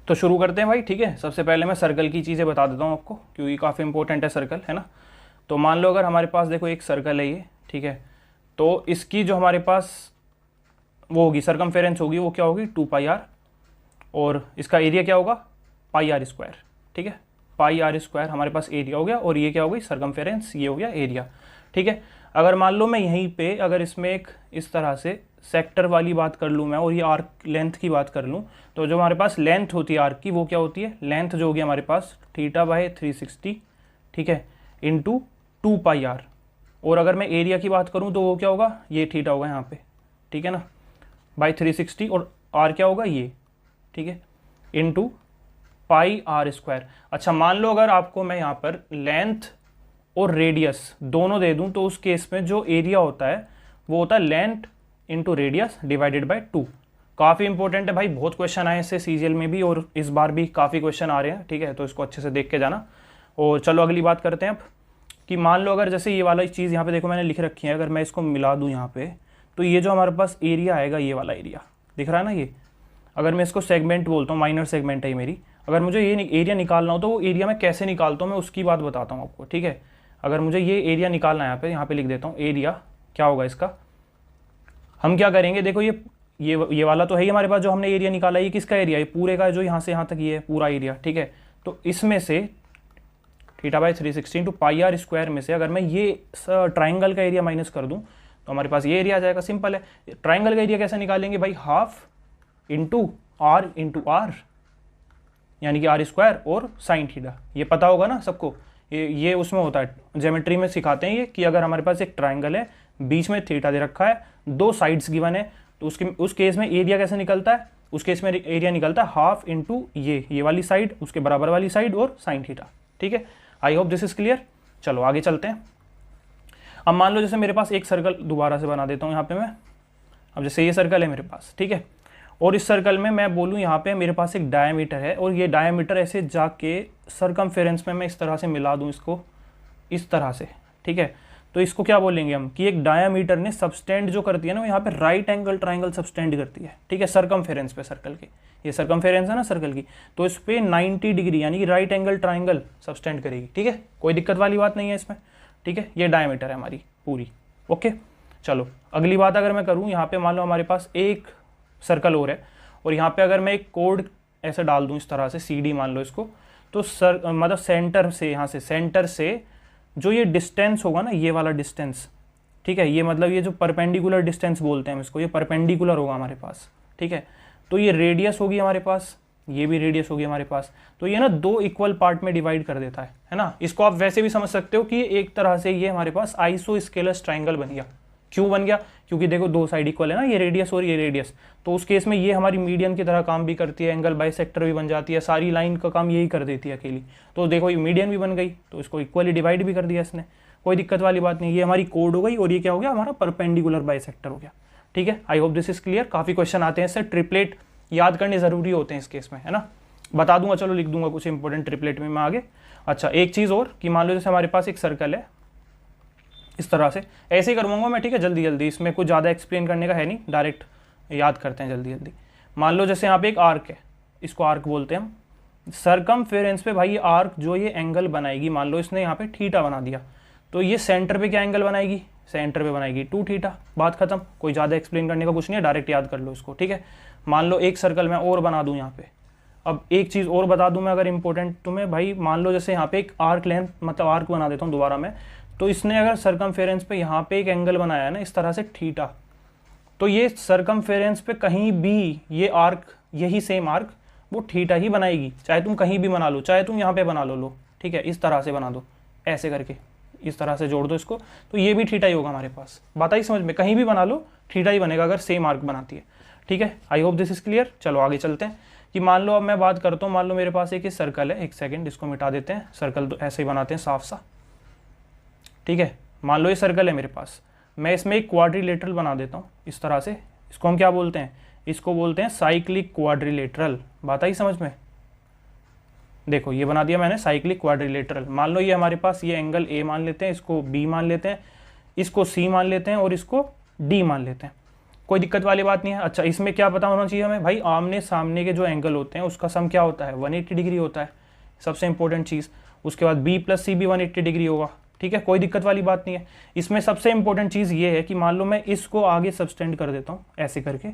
तो शुरू करते हैं भाई, ठीक है। सबसे पहले मैं सर्कल की चीज़ें बता देता हूँ आपको, क्योंकि काफ़ी इंपॉर्टेंट है सर्कल, है ना। तो मान लो अगर हमारे पास देखो एक सर्कल है ये, ठीक है। तो इसकी जो हमारे पास वो होगी सर्कमफेरेंस होगी, वो क्या होगी 2πr, और इसका एरिया क्या होगा πr², ठीक है। πr² हमारे पास एरिया हो गया, और ये क्या हो गई सर्कमफेरेंस, ये हो गया एरिया, ठीक है। अगर मान लो मैं यहीं पे अगर इसमें एक इस तरह से सेक्टर वाली बात कर लूँ मैं, और ये आर्क लेंथ की बात कर लूँ, तो जो हमारे पास लेंथ होती है आर्क की, वो क्या होती है लेंथ जो होगी हमारे पास θ/360, ठीक है, इंटू 2πr। और अगर मैं एरिया की बात करूँ तो वो क्या होगा, ये थीटा होगा यहाँ पे, ठीक है ना, बाई 360, और आर क्या होगा ये, ठीक है, इंटू πr²। अच्छा मान लो अगर आपको मैं यहाँ पर लेंथ और रेडियस दोनों दे दूँ, तो उस केस में जो एरिया होता है वो होता है length into radius divided by 2। काफ़ी इंपॉर्टेंट है भाई, बहुत क्वेश्चन आए इससे सीजीएल में भी, और इस बार भी काफ़ी क्वेश्चन आ रहे हैं, ठीक है। तो इसको अच्छे से देख के जाना। और चलो अगली बात करते हैं अब, कि मान लो अगर जैसे ये वाला चीज़ यहाँ पे देखो मैंने लिख रखी है, अगर मैं इसको मिला दूँ यहाँ पे, तो ये जो हमारे पास एरिया आएगा, ये वाला एरिया दिख रहा है ना, ये अगर मैं इसको सेगमेंट बोलता हूँ, माइनर सेगमेंट है ये मेरी, अगर मुझे ये एरिया निकालना हो तो वो एरिया मैं कैसे निकालता हूँ मैं उसकी बात बताता हूँ आपको, ठीक है। अगर मुझे ये एरिया निकालना है, यहाँ पे लिख देता हूँ एरिया क्या होगा इसका। हम क्या करेंगे, देखो ये वाला तो है ही हमारे पास, जो हमने एरिया निकाला ये किसका एरिया है, पूरे का जो यहाँ से यहाँ तक ये है पूरा एरिया, ठीक है। तो इसमें से θ/360 इंटू πr² में से अगर मैं ये ट्राइंगल का एरिया माइनस कर दूँ तो हमारे पास ये एरिया आ जाएगा। सिंपल है। ट्राइंगल का एरिया कैसे निकालेंगे भाई, हाफ इंटू r, यानी कि r² और साइन थीटा, ये पता होगा ना सबको, ये उसमें होता है ज्योमेट्री में सिखाते हैं ये, कि अगर हमारे पास एक ट्राइंगल है, बीच में थीटा दे रखा है, दो साइड्स गिवन है, तो उस केस में एरिया कैसे निकलता है, उस केस में एरिया निकलता है हाफ इंटू ये वाली साइड, उसके बराबर वाली साइड और साइन थीटा, ठीक है। आई होप दिस इज क्लियर। चलो आगे चलते हैं। अब मान लो जैसे मेरे पास एक सर्कल दोबारा से बना देता हूँ यहाँ पे मैं, अब जैसे ये सर्कल है मेरे पास, ठीक है, और इस सर्कल में मैं बोलूँ यहाँ पे मेरे पास एक डायमीटर है, और ये डायमीटर ऐसे जाके सर्कमफेरेंस में मैं इस तरह से मिला दूँ इसको इस तरह से, ठीक है। तो इसको क्या बोलेंगे हम, कि एक डायमीटर ने सबस्टेंड जो करती है ना, वो यहाँ पे राइट एंगल ट्राइंगल सबस्टेंड करती है, ठीक है, सर्कमफेरेंस पे सर्कल के, ये सर्कमफेरेंस है ना सर्कल की, तो इस पे 90 डिग्री यानी कि राइट एंगल ट्राइंगल सबस्टेंड करेगी, ठीक है। कोई दिक्कत वाली बात नहीं है इसमें, ठीक है। ये डायमीटर है हमारी पूरी, ओके। चलो अगली बात अगर मैं करूँ, यहाँ पे मान लो हमारे पास एक सर्कल और है, और यहाँ पे अगर मैं एक कोड ऐसे डाल दूँ इस तरह से CD मान लो इसको, तो मतलब सेंटर से, यहाँ से सेंटर से जो ये डिस्टेंस होगा ना, ये वाला डिस्टेंस, ठीक है, ये मतलब ये जो परपेंडिकुलर डिस्टेंस बोलते हैं हम इसको, ये परपेंडिकुलर होगा हमारे पास, ठीक है। तो ये रेडियस होगी हमारे पास, ये भी रेडियस होगी हमारे पास, तो ये ना दो इक्वल पार्ट में डिवाइड कर देता है ना। इसको आप वैसे भी समझ सकते हो कि एक तरह से ये हमारे पास आइसोस्केलस ट्राइंगल बन गया। क्यों बन गया, क्योंकि देखो दो साइड इक्वल है ना, ये रेडियस और ये रेडियस, तो उस केस में ये हमारी मीडियन की तरह काम भी करती है, एंगल बाइसेक्टर भी बन जाती है, सारी लाइन का काम यही कर देती है अकेली। तो देखो ये मीडियन भी बन गई, तो इसको इक्वली डिवाइड भी कर दिया इसने, कोई दिक्कत वाली बात नहीं। ये हमारी कोड हो गई, और ये क्या हो गया हमारा परपेंडिकुलर बाइसेक्टर हो गया, ठीक है। आई होप दिस इज क्लियर। काफ़ी क्वेश्चन आते हैं इससे, ट्रिपलेट याद करने ज़रूरी होते हैं इस केस में, है ना। बता दूंगा, चलो लिख दूंगा कुछ इंपॉर्टेंट ट्रिपलेट में मैं आगे। अच्छा एक चीज़ और, कि मान लो जैसे हमारे पास एक सर्कल है इस तरह से, ऐसे ही करूँगा मैं, ठीक है, जल्दी जल्दी, इसमें कुछ ज़्यादा एक्सप्लेन करने का है नहीं, डायरेक्ट याद करते हैं जल्दी जल्दी। मान लो जैसे यहाँ पे एक आर्क है, इसको आर्क बोलते हैं हम, सर्कमफेरेंस पे भाई ये आर्क जो ये एंगल बनाएगी, मान लो इसने यहाँ पे थीटा बना दिया, तो ये सेंटर पे क्या एंगल बनाएगी, सेंटर पे बनाएगी 2θ, बात खत्म, कोई ज़्यादा एक्सप्लेन करने का कुछ नहीं है, डायरेक्ट याद कर लो इसको, ठीक है। मान लो एक सर्कल मैं और बना दूँ यहाँ पे। अब एक चीज़ और बता दूँ मैं अगर इंपॉर्टेंट तुम्हें भाई, मान लो जैसे यहाँ पे एक आर्क लेंथ, मतलब आर्क बना देता हूँ दोबारा मैं, तो इसने अगर सर्कमफेरेंस पे यहाँ पे एक एंगल बनाया है ना इस तरह से थीटा, तो ये सर्कमफेरेंस पे कहीं भी ये आर्क, यही सेम आर्क वो थीटा ही बनाएगी, चाहे तुम कहीं भी बना लो, चाहे तुम यहाँ पे बना लो, ठीक है, इस तरह से बना दो, ऐसे करके इस तरह से जोड़ दो इसको, तो ये भी थीटा ही होगा हमारे पास। बात आई समझ में, कहीं भी बना लो थीटा ही बनेगा अगर सेम आर्क बनाती है, ठीक है। आई होप दिस इज क्लियर। चलो आगे चलते हैं, कि मान लो अब मैं बात करता हूँ, मान लो मेरे पास एक सर्कल है, एक सेकेंड इसको मिटा देते हैं, सर्कल तो ऐसे ही बनाते हैं साफ सा, ठीक है। मान लो ये सर्कल है मेरे पास, मैं इसमें एक क्वाड्रिलेटरल बना देता हूँ इस तरह से, इसको हम क्या बोलते हैं, इसको बोलते हैं साइक्लिक क्वाड्रिलेटरल। बात आई समझ में, देखो ये बना दिया मैंने साइक्लिक क्वाड्रिलेटरल। मान लो ये हमारे पास ये एंगल ए मान लेते हैं, इसको बी मान लेते हैं, इसको सी मान लेते हैं और इसको डी मान लेते हैं। कोई दिक्कत वाली बात नहीं है। अच्छा, इसमें क्या पता होना चाहिए हमें भाई, आमने सामने के जो एंगल होते हैं उसका सम क्या होता है, 180 डिग्री होता है, सबसे इंपॉर्टेंट चीज़। उसके बाद बी प्लस सी भी 180 डिग्री होगा, ठीक है, कोई दिक्कत वाली बात नहीं है। इसमें सबसे इंपॉर्टेंट चीज़ ये है कि मान लो मैं इसको आगे सबस्टेंड कर देता हूँ ऐसे करके,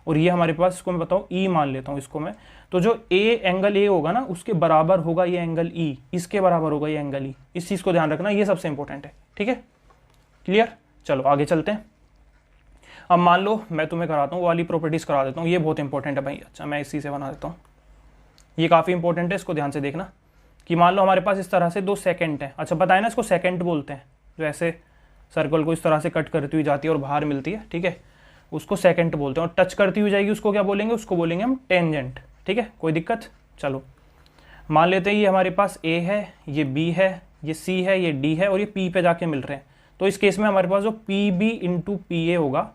और ये हमारे पास, इसको मैं बताऊँ ई मान लेता हूँ इसको मैं, तो जो एंगल ए होगा ना उसके बराबर होगा ये एंगल ई, इसके बराबर होगा ये एंगल ई। इस चीज़ को ध्यान रखना, ये सबसे इंपॉर्टेंट है, ठीक है, क्लियर। चलो आगे चलते हैं। अब मान लो मैं तुम्हें कराता हूँ वो वाली प्रॉपर्टीज़ करा देता हूँ, ये बहुत इंपॉर्टेंट है भाई। अच्छा, मैं इसी से बना देता हूँ, ये काफ़ी इंपॉर्टेंट है, इसको ध्यान से देखना कि मान लो हमारे पास इस तरह से 2 सेकेंड हैं। अच्छा, पता है ना इसको सेकेंड बोलते हैं, जो ऐसे सर्कल को इस तरह से कट करती हुई जाती है और बाहर मिलती है, ठीक है, उसको सेकेंड बोलते हैं। और टच करती हुई जाएगी उसको क्या बोलेंगे, उसको बोलेंगे हम टेंजेंट, ठीक है, कोई दिक्कत। चलो मान लेते हैं ये हमारे पास ए है, ये बी है, ये सी है, ये डी है, और ये पी पे जाके मिल रहे हैं। तो इस केस में हमारे पास जो P B into P A होगा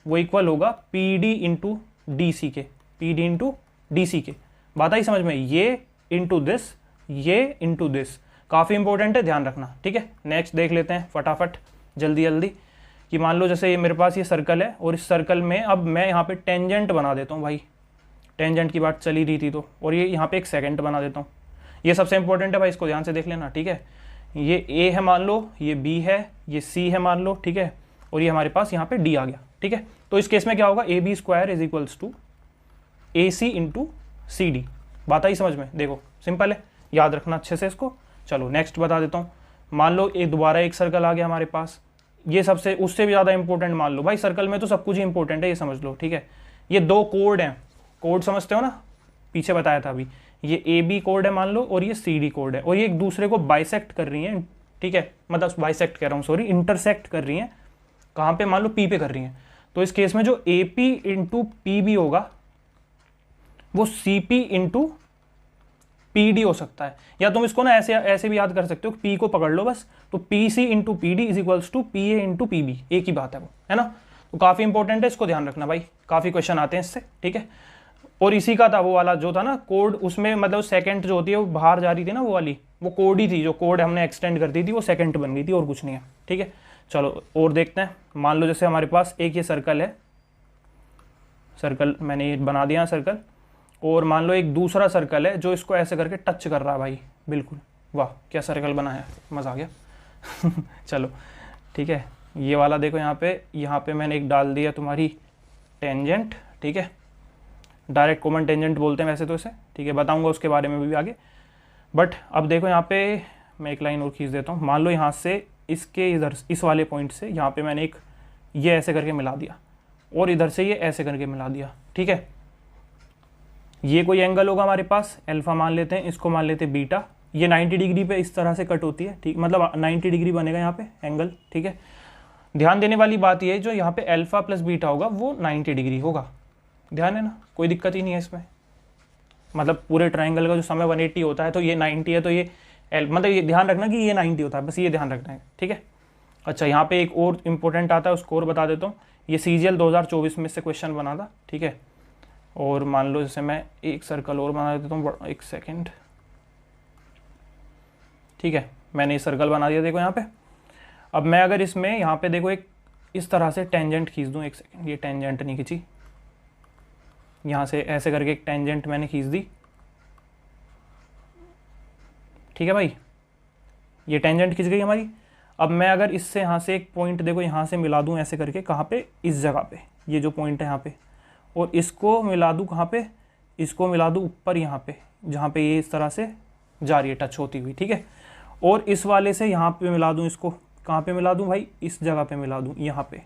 वो इक्वल होगा P D into D C के, P D into D C के। बात आई समझ में, ये इंटू दिस, ये इंटू दिस, काफ़ी इंपॉर्टेंट है, ध्यान रखना, ठीक है। नेक्स्ट देख लेते हैं फटाफट जल्दी जल्दी, कि मान लो जैसे ये मेरे पास ये सर्कल है, और इस सर्कल में अब मैं यहाँ पे टेंजेंट बना देता हूँ भाई, टेंजेंट की बात चली रही थी तो, और ये यहाँ पे एक सेकंड बना देता हूँ। ये सबसे इंपॉर्टेंट है भाई, इसको ध्यान से देख लेना, ठीक है। ये ए है मान लो, ये बी है, ये सी है मान लो, ठीक है, और ये हमारे पास यहाँ पे डी आ गया, ठीक है। तो इस केस में क्या होगा, A B square is equals to A C into C D. बात आई समझ में, देखो सिंपल है, याद रखना अच्छे से इसको। चलो नेक्स्ट बता देता हूँ। मान लो एक दोबारा एक सर्कल आ गया हमारे पास, ये सबसे उससे भी ज़्यादा इंपॉर्टेंट मान लो भाई, सर्कल में तो सब कुछ ही इंपॉर्टेंट है, ये समझ लो, ठीक है। ये 2 कोड हैं, कोड समझते हो ना, पीछे बताया था अभी, ये ए बी कोड है मान लो, और ये सी डी कोड है, और ये एक दूसरे को बाइसेक्ट कर रही हैं, ठीक है, मतलब बाइसेक्ट कह रहा हूँ सॉरी, इंटरसेक्ट कर रही हैं, कहाँ पे, मान लो पी पे कर रही हैं। तो इस केस में जो A P into P B होगा वो C P into P D हो सकता है, या तुम इसको ना ऐसे ऐसे भी याद कर सकते हो, पी को पकड़ लो बस, तो P C into P D is equals to P A into P B, एक ही बात है वो, है ना। तो काफ़ी इंपॉर्टेंट है, इसको ध्यान रखना भाई, काफ़ी क्वेश्चन आते हैं इससे, ठीक है। और इसी का था वो वाला जो था ना कोड, उसमें मतलब सेकंड जो होती है वो बाहर जा रही थी ना, वो वाली वो कोड ही थी, जो कोड हमने एक्सटेंड कर दी थी वो सेकंड बन गई थी, और कुछ नहीं है, ठीक है। चलो और देखते हैं। मान लो जैसे हमारे पास एक ये सर्कल है, सर्कल मैंने ये बना दिया सर्कल, और मान लो एक दूसरा सर्कल है जो इसको ऐसे करके टच कर रहा है भाई, बिल्कुल, वाह क्या सर्कल बना है, मज़ा आ गया। चलो ठीक है, ये वाला देखो यहाँ पे मैंने एक डाल दिया तुम्हारी टेंजेंट, ठीक है, डायरेक्ट कॉमन टेंजेंट बोलते हैं वैसे तो इसे, ठीक है, बताऊंगा उसके बारे में भी आगे। बट अब देखो यहाँ पे मैं एक लाइन और खींच देता हूँ। मान लो यहाँ से इसके इधर इस वाले पॉइंट से यहाँ पे मैंने एक ये ऐसे करके मिला दिया, और इधर से ये ऐसे करके मिला दिया, ठीक है। ये कोई एंगल होगा हमारे पास, अल्फा मान लेते हैं, इसको मान लेते हैं बीटा। ये 90 डिग्री पे इस तरह से कट होती है, ठीक, मतलब 90 डिग्री बनेगा यहाँ पे एंगल, ठीक है। ध्यान देने वाली बात ये है, जो यहाँ पे अल्फा प्लस बीटा होगा वो 90 डिग्री होगा, ध्यान है ना, कोई दिक्कत ही नहीं है इसमें। मतलब पूरे ट्राइंगल का जो समय 180 होता है, तो ये 90 है, तो ये मतलब ये ध्यान रखना कि ये 90 होता है, बस ये ध्यान रखना है, ठीक है। अच्छा, यहाँ पे एक और इम्पोर्टेंट आता है, उसको और बता देता हूँ। ये CGL 2024 में से क्वेश्चन बना था, ठीक है। और मान लो जैसे मैं एक सर्कल और बना देता हूँ, एक सेकेंड, ठीक है, मैंने ये सर्कल बना दिया, देखो यहाँ पे। अब मैं अगर इसमें यहाँ पे देखो एक इस तरह से टेंजेंट खींच दूँ, एक सेकेंड, ये टेंजेंट नहीं खींची, यहाँ से ऐसे करके एक टेंजेंट मैंने खींच दी, ठीक है भाई, ये टेंजेंट खींच गई हमारी। अब मैं अगर इससे यहाँ से एक पॉइंट देखो यहाँ से मिला दूँ ऐसे करके, कहाँ पे, इस जगह पे, ये जो पॉइंट है यहाँ पे, और इसको मिला दूँ कहाँ पे, इसको मिला दूँ ऊपर यहाँ पे, जहाँ पे ये इस तरह से जा रही है टच होती हुई, ठीक है। और इस वाले से यहाँ पे मिला दूँ, इसको कहाँ पे मिला दूँ भाई, इस जगह पे मिला दूँ यहाँ पे,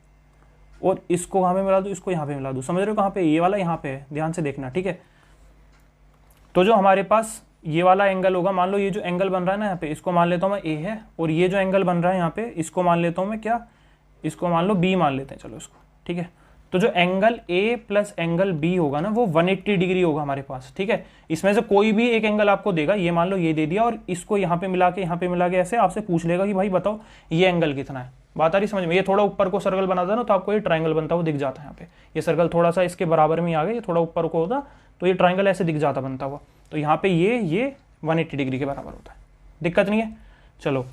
और इसको कहाँ पे मिला दूँ, इसको यहाँ पे मिला दूँ, समझ रहे हो कहाँ पे, ये वाला यहाँ पे है, ध्यान से देखना, ठीक है। तो जो हमारे पास ये वाला एंगल होगा, मान लो ये जो एंगल बन रहा है ना यहाँ पे, इसको मान लेता हूँ मैं A है, और ये जो एंगल बन रहा है यहाँ पे, इसको मान लेता हूँ मैं क्या, इसको मान लो B मान लेते हैं, चलो इसको, ठीक है। तो जो angle A plus angle B होगा ना, वो 180 डिग्री होगा हमारे पास, ठीक है। इसमें से कोई भी एक एंगल आपको देगा, ये मान लो ये दे दिया, और इसको यहाँ पे मिला के ऐसे आपसे पूछ लेगा कि भाई बताओ ये एंगल कितना है। बात आ रही समझ में। ये थोड़ा ऊपर को सर्कल बनाता है ना, तो आपको ये ट्राइंगल बनता हुआ दिख जाता है यहाँ पे। ये सर्कल थोड़ा सा इसके बराबर में आ गया, ये थोड़ा ऊपर को होता तो ये ट्राइंगल ऐसे दिख जाता बनता हुआ। तो यहाँ पे ये 180 डिग्री के बराबर होता है, दिक्कत नहीं है। चलो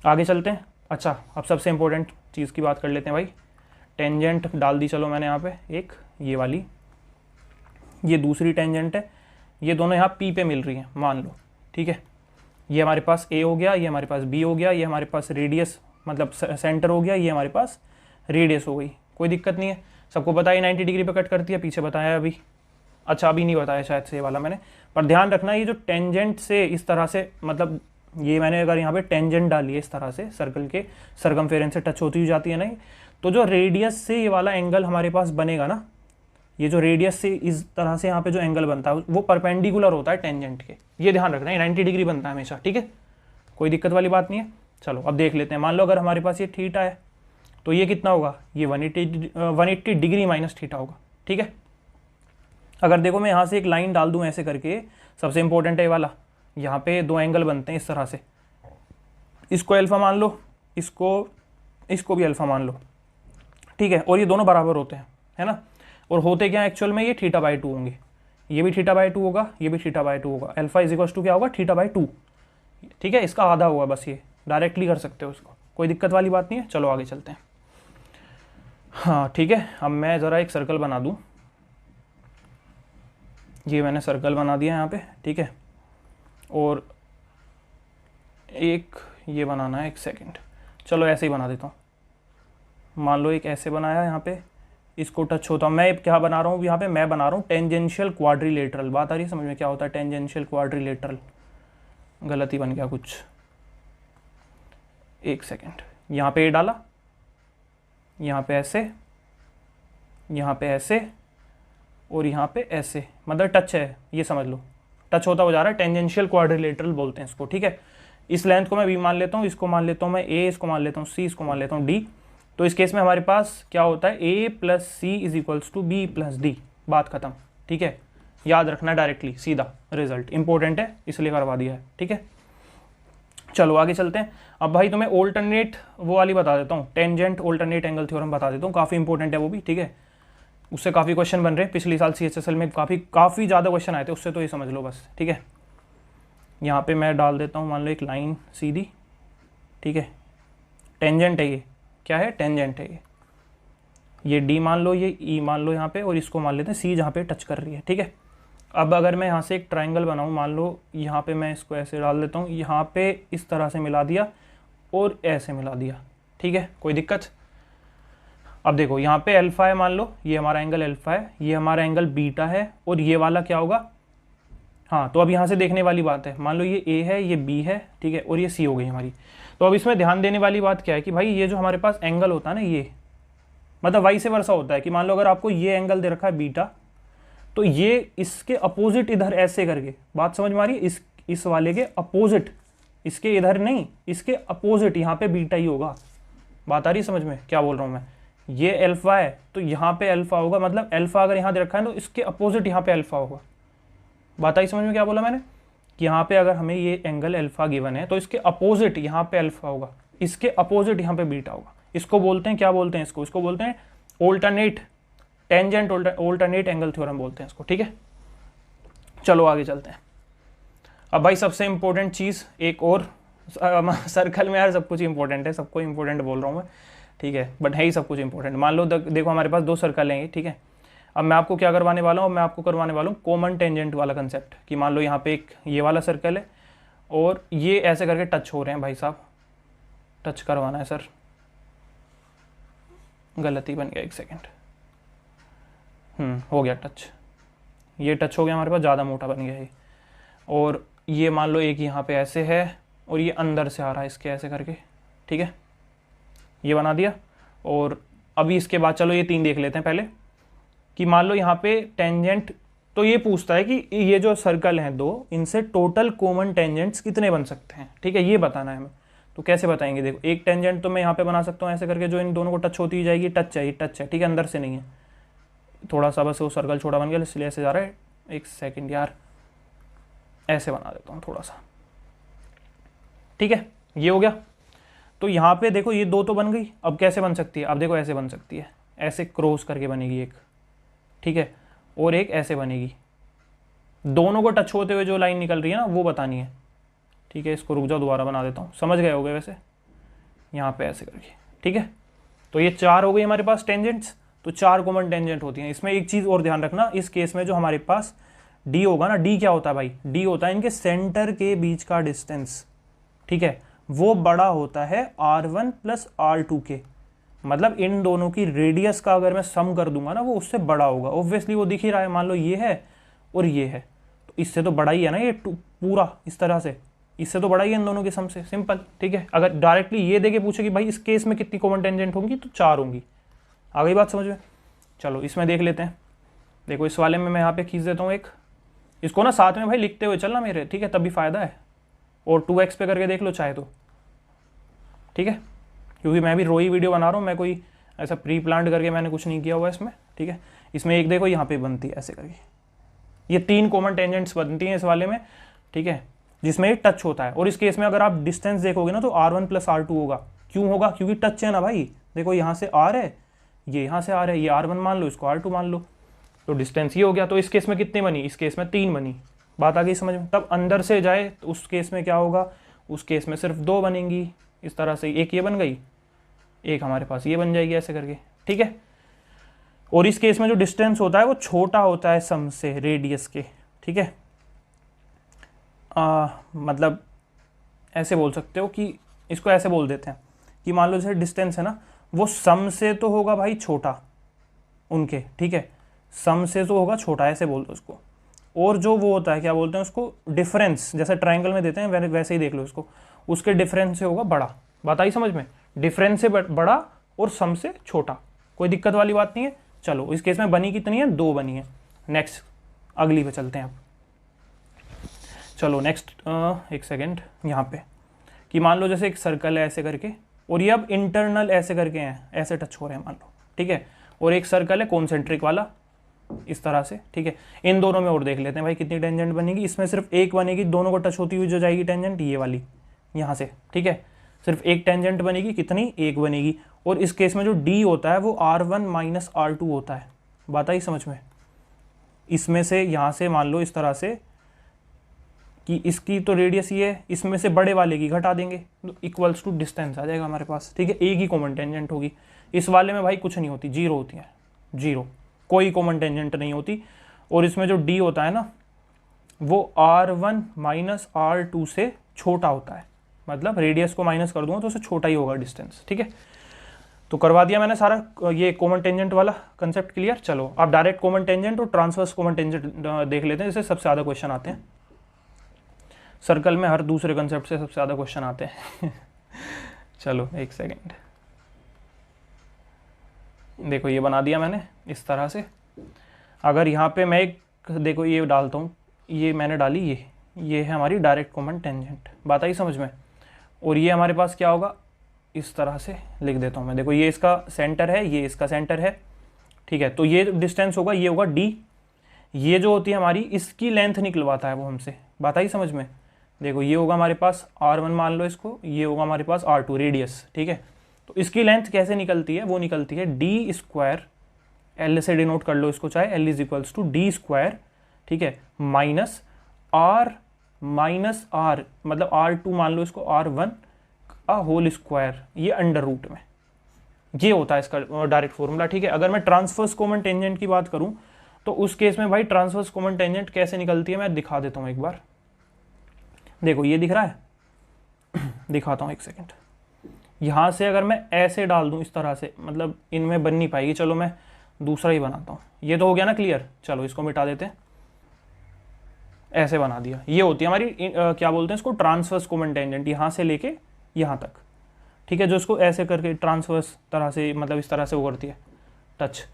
आगे चलते हैं। अच्छा, अब सबसे इंपॉर्टेंट चीज़ की बात कर लेते हैं भाई, टेंजेंट डाल दी चलो मैंने यहाँ पे एक, ये वाली, ये दूसरी टेंजेंट है, ये दोनों यहाँ पी पे मिल रही हैं मान लो, ठीक है। ये हमारे पास ए हो गया, ये हमारे पास बी हो गया, ये हमारे पास रेडियस मतलब सेंटर हो गया, ये हमारे पास रेडियस हो गई। कोई दिक्कत नहीं है, सबको पता है 90 डिग्री पे कट करती है, पीछे बताया अभी, अच्छा अभी नहीं बताया शायद से ये वाला मैंने, पर ध्यान रखना ये जो टेंजेंट से इस तरह से, मतलब ये मैंने अगर यहाँ पे टेंजेंट डाली है इस तरह से सर्कल के सर्कमफेरेंस से टच होती हुई जाती है नहीं, तो जो रेडियस से ये वाला एंगल हमारे पास बनेगा ना, ये जो रेडियस से इस तरह से यहाँ पे जो एंगल बनता है वो परपेंडिकुलर होता है टेंजेंट के, ये ध्यान रखना है, 90 डिग्री बनता है हमेशा, ठीक है, कोई दिक्कत वाली बात नहीं है। चलो अब देख लेते हैं, मान लो अगर हमारे पास ये थीटा है तो ये कितना होगा, ये 180 डिग्री माइनस थीटा होगा, ठीक है। अगर देखो मैं यहाँ से एक लाइन डाल दूँ ऐसे करके, सबसे इंपॉर्टेंट है ये वाला, यहाँ पे दो एंगल बनते हैं इस तरह से, इसको अल्फा मान लो, इसको भी अल्फा मान लो, ठीक है, और ये दोनों बराबर होते हैं, है ना, और होते क्या एक्चुअल में, ये थीटा बाई 2 होंगे, ये भी थीटा बाई 2 होगा, ये भी थीटा बाई 2 होगा, अल्फा इज इक्वल्स टू क्या होगा, थीटा बाई 2, ठीक है, इसका आधा होगा बस, ये डायरेक्टली कर सकते हो उसको, कोई दिक्कत वाली बात नहीं है। चलो आगे चलते हैं। हाँ ठीक है, अब मैं ज़रा एक सर्कल बना दूँ, ये मैंने सर्कल बना दिया यहाँ पे, ठीक है, और एक ये बनाना है, एक सेकंड, चलो ऐसे ही बना देता हूँ, मान लो एक ऐसे बनाया यहाँ पे, इसको टच होता हूँ, मैं क्या बना रहा हूँ यहाँ पे, मैं बना रहा हूँ टेंजेंशियल क्वाड्रिलेटरल, बात आ रही है समझ में, क्या होता है टेंजेंशियल क्वाड्रिलेटरल, गलती बन गया कुछ, एक सेकंड, यहाँ पे ये डाला, यहाँ पे ऐसे, यहाँ पे ऐसे, और यहाँ पे ऐसे, मतलब टच है, ये समझ लो टच होता हो जा रहा है, टेंजेंशियल क्वाड्रिलेटरल बोलते हैं इसको, ठीक है। इस लेंथ को मैं बी मान लेता हूँ, इसको मान लेता हूँ मैं ए, इसको मान लेता हूँ सी, इसको मान लेता हूँ डी, तो इस केस में हमारे पास क्या होता है, A plus C is equals to B plus D, बात खत्म, ठीक है, याद रखना डायरेक्टली सीधा रिजल्ट, इंपॉर्टेंट है इसलिए करवा दिया है, ठीक है। चलो आगे चलते हैं। अब भाई तुम्हें ऑल्टरनेट वो वाली बता देता हूँ, टेंजेंट ऑल्टरनेट एंगल थ्योरम बता देता हूँ, काफ़ी इंपॉर्टेंट है वो भी, ठीक है, उससे काफ़ी क्वेश्चन बन रहे हैं, पिछले साल CHSL में काफ़ी ज़्यादा क्वेश्चन आए थे उससे, तो ये समझ लो बस, ठीक है। यहाँ पे मैं डाल देता हूँ मान लो एक लाइन सीधी, ठीक है, टेंजेंट है ये, क्या है, टेंजेंट है ये डी मान लो, ये ई मान लो यहाँ पे, और इसको मान लेते हैं सी जहाँ पे टच कर रही है, ठीक है। अब अगर मैं यहाँ से एक ट्राइंगल बनाऊँ, मान लो यहाँ पे मैं इसको ऐसे डाल देता हूँ, यहाँ पे इस तरह से मिला दिया और ऐसे मिला दिया, ठीक है, कोई दिक्कत। अब देखो यहाँ पे अल्फा है, मान लो ये हमारा एंगल अल्फा है, ये हमारा एंगल बीटा है, और ये वाला क्या होगा, हाँ तो अब यहाँ से देखने वाली बात है, मान लो ये ए है, ये बी है, ठीक है, और ये सी हो गई हमारी। तो अब इसमें ध्यान देने वाली बात क्या है कि भाई ये जो हमारे पास एंगल होता है ना, ये मतलब वाई से वर्सा होता है कि मान लो अगर आपको ये एंगल दे रखा है बीटा, तो ये इसके अपोजिट इधर ऐसे करके, बात समझ में आ रही है, इस वाले के अपोजिट, इसके इधर नहीं, इसके अपोजिट यहाँ पे बीटा ही होगा, बात आ रही है समझ में क्या बोल रहा हूँ मैं, ये अल्फा है तो यहाँ पे अल्फा होगा, मतलब अल्फा अगर यहाँ दे रखा है तो इसके अपोजिट यहाँ पे अल्फा होगा, बात आई समझ में क्या बोला मैंने, कि यहाँ पे अगर हमें ये एंगल अल्फा गिवन है तो इसके अपोजिट यहाँ पे अल्फा होगा, इसके अपोजिट यहाँ पे बीटा होगा, इसको बोलते हैं क्या बोलते हैं, इसको बोलते हैं alternate tangent alternate angle theorem बोलते हैं इसको, ठीक है। चलो आगे चलते हैं। अब भाई सबसे इंपॉर्टेंट चीज़ एक और, सर्कल में यार सब कुछ इंपॉर्टेंट है, सबको इंपॉर्टेंट बोल रहा हूँ मैं, ठीक है, बट है ही सब कुछ इंपॉर्टेंट। मान लो देखो हमारे पास दो सर्कल हैं, ठीक है। अब मैं आपको क्या करवाने वाला हूँ, मैं आपको करवाने वाला हूँ कॉमन टेंजेंट वाला कंसेप्ट, कि मान लो यहाँ पे एक ये वाला सर्कल है और ये ऐसे करके टच हो रहे हैं, भाई साहब टच करवाना है सर, गलती बन गया, एक सेकेंड, हो गया टच, ये टच हो गया हमारे पास, ज़्यादा मोटा बन गया ये, और ये मान लो एक यहाँ पे ऐसे है और ये अंदर से आ रहा है इसके ऐसे करके, ठीक है, ये बना दिया। और अभी इसके बाद चलो ये तीन देख लेते हैं पहले, कि मान लो यहाँ पे टेंजेंट, तो ये पूछता है कि ये जो सर्कल हैं दो, इनसे टोटल कॉमन टेंजेंट्स कितने बन सकते हैं, ठीक है, ये बताना है हमें। तो कैसे बताएंगे, देखो एक टेंजेंट तो मैं यहाँ पे बना सकता हूँ ऐसे करके, जो इन दोनों को टच होती जाएगी, टच है, ठीक है, अंदर से नहीं है, थोड़ा सा बस वो सर्कल छोटा बन गया इसलिए ऐसे जा रहा है, एक सेकेंड यार, ऐसे बना देता हूँ थोड़ा सा, ठीक है, ये हो गया। तो यहाँ पे देखो ये दो तो बन गई, अब कैसे बन सकती है, अब देखो ऐसे बन सकती है, ऐसे क्रॉस करके बनेगी एक, ठीक है, और एक ऐसे बनेगी, दोनों को टच होते हुए जो लाइन निकल रही है ना वो बतानी है, ठीक है। इसको रुक जाओ दोबारा बना देता हूँ, समझ गए होगे वैसे, यहाँ पे ऐसे करके, ठीक है। तो ये 4 हो गई हमारे पास टेंजेंट्स, तो 4 कॉमन टेंजेंट होती हैं। इसमें एक चीज़ और ध्यान रखना, इस केस में जो हमारे पास डी होगा ना, डी क्या होता है भाई, डी होता है इनके सेंटर के बीच का डिस्टेंस, ठीक है, वो बड़ा होता है R1 प्लस R2 के, मतलब इन दोनों की रेडियस का अगर मैं सम कर दूंगा ना वो उससे बड़ा होगा। ऑब्वियसली वो दिख ही रहा है, मान लो ये है और ये है, तो इससे तो बड़ा ही है ना ये पूरा, इस तरह से इससे तो बड़ा ही है इन दोनों के सम से, सिंपल, ठीक है। अगर डायरेक्टली ये देके पूछे कि भाई इस केस में कितनी कॉमन टेंजेंट होंगी, तो 4 होंगी। आ गई बात समझ में? चलो इसमें देख लेते हैं। देखो इस वाले में मैं यहाँ पे खींच देता हूँ एक, इसको ना साथ में भाई लिखते हुए चलना मेरे, ठीक है, तभी फ़ायदा है। और 2x पे करके देख लो चाहे तो, ठीक है, क्योंकि मैं भी रो ही वीडियो बना रहा हूँ, मैं कोई ऐसा प्री प्लान्ड करके मैंने कुछ नहीं किया हुआ इसमें, ठीक है। इसमें एक देखो यहाँ पे बनती है ऐसे करके, ये 3 कॉमन टेंजेंट्स बनती हैं इस वाले में, ठीक है, जिसमें ये टच होता है। और इस केस में अगर आप डिस्टेंस देखोगे ना तो R1 प्लस R2 होगा। क्यों होगा? क्योंकि टच है ना भाई, देखो यहाँ से R है, ये यहाँ से R है, ये R1 मान लो, इसको R2 मान लो, तो डिस्टेंस ये हो गया। तो इस केस में कितनी बनी? इस केस में 3 बनी। बात आ गई समझ में? तब अंदर से जाए तो उस केस में क्या होगा, उस केस में सिर्फ 2 बनेंगी, इस तरह से, एक ये बन गई, एक हमारे पास ये बन जाएगी ऐसे करके, ठीक है। और इस केस में जो डिस्टेंस होता है वो छोटा होता है सम से, रेडियस के, ठीक है। मतलब ऐसे बोल सकते हो कि इसको ऐसे बोल देते हैं कि मान लो जैसे डिस्टेंस है ना, वो सम से तो होगा भाई छोटा उनके, ठीक है, सम से तो होगा छोटा, ऐसे बोल दो उसको। और जो वो होता है क्या बोलते हैं उसको, डिफरेंस, जैसे ट्रायंगल में देते हैं वैसे ही देख लो इसको, उसके डिफरेंस से होगा बड़ा। बात आई समझ में? डिफरेंस से बड़ा और सम से छोटा, कोई दिक्कत वाली बात नहीं है। चलो इस केस में बनी कितनी है? 2 बनी है। नेक्स्ट अगली पे चलते हैं अब। चलो नेक्स्ट एक सेकेंड, यहाँ पे कि मान लो जैसे एक सर्कल है ऐसे करके, और ये अब इंटरनल ऐसे करके हैं, ऐसे टच हो रहे हैं मान लो, ठीक है, और एक सर्कल है कॉन्सेंट्रिक वाला इस तरह से, ठीक है। इन दोनों में और देख लेते हैं भाई कितनी टेंजेंट बनेगी। इसमें सिर्फ एक बनेगी, दोनों को टच होती हुई जो जाएगी टेंजेंट, ये वाली यहाँ से, ठीक है, सिर्फ एक टेंजेंट बनेगी। कितनी? एक बनेगी। और इस केस में जो डी होता है वो R1 माइनस R2 होता है। बात आई समझ में? इसमें से यहाँ से मान लो इस तरह से कि इसकी तो रेडियस ये है, इसमें से बड़े वाले की घटा देंगे तो इक्वल्स टू डिस्टेंस आ जाएगा हमारे पास, ठीक है। एक ही कॉमन टेंजेंट होगी। इस वाले में भाई कुछ नहीं होती, 0 होती है, 0, कोई कॉमन टेंजेंट नहीं होती। और इसमें जो डी होता है ना वो R1 माइनस R2 से छोटा होता है, मतलब रेडियस को माइनस कर दूंगा तो उससे छोटा ही होगा डिस्टेंस, ठीक है। तो करवा दिया मैंने सारा ये कॉमन टेंजेंट वाला कंसेप्ट क्लियर। चलो अब डायरेक्ट कॉमन टेंजेंट और ट्रांसवर्स कॉमन टेंजेंट देख लेते हैं, इससे सबसे ज़्यादा क्वेश्चन आते हैं सर्कल में, हर दूसरे कंसेप्ट से सबसे ज़्यादा क्वेश्चन आते हैं। चलो एक सेकेंड, देखो ये बना दिया मैंने इस तरह से। अगर यहाँ पे मैं एक देखो ये डालता हूँ, ये मैंने डाली, ये है हमारी डायरेक्ट कॉमन टेंजेंट। बात आई समझ में? और ये हमारे पास क्या होगा, इस तरह से लिख देता हूँ मैं। देखो ये इसका सेंटर है, ये इसका सेंटर है, ठीक है। तो ये डिस्टेंस होगा, ये होगा डी। ये जो होती है हमारी, इसकी लेंथ निकलवाता है वो हमसे। बात आई समझ में? देखो ये होगा हमारे पास R1 मान लो इसको, ये होगा हमारे पास R2 रेडियस, ठीक है। तो इसकी लेंथ कैसे निकलती है? वो निकलती है डी स्क्वायर, एल से डिनोट कर लो इसको, चाहे L is equals to D square, ठीक है, माइनस R माइनस R, मतलब R2 मान लो इसको R1 का होल स्क्वायर, ये अंडर रूट में, ये होता है इसका डायरेक्ट फॉर्मूला, ठीक है। अगर मैं ट्रांसवर्स कॉमन टेंजेंट की बात करूं तो उस केस में भाई ट्रांसवर्स कॉमन टेंजेंट कैसे निकलती है मैं दिखा देता हूं एक बार। देखो ये दिख रहा है, दिखाता हूँ एक सेकेंड। यहाँ से अगर मैं ऐसे डाल दूँ इस तरह से, मतलब इनमें बन नहीं पाएगी, चलो मैं दूसरा ही बनाता हूँ। ये तो हो गया ना क्लियर, चलो इसको मिटा देते हैं। ऐसे बना दिया, ये होती है हमारी क्या बोलते हैं इसको, ट्रांसवर्स कॉमन टेंजेंट, यहाँ से लेके यहाँ तक, ठीक है। जो इसको ऐसे करके ट्रांसवर्स तरह से, मतलब इस तरह से वो करती है टच।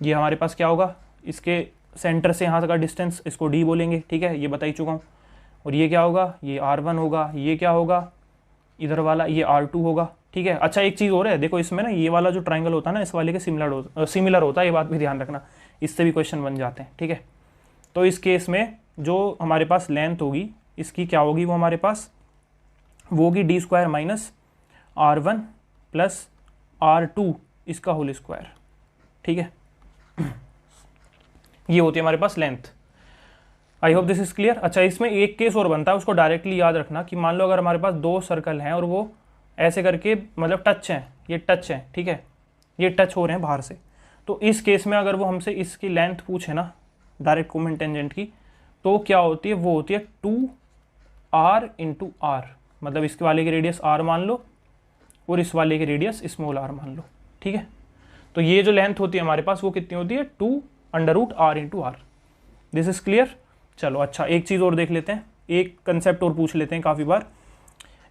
ये हमारे पास क्या होगा, इसके सेंटर से यहाँ तक का डिस्टेंस, इसको डी बोलेंगे, ठीक है, ये बता ही चुका हूँ। और ये क्या होगा, ये R1 होगा, ये क्या होगा इधर वाला, ये R2 होगा, ठीक है। अच्छा एक चीज़ और है, देखो इसमें ना ये वाला जो ट्राइंगल होता है ना, इस वाले के सिमिलर होता है, ये बात भी ध्यान रखना, इससे भी क्वेश्चन बन जाते हैं, ठीक है। तो इस केस में जो हमारे पास लेंथ होगी इसकी क्या होगी, वो हमारे पास वो होगी D square minus R1 plus R2 इसका होल स्क्वायर, ठीक है। ये होती है हमारे पास length. I hope this is clear. अच्छा इसमें एक केस और बनता है, उसको डायरेक्टली याद रखना कि मान लो अगर हमारे पास 2 सर्कल हैं और वो ऐसे करके मतलब टच हैं, ये टच हैं, ठीक है, ये टच हो रहे हैं बाहर से। तो इस केस में अगर वो हमसे इसकी लेंथ पूछे ना डायरेक्ट कॉमन टेंजेंट की, तो क्या होती है, वो होती है 2r इंटू आर, मतलब इसके वाले की रेडियस r मान लो और इस वाले की रेडियस स्मॉल r मान लो, ठीक है। तो ये जो लेंथ होती है हमारे पास वो कितनी होती है, 2√r into R. This is clear. चलो अच्छा, एक चीज़ और देख लेते हैं, एक कंसेप्ट और पूछ लेते हैं काफ़ी बार,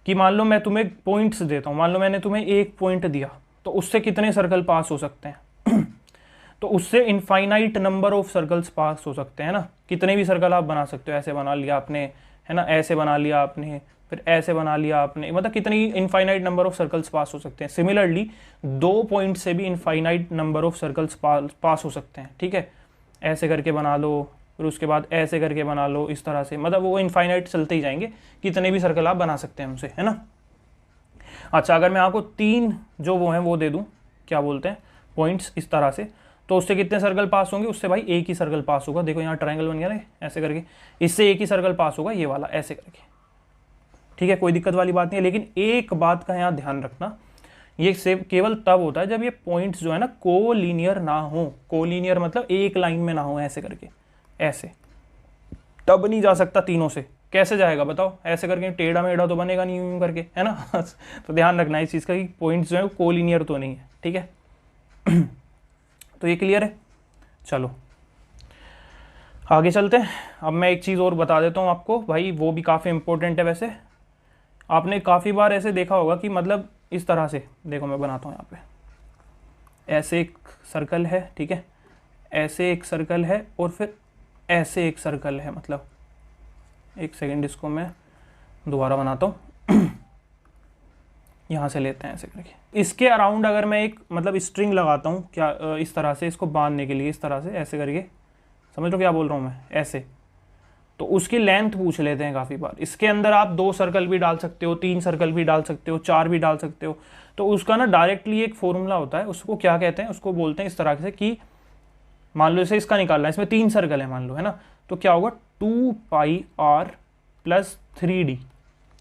कि मान लो मैं तुम्हें पॉइंट्स देता हूँ, मान लो मैंने तुम्हें एक पॉइंट दिया, तो उससे कितने सर्कल पास हो सकते हैं तो उससे इनफाइनाइट नंबर ऑफ सर्कल्स पास हो सकते हैं ना, कितने भी सर्कल आप बना सकते हो। ऐसे बना लिया आपने, है ना, ऐसे बना लिया आपने, फिर ऐसे बना लिया आपने, मतलब कितनी इनफाइनाइट नंबर ऑफ सर्कल्स पास हो सकते हैं। सिमिलरली 2 पॉइंट से भी इनफाइनाइट नंबर ऑफ सर्कल्स पास हो सकते हैं, ठीक है। ऐसे करके बना लो, फिर उसके बाद ऐसे करके बना लो, इस तरह से, मतलब वो इनफाइनाइट चलते ही जाएंगे, कितने भी सर्कल आप बना सकते हैं उनसे, है ना। अच्छा, अगर मैं आपको 3 जो वो हैं वो दे दूं, क्या बोलते हैं, पॉइंट्स, इस तरह से, तो उससे कितने सर्कल पास होंगे, उससे भाई एक ही सर्कल पास होगा। देखो यहाँ ट्रायंगल बन गया ना ऐसे करके, इससे एक ही सर्कल पास होगा, ये वाला ऐसे करके, ठीक है, कोई दिक्कत वाली बात नहीं है। लेकिन एक बात का यहाँ ध्यान रखना, ये सेव केवल तब होता है जब ये पॉइंट्स जो है ना कोलिनियर ना हो। कोलिनियर मतलब एक लाइन में ना हो, ऐसे करके, ऐसे, तब नहीं जा सकता तीनों से। कैसे जाएगा बताओ, ऐसे करके टेढ़ा मेढ़ा तो बनेगा नहीं, यूं करके, है ना तो ध्यान रखना इस चीज़ का कि पॉइंट्स जो है कोलिनियर तो नहीं है, ठीक है तो ये क्लियर है। चलो आगे चलते हैं। अब मैं एक चीज़ और बता देता हूँ आपको भाई, वो भी काफ़ी इंपॉर्टेंट है। वैसे आपने काफ़ी बार ऐसे देखा होगा कि मतलब इस तरह से, देखो मैं बनाता हूँ यहाँ पे, ऐसे एक सर्कल है, ठीक है, ऐसे एक सर्कल है और फिर ऐसे एक सर्कल है, मतलब एक सेकंड, इसको मैं दोबारा बनाता हूँ यहाँ से लेते हैं ऐसे करके। इसके अराउंड अगर मैं एक मतलब स्ट्रिंग लगाता हूँ, क्या इस तरह से, इसको बांधने के लिए, इस तरह से ऐसे करके, समझ लो क्या बोल रहा हूँ मैं, ऐसे, तो उसकी लेंथ पूछ लेते हैं काफ़ी बार। इसके अंदर आप 2 सर्कल भी डाल सकते हो, 3 सर्कल भी डाल सकते हो, 4 भी डाल सकते हो। तो उसका ना डायरेक्टली एक फॉर्मूला होता है, उसको क्या कहते हैं, उसको बोलते हैं इस तरह से कि मान लो जैसे इसका निकालना है, इसमें 3 सर्कल है मान लो, है ना, तो क्या होगा 2πr + 3d।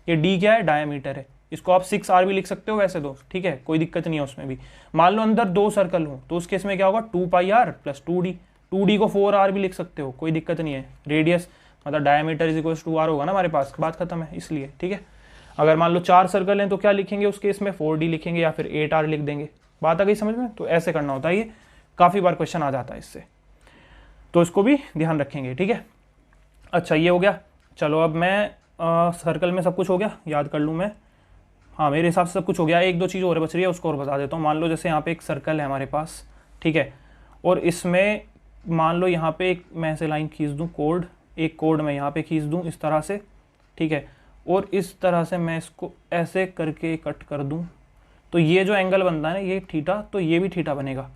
ये d क्या है, डायमीटर है, इसको आप 6r भी लिख सकते हो वैसे तो, ठीक है, कोई दिक्कत नहीं है उसमें भी। मान लो अंदर 2 सर्कल हो तो उस केस में क्या होगा 2πr + 2d। 2d को 4r भी लिख सकते हो, कोई दिक्कत नहीं है। रेडियस मतलब डायमीटर = 2r होगा ना हमारे पास, बात खत्म है इसलिए, ठीक है। अगर मान लो 4 सर्कल हैं तो क्या लिखेंगे उस केस में, 4d लिखेंगे या फिर 8r लिख देंगे। बात आ गई समझ में। तो ऐसे करना होता है, ये काफ़ी बार क्वेश्चन आ जाता है इससे, तो इसको भी ध्यान रखेंगे, ठीक है। अच्छा ये हो गया। चलो अब मैं सर्कल में सब कुछ हो गया, याद कर लूँ मैं, हाँ मेरे हिसाब से सब कुछ हो गया। 1-2 चीज़ और बच रही है, उसको और बता देता हूँ। मान लो जैसे यहाँ पे एक सर्कल है हमारे पास, ठीक है, और इसमें मान लो यहाँ पे एक मैं ऐसे लाइन खींच दूँ, कोड, एक कोड मैं यहाँ पे खींच दूँ इस तरह से, ठीक है, और इस तरह से मैं इसको ऐसे करके कट कर दूँ, तो ये जो एंगल बनता है ना ये थीटा, तो ये भी थीटा बनेगा।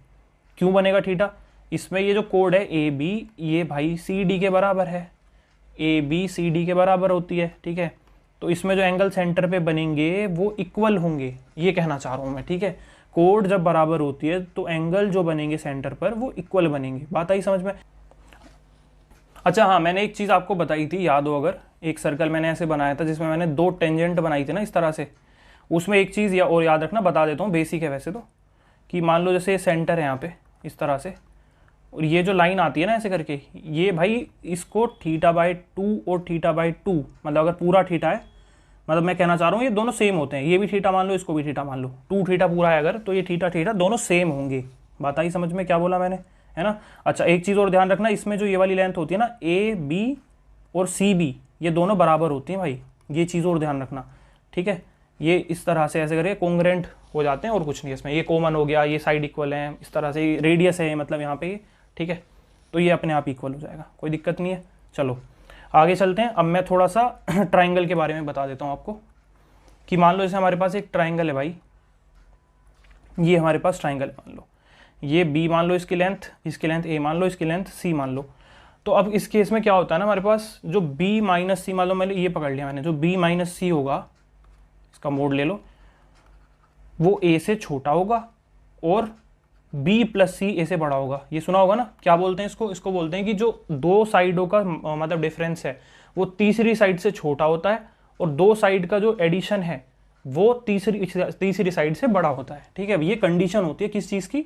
क्यों बनेगा थीटा, इसमें ये जो कोड है ए बी, ये भाई सी डी के बराबर है, ए बी सी डी के बराबर होती है, ठीक है। तो इसमें जो एंगल सेंटर पे बनेंगे वो इक्वल होंगे, ये कहना चाह रहा हूँ मैं, ठीक है। कोड जब बराबर होती है तो एंगल जो बनेंगे सेंटर पर वो इक्वल बनेंगे। बात आई समझ में। अच्छा हाँ, मैंने एक चीज़ आपको बताई थी, याद हो अगर, एक सर्कल मैंने ऐसे बनाया था जिसमें मैंने 2 टेंजेंट बनाई थी ना इस तरह से। उसमें एक चीज़ और याद रखना, बता देता हूँ, बेसिक है वैसे तो, कि मान लो जैसे सेंटर है यहाँ पे इस तरह से, और ये जो लाइन आती है ना ऐसे करके, ये भाई इसको θ/2 और θ/2, मतलब अगर पूरा थीटा है, मतलब मैं कहना चाह रहा हूँ ये दोनों सेम होते हैं, ये भी थीटा मान लो, इसको भी थीटा मान लो, 2 थीटा पूरा है अगर, तो ये थीटा दोनों सेम होंगे। बात आई समझ में, क्या बोला मैंने, है ना। अच्छा एक चीज़ और ध्यान रखना, इसमें जो ये वाली लेंथ होती है ना ए बी और सी बी, ये दोनों बराबर होती हैं भाई, ये चीज़ और ध्यान रखना, ठीक है। ये इस तरह से ऐसे करके कॉन्ग्रेंट हो जाते हैं और कुछ नहीं इसमें, ये कॉमन हो गया, ये साइड इक्वल है, इस तरह से रेडियस है मतलब यहाँ पे, ठीक है, तो ये अपने आप इक्वल हो जाएगा, कोई दिक्कत नहीं है। चलो आगे चलते हैं। अब मैं थोड़ा सा ट्राइंगल के बारे में बता देता हूँ आपको, कि मान लो जैसे हमारे पास एक ट्राइंगल है भाई, ये हमारे पास ट्राइंगल मान लो, ये बी मान लो इसकी लेंथ ए मान लो, इसकी लेंथ सी मान लो। तो अब इस केस में क्या होता है ना, हमारे पास जो b - c मान लो, मैंने ये पकड़ लिया मैंने, जो b - c होगा, इसका मोड ले लो, वो a से छोटा होगा और b + c a से बड़ा होगा। ये सुना होगा ना, क्या बोलते हैं इसको, इसको बोलते हैं कि जो 2 साइडों का मतलब डिफरेंस है वो तीसरी साइड से छोटा होता है, और 2 साइड का जो एडिशन है वो तीसरी साइड से बड़ा होता है। ठीक है, ये कंडीशन होती है किस चीज़ की,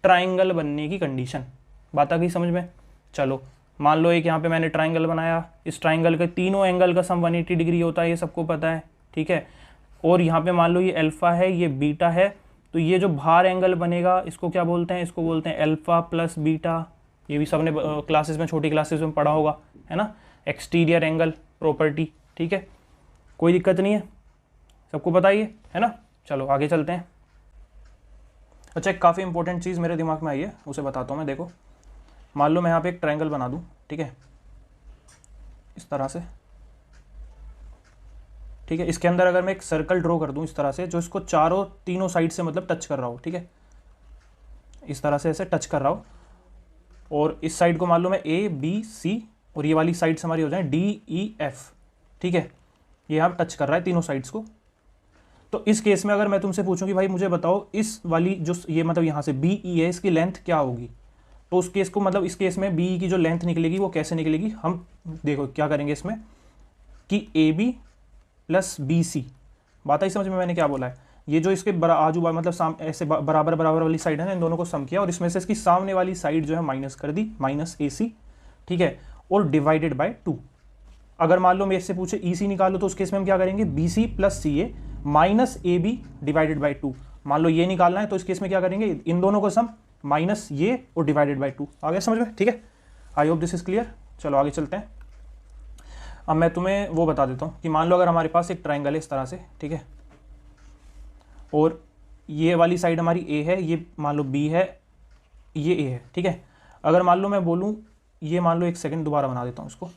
ट्राइंगल बनने की कंडीशन। बात आ गई समझ में। चलो मान लो एक यहाँ पे मैंने ट्राइंगल बनाया, इस ट्राइंगल के तीनों एंगल का सम 180 डिग्री होता है, ये सबको पता है। ठीक है, और यहाँ पे मान लो ये अल्फ़ा है, ये बीटा है, तो ये जो बाहर एंगल बनेगा इसको क्या बोलते हैं, इसको बोलते हैं अल्फ़ा प्लस बीटा। ये भी सबने क्लासेस में, छोटी क्लासेस में पढ़ा होगा, है ना, एक्सटीरियर एंगल प्रॉपर्टी। ठीक है, कोई दिक्कत नहीं है, सबको पता ही है ना। चलो आगे चलते हैं। अच्छा, एक काफ़ी इंपॉर्टेंट चीज़ मेरे दिमाग में आई है, उसे बताता हूँ मैं। देखो मान लो मैं यहाँ पे एक ट्रायंगल बना दूँ, ठीक है, इस तरह से। ठीक है, इसके अंदर अगर मैं एक सर्कल ड्रॉ कर दूँ इस तरह से, जो इसको तीनों साइड से मतलब टच कर रहा हो। ठीक है, इस तरह से ऐसे टच कर रहा हो, और इस साइड को मान लो मैं ए बी सी, और ये वाली साइड्स हमारी हो जाए डी ई एफ। ठीक है, ये यहाँ टच कर रहा है तीनों साइड्स को। तो इस केस में अगर मैं तुमसे पूछूं कि भाई मुझे बताओ इस वाली जो ये मतलब यहाँ से बी ई है, इसकी लेंथ क्या होगी, तो उस केस को मतलब इस केस में बी ई की जो लेंथ निकलेगी वो कैसे निकलेगी, हम देखो क्या करेंगे इसमें कि A B plus B C. बात आई समझ में मैंने क्या बोला है। ये जो इसके आजू बाजू मतलब ऐसे बराबर बराबर वाली साइड है ना, इन दोनों को सम किया और इसमें से इसकी सामने वाली साइड जो है माइनस कर दी, माइनस ए सी। ठीक है, और डिवाइडेड बाय 2। अगर मान लो मेरे से पूछे ई सी निकालो, तो उस केस में हम क्या करेंगे, B C plus C A minus A B divided by 2। मान लो ये निकालना है, तो इस केस में क्या करेंगे, इन दोनों को सम माइनस ये और डिवाइडेड बाई 2। आ गया समझ में। ठीक है, आई होप दिस इज क्लियर। चलो आगे चलते हैं। अब मैं तुम्हें वो बता देता हूँ कि मान लो अगर हमारे पास एक ट्राइंगल है इस तरह से, ठीक है, और ये वाली साइड हमारी ए है, ये मान लो बी है, ये ए है। ठीक है, अगर मान लो मैं बोलूँ, ये मान लो एक सेकंड दोबारा बना देता हूँ इसको।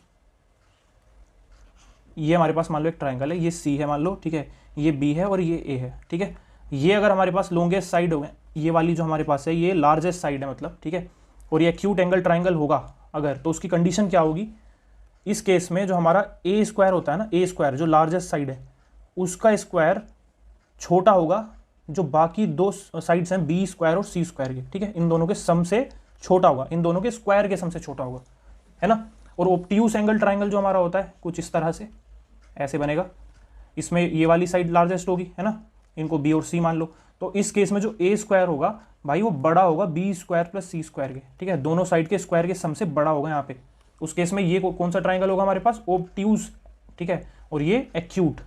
ये हमारे पास मान लो एक ट्राइंगल है, ये सी है मान लो, ठीक है, ये बी है और ये ए है। ठीक है, ये अगर हमारे पास लॉन्गेस्ट साइड हो गए, ये वाली जो हमारे पास है ये लार्जेस्ट साइड है मतलब, ठीक है, और ये एक्यूट एंगल ट्राइंगल होगा अगर, तो उसकी कंडीशन क्या होगी, इस केस में जो हमारा ए स्क्वायर होता है ना, ए स्क्वायर जो लार्जेस्ट साइड है उसका स्क्वायर छोटा होगा जो बाकी दो साइड्स हैं बी स्क्वायर और सी स्क्वायर के। ठीक है, इन दोनों के सम से छोटा होगा, इन दोनों के स्क्वायर के सम से छोटा होगा, है ना। और ऑब्ट्यूस एंगल ट्राइंगल जो हमारा होता है कुछ इस तरह से ऐसे बनेगा, इसमें ये वाली साइड लार्जेस्ट होगी, है ना, इनको बी और सी मान लो। तो इस केस में जो ए स्क्वायर होगा भाई वो बड़ा होगा B square plus C square के। ठीक है, दोनों साइड के स्क्वायर के सम से बड़ा होगा यहाँ पे। उस केस में ये कौन सा ट्राइंगल होगा हमारे पास, ऑब्ट्यूस। ठीक है, और ये एक्यूट।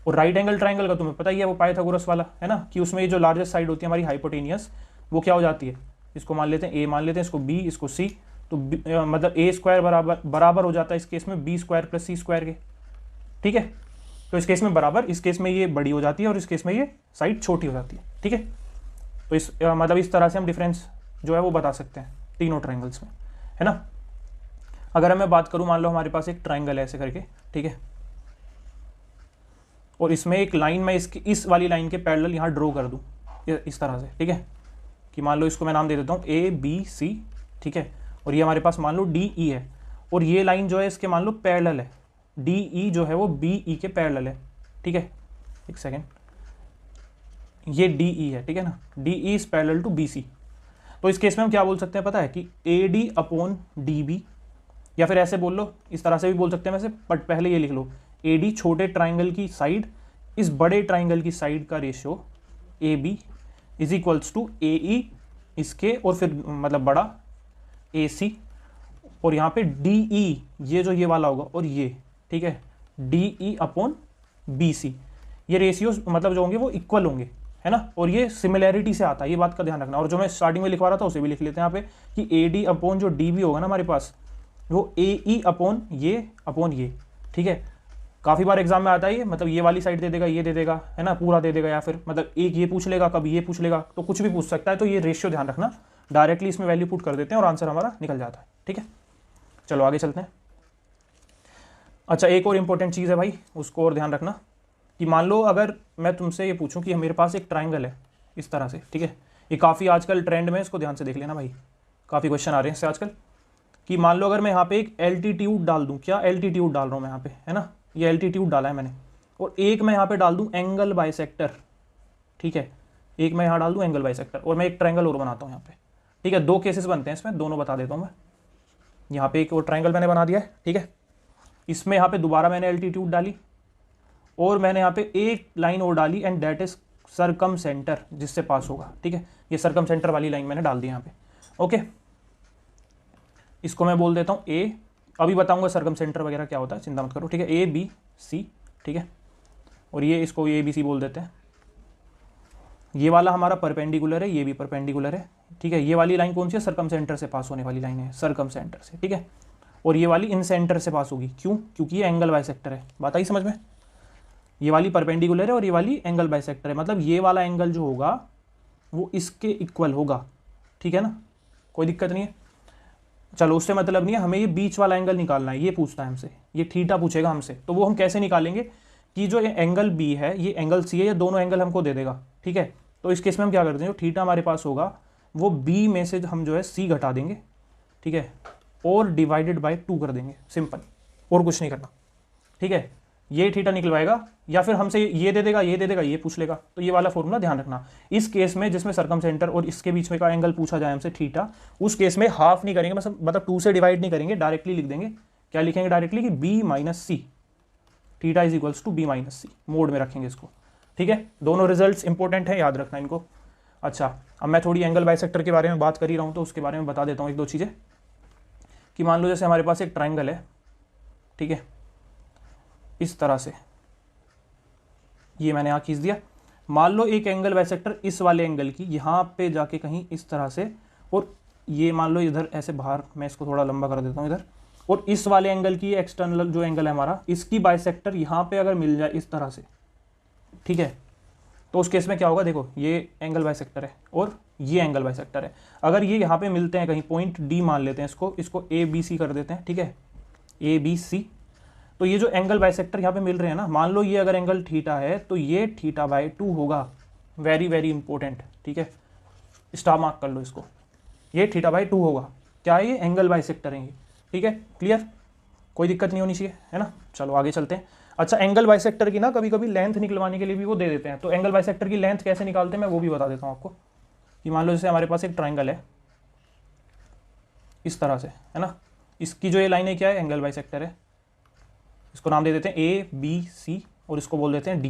और राइट एंगल ट्राइंगल का तुम्हें पता ही है, वो पाइथागोरस वाला, है ना, कि उसमें ये जो लार्जेस्ट साइड होती है हमारी हाइपोटेनियस, वो क्या हो जाती है, इसको मान लेते हैं ए, मान लेते हैं इसको बी, इसको सी, तो मतलब ए स्क्वायर बराबर हो जाता है इस केस में B square plus C square के। ठीक है, तो इस केस में बराबर, इस केस में ये बड़ी हो जाती है और इस केस में ये साइड छोटी हो जाती है। ठीक है, तो इस मतलब इस तरह से हम डिफरेंस जो है वो बता सकते हैं तीनों ट्राइंगल्स में, है ना। अगर मैं बात करूं, मान लो हमारे पास एक ट्राइंगल है ऐसे करके, ठीक है, और इसमें एक लाइन मैं इसकी इस वाली लाइन के पैरेलल यहाँ ड्रॉ कर दूं इस तरह से। ठीक है, कि मान लो इसको मैं नाम दे देता हूँ ए बी सी। ठीक है, और ये हमारे पास मान लो डी ई है, और ये लाइन जो है इसके मान लो पैरेलल है, डी ई जो है वो बी ई के पैरेलल है। ठीक है, एक सेकेंड, ये डी ई है, ठीक है ना, D E is parallel to B C. तो इस केस में हम क्या बोल सकते हैं पता है, कि A D upon D B, या फिर ऐसे बोल लो, इस तरह से भी बोल सकते हैं वैसे, बट पहले ये लिख लो, ए डी छोटे ट्राइंगल की साइड इस बड़े ट्राइंगल की साइड का ratio A B is equals to A E इसके, और फिर मतलब बड़ा ए सी, और यहाँ पे डी ई ये जो ये वाला होगा और ये, ठीक है, D E upon B C. ये रेशियोज मतलब जो होंगे वो इक्वल होंगे, है ना, और ये सिमिलैरिटी से आता है, ये बात का ध्यान रखना। और जो मैं स्टार्टिंग में लिखवा रहा था उसे भी लिख लेते हैं यहाँ पे, कि ए डी अपॉन जो डी बी होगा ना हमारे पास, वो ए ई अपॉन ये। ठीक है, काफ़ी बार एग्जाम में आता है ये, मतलब ये वाली साइड दे देगा, ये दे देगा, है ना, पूरा दे देगा, या फिर मतलब एक ये पूछ लेगा, कभी ये पूछ लेगा, तो कुछ भी पूछ सकता है। तो ये रेशियो ध्यान रखना, डायरेक्टली इसमें वैल्यू पुट कर देते हैं और आंसर हमारा निकल जाता है। ठीक है, चलो आगे चलते हैं। अच्छा, एक और इंपॉर्टेंट चीज़ है भाई, उसको और ध्यान रखना, कि मान लो अगर मैं तुमसे ये पूछूं कि मेरे पास एक ट्राइंगल है इस तरह से, ठीक है, ये काफ़ी आजकल ट्रेंड में, इसको ध्यान से देख लेना भाई, काफ़ी क्वेश्चन आ रहे हैं इससे आजकल, कि मान लो अगर मैं यहाँ पे एक एल्टीट्यूड डाल दूँ, क्या एल्टीट्यूड डाल रहा हूँ मैं यहाँ पे, है ना, ये एल्टीट्यूड डाला है मैंने, और एक मैं यहाँ पे डाल दूँ एंगल बाइसेक्टर। ठीक है, एक मैं यहाँ डाल दूँ एंगल बाइसेक्टर, और मैं एक ट्राइंगल और बनाता हूँ यहाँ पे। ठीक है, दो केसेस बनते हैं इसमें, दोनों बता देता हूँ मैं। यहाँ पे एक और ट्राइंगल मैंने बना दिया है, ठीक है, इसमें यहाँ पे दोबारा मैंने एल्टीट्यूड डाली, और मैंने यहाँ पे एक लाइन और डाली एंड दैट इज सरकम सेंटर जिससे पास होगा, ठीक है। ये सरकम सेंटर वाली लाइन मैंने डाल दी यहाँ पे, ओके। इसको मैं बोल देता हूँ ए, अभी बताऊंगा सरकम सेंटर वगैरह क्या होता है, चिंता मत करो, ठीक है। ए बी सी, ठीक है। और ये इसको ए बी सी बोल देते हैं। ये वाला हमारा परपेंडिकुलर है, ये भी परपेंडिकुलर है, ठीक है। ये वाली लाइन कौन सी है, सरकम सेंटर से पास होने वाली लाइन है, सरकम सेंटर से, ठीक है। और ये वाली इन सेंटर से पास होगी, क्यों, क्योंकि ये एंगल बाइसेक्टर है। बात आई समझ में? ये वाली परपेंडिकुलर है और ये वाली एंगल बाइसेक्टर है, मतलब ये वाला एंगल जो होगा वो इसके इक्वल होगा, ठीक है ना, कोई दिक्कत नहीं है। चलो उससे मतलब नहीं है, हमें ये बीच वाला एंगल निकालना है, ये पूछता है हमसे, ये थीटा पूछेगा हमसे। तो वो हम कैसे निकालेंगे कि जो ये एंगल बी है, ये एंगल सी है, ये दोनों एंगल हमको दे देगा, ठीक है। तो इस केस में हम क्या करते हैं, जो थीटा हमारे पास होगा वो बी में से हम जो है सी घटा देंगे, ठीक है, और डिवाइडेड बाय 2 कर देंगे, सिंपल, और कुछ नहीं करना, ठीक है। ये थीटा निकलवाएगा या फिर हमसे ये दे देगा, ये दे देगा, ये पूछ लेगा। तो ये वाला फॉर्मूला ध्यान रखना। इस केस में जिसमें सरकम सेंटर और इसके बीच में का एंगल पूछा जाए हमसे थीटा, उस केस में हाफ नहीं करेंगे, मतलब 2 से डिवाइड नहीं करेंगे, डायरेक्टली लिख देंगे। क्या लिखेंगे डायरेक्टली कि B minus C, theta is equals to B minus C, mod में रखेंगे इसको, ठीक है। दोनों रिजल्ट्स इंपॉर्टेंट है, याद रखना इनको। अच्छा, अब मैं थोड़ी एंगल बाइसेक्टर के बारे में बात कर ही रहा हूँ तो उसके बारे में बता देता हूँ एक दो चीज़ें। कि मान लो जैसे हमारे पास एक ट्राइंगल है, ठीक है, इस तरह से, ये मैंने यहाँ खींच दिया। मान लो एक एंगल बाइसेक्टर इस वाले एंगल की यहाँ पे जाके कहीं इस तरह से, और ये मान लो इधर ऐसे बाहर, मैं इसको थोड़ा लंबा कर देता हूँ इधर, और इस वाले एंगल की एक्सटर्नल जो एंगल है हमारा, इसकी बाइसेक्टर यहाँ पे अगर मिल जाए इस तरह से, ठीक है, तो उस केस में क्या होगा, देखो ये एंगल बाइसेक्टर है और ये एंगल बाइसेक्टर है। अगर ये यहाँ पे मिलते हैं कहीं, पॉइंट डी मान लेते हैं इसको ए बी सी कर देते हैं, ठीक है, ए बी सी। तो ये जो एंगल बाइसेक्टर यहाँ पे मिल रहे हैं ना, मान लो ये अगर एंगल थीटा है तो ये थीटा बाय 2 होगा, वेरी वेरी इंपॉर्टेंट, ठीक है, स्टार मार्क कर लो इसको, ये थीटा बाय 2 होगा। क्या है ये, एंगल बाइसेक्टर है ये, ठीक है, क्लियर, कोई दिक्कत नहीं होनी चाहिए, है ना। चलो आगे चलते हैं। अच्छा, एंगल बाइसेक्टर की ना कभी कभी लेंथ निकलवाने के लिए भी वो दे देते हैं, तो एंगल बाइसेक्टर की लेंथ कैसे निकालते हैं मैं वो भी बता देता हूँ आपको। कि मान लो जैसे हमारे पास एक ट्राइंगल है इस तरह से, है ना, इसकी जो ये लाइन है क्या है, एंगल बाइसेक्टर है। इसको नाम दे देते हैं ए बी सी और इसको बोल देते हैं डी,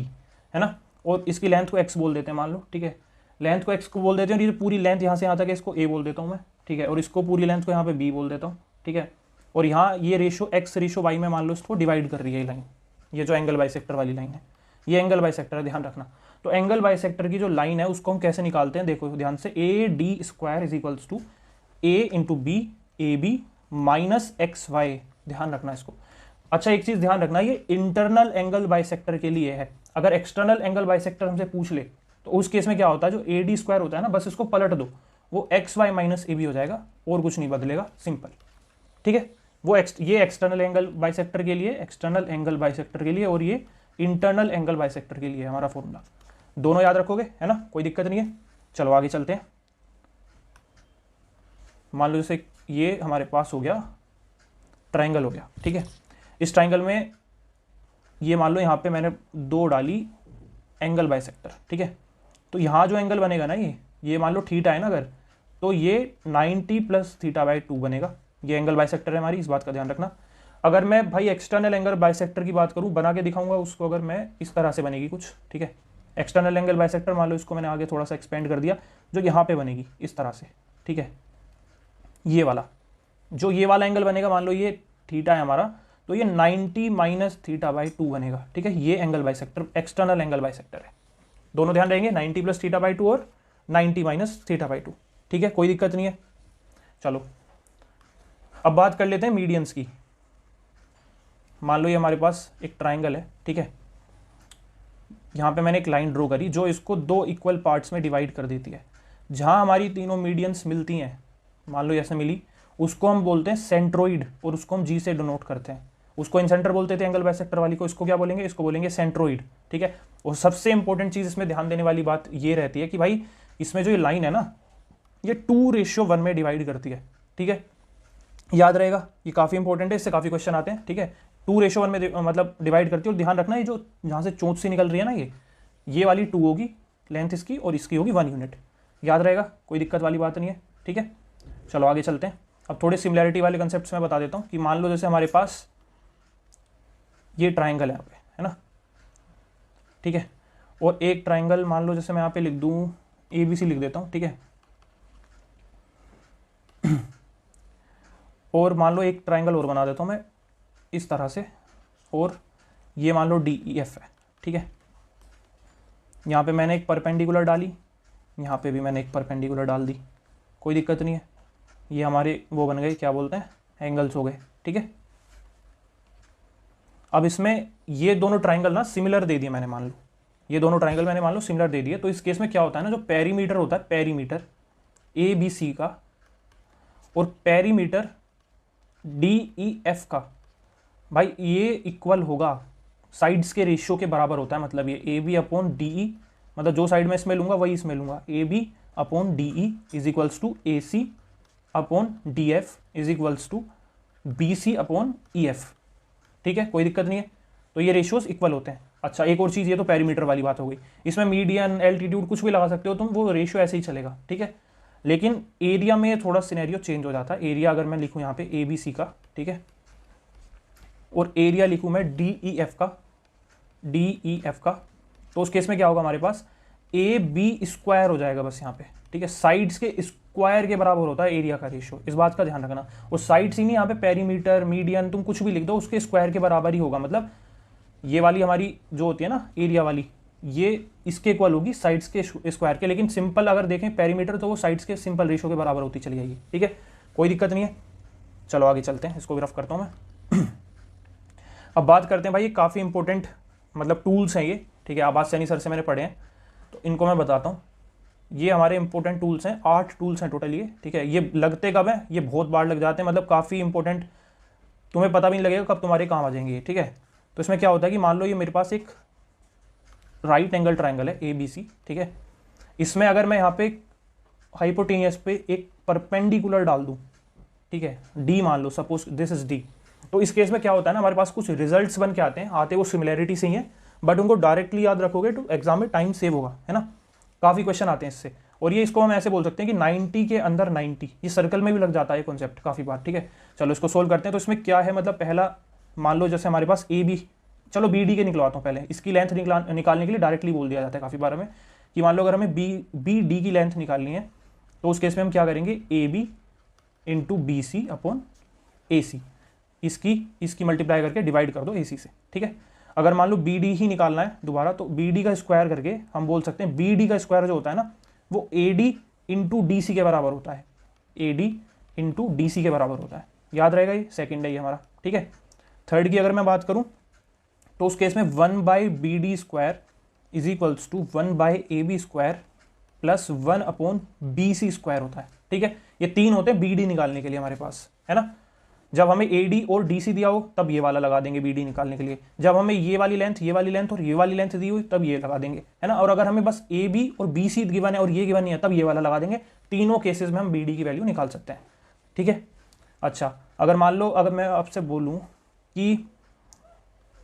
है ना। और इसकी लेंथ को एक्स बोल देते हैं मान लो, ठीक है, लेंथ को एक्स को बोल देते हैं। और ये पूरी लेंथ यहाँ से यहाँ तक है, इसको ए बोल देता हूँ मैं, ठीक है, और इसको पूरी लेंथ को यहाँ पे बी बोल देता हूँ, ठीक है। और यहाँ ये रेशो एक्स रेशो वाई में मान लो इसको डिवाइड कर रही है ये लाइन, ये जो एंगल बाइसेक्टर वाली लाइन है, ये एंगल बाइसेक्टर है, ध्यान रखना। तो एंगल बाइसेक्टर की जो लाइन है उसको हम कैसे निकालते हैं, देखो ध्यान से, A D square is equals to A into B A B minus X Y, ध्यान रखना इसको। अच्छा, एक चीज ध्यान रखना, ये इंटरनल एंगल बाइसेक्टर के लिए है। अगर एक्सटर्नल एंगल बाइसेक्टर हमसे पूछ ले तो उस केस में क्या होता है, जो ए डी स्क्वायर होता है ना, बस इसको पलट दो, वो X Y minus A B हो जाएगा, और कुछ नहीं बदलेगा, सिंपल, ठीक है। वो ये एक्सटर्नल एंगल बाइसेक्टर के लिए, एक्सटर्नल एंगल बाइसेक्टर के लिए, और ये इंटरनल एंगल बाइसेक्टर के लिए हमारा फॉर्मूला। दोनों याद रखोगे, है ना, कोई दिक्कत नहीं है। चलो आगे चलते हैं। मान लो जैसे ये हमारे पास हो गया ट्राइंगल हो गया, ठीक है। इस ट्राइंगल में ये मान लो यहाँ पे मैंने 2 डाली एंगल बाइसेक्टर, ठीक है। तो यहाँ जो एंगल बनेगा ना, ये मान लो थीटा है ना अगर, तो ये 90 प्लस थीटा बाय 2 बनेगा। ये एंगल बाइसेक्टर है हमारी, इस बात का ध्यान रखना। अगर मैं भाई एक्सटर्नल एंगल बाइसेक्टर की बात करूँ, बना के दिखाऊंगा उसको, अगर मैं इस तरह से बनेगी कुछ, ठीक है। एक्सटर्नल एंगल बाइसेक्टर मान लो इसको मैंने आगे थोड़ा सा एक्सपेंड कर दिया, जो यहाँ पे बनेगी इस तरह से, ठीक है। ये वाला जो ये वाला एंगल बनेगा, मान लो ये थीटा है हमारा, तो ये 90 माइनस थीटा बाई 2 बनेगा, ठीक है। ये angle bisector external angle bisector है। दोनों ध्यान रहेंगे, 90 प्लस थीटा बाई 2 और 90 माइनस थीटा बाई 2, ठीक है, कोई दिक्कत नहीं है। चलो अब बात कर लेते हैं मीडियंस की। मान लो ये हमारे पास एक ट्राइंगल है, ठीक है। यहाँ पे मैंने एक लाइन ड्रॉ करी जो इसको 2 इक्वल पार्ट्स में डिवाइड कर देती है। जहाँ हमारी तीनों मीडियंस मिलती हैं, मान लो ऐसे मिली, उसको हम बोलते हैं सेंट्रोइड, और उसको हम जी से डिनोट करते हैं। उसको इन सेंटर बोलते थे एंगल बाइसेक्टर वाली को, इसको क्या बोलेंगे, इसको बोलेंगे सेंट्रोइड, ठीक है। और सबसे इंपॉर्टेंट चीज़ इसमें ध्यान देने वाली बात ये रहती है कि भाई इसमें जो ये लाइन है ना, ये 2:1 में डिवाइड करती है, ठीक है। याद रहेगा, ये काफ़ी इंपॉर्टेंट है, इससे काफ़ी क्वेश्चन आते हैं, ठीक है। 2:1 में मतलब डिवाइड करती है। और ध्यान रखना, ये जो जहाँ से चोंच सी निकल रही है ना, ये वाली 2 होगी लेंथ इसकी, और इसकी होगी 1 यूनिट। याद रहेगा, कोई दिक्कत वाली बात नहीं है, ठीक है। चलो आगे चलते हैं। अब थोड़े सिमिलैरिटी वाले कंसेप्ट्स मैं बता देता हूँ। कि मान लो जैसे हमारे पास ये ट्राइंगल है यहाँ पे, है ना, ठीक है। और एक ट्राइंगल मान लो जैसे मैं यहाँ पे लिख दूँ ABC लिख देता हूँ, ठीक है। और मान लो एक ट्राइंगल और बना देता हूँ मैं इस तरह से, और ये मान लो DEF है, ठीक है। यहाँ पे मैंने एक परपेंडिकुलर डाली, यहाँ पे भी मैंने एक परपेंडिकुलर डाल दी, कोई दिक्कत नहीं है। ये हमारे वो बन गए, क्या बोलते हैं, एंगल्स हो गए, ठीक है। अब इसमें ये दोनों ट्राइंगल ना सिमिलर दे दिए मैंने, मान लो ये दोनों ट्राइंगल मैंने मान लो सिमिलर दे दिए, तो इस केस में क्या होता है ना, जो पेरीमीटर होता है, पेरीमीटर ABC का और पेरीमीटर DEF का, भाई ये इक्वल होगा, साइड्स के रेशियो के बराबर होता है। मतलब ये AB अपॉन DE, मतलब जो साइड में इसमें लूंगा वही इसमें लूंगा, AB upon DE is equals to AC upon DF is equals to BC upon EF, ठीक है, कोई दिक्कत नहीं है। तो ये रेशियोज इक्वल होते हैं। अच्छा, एक और चीज़, ये तो पेरीमीटर वाली बात हो गई, इसमें मीडियन, एल्टीट्यूड कुछ भी लगा सकते हो तुम, वो रेशियो ऐसे ही चलेगा, ठीक है। लेकिन एरिया में थोड़ा सिनेरियो चेंज हो जाता है। एरिया अगर मैं लिखूँ यहाँ पे ABC का, ठीक है, और एरिया लिखूँ मैं DEF का, तो उस केस में क्या होगा हमारे पास, AB स्क्वायर हो जाएगा बस यहाँ पे, ठीक है। साइड्स के स्क्वायर के बराबर होता है एरिया का रेशियो, इस बात का ध्यान रखना। और साइड्स ही नहीं, यहाँ पे पेरीमीटर, मीडियन, तुम कुछ भी लिख दो, उसके स्क्वायर के बराबर ही होगा। मतलब ये वाली हमारी जो होती है ना एरिया वाली, ये इसके इक्वल होगी साइड्स के स्क्वायर के। लेकिन सिंपल अगर देखें पेरीमीटर, तो वो साइड्स के सिंपल रेशियो के बराबर होती चली जाएगी, ठीक है, कोई दिक्कत नहीं है। चलो आगे चलते हैं, इसको भी रफ करता हूँ मैं। अब बात करते हैं भाई, ये काफ़ी इंपॉर्टेंट मतलब टूल्स हैं ये, ठीक है, आबाद सैनी सर से मैंने पढ़े हैं, तो इनको मैं बताता हूँ। ये हमारे इंपॉर्टेंट टूल्स हैं, 8 टूल्स हैं टोटल ये, ठीक है। ये लगते कब हैं, ये बहुत बार लग जाते हैं, मतलब काफ़ी इंपॉर्टेंट, तुम्हें पता भी नहीं लगेगा कब तुम्हारे काम आ जाएंगे, ठीक है। तो इसमें क्या होता है कि मान लो ये मेरे पास एक राइट एंगल ट्राइंगल है ABC, ठीक है। इसमें अगर मैं यहाँ पे हाइपोटेनियस पे एक परपेंडिकुलर डाल दूँ, ठीक है, D मान लो, सपोज दिस इज D, तो इस केस में क्या होता है ना, हमारे पास कुछ रिजल्ट्स बन के आते वो सिमिलैरिटी से ही है, बट उनको डायरेक्टली याद रखोगे तो एग्जाम में टाइम सेव होगा, है ना। काफ़ी क्वेश्चन आते हैं इससे। और ये इसको हम ऐसे बोल सकते हैं कि 90 के अंदर 90, ये सर्कल में भी लग जाता है कॉन्सेप्ट काफ़ी बार, ठीक है। चलो इसको सोल्व करते हैं। तो इसमें क्या है, मतलब पहला मान लो जैसे हमारे पास AB, चलो BD के निकलवाता हूँ पहले, इसकी लेंथ निकालने के लिए डायरेक्टली बोल दिया जाता है काफ़ी बार हमें, कि मान लो अगर हमें BD की लेंथ निकालनी है, तो उस केस में हम क्या करेंगे, AB into BC upon AC, इसकी मल्टीप्लाई करके डिवाइड कर दो AC से, ठीक है। अगर मान लो BD ही निकालना है दोबारा, तो BD का स्क्वायर करके हम बोल सकते हैं, BD का स्क्वायर जो होता है ना, वो AD इंटू DC के बराबर होता है, AD इंटू DC के बराबर होता है, याद रहेगा, ये सेकंड है ये हमारा, ठीक है। थर्ड की अगर मैं बात करूं, तो उस केस में 1/BD square is equals to 1/AB square plus 1 upon BC square होता है, ठीक है। ये तीन होते हैं BD निकालने के लिए हमारे पास, है ना। जब हमें AD और DC दिया हो तब ये वाला लगा देंगे BD निकालने के लिए, जब हमें ये वाली लेंथ और ये वाली लेंथ दी हुई तब ये लगा देंगे, है ना। और अगर हमें बस AB और BC गिवन है और ये गिवन नहीं है तब ये वाला लगा देंगे। तीनों केसेस में हम BD की वैल्यू निकाल सकते हैं, ठीक है। अच्छा, अगर मान लो अगर मैं आपसे बोलूँ कि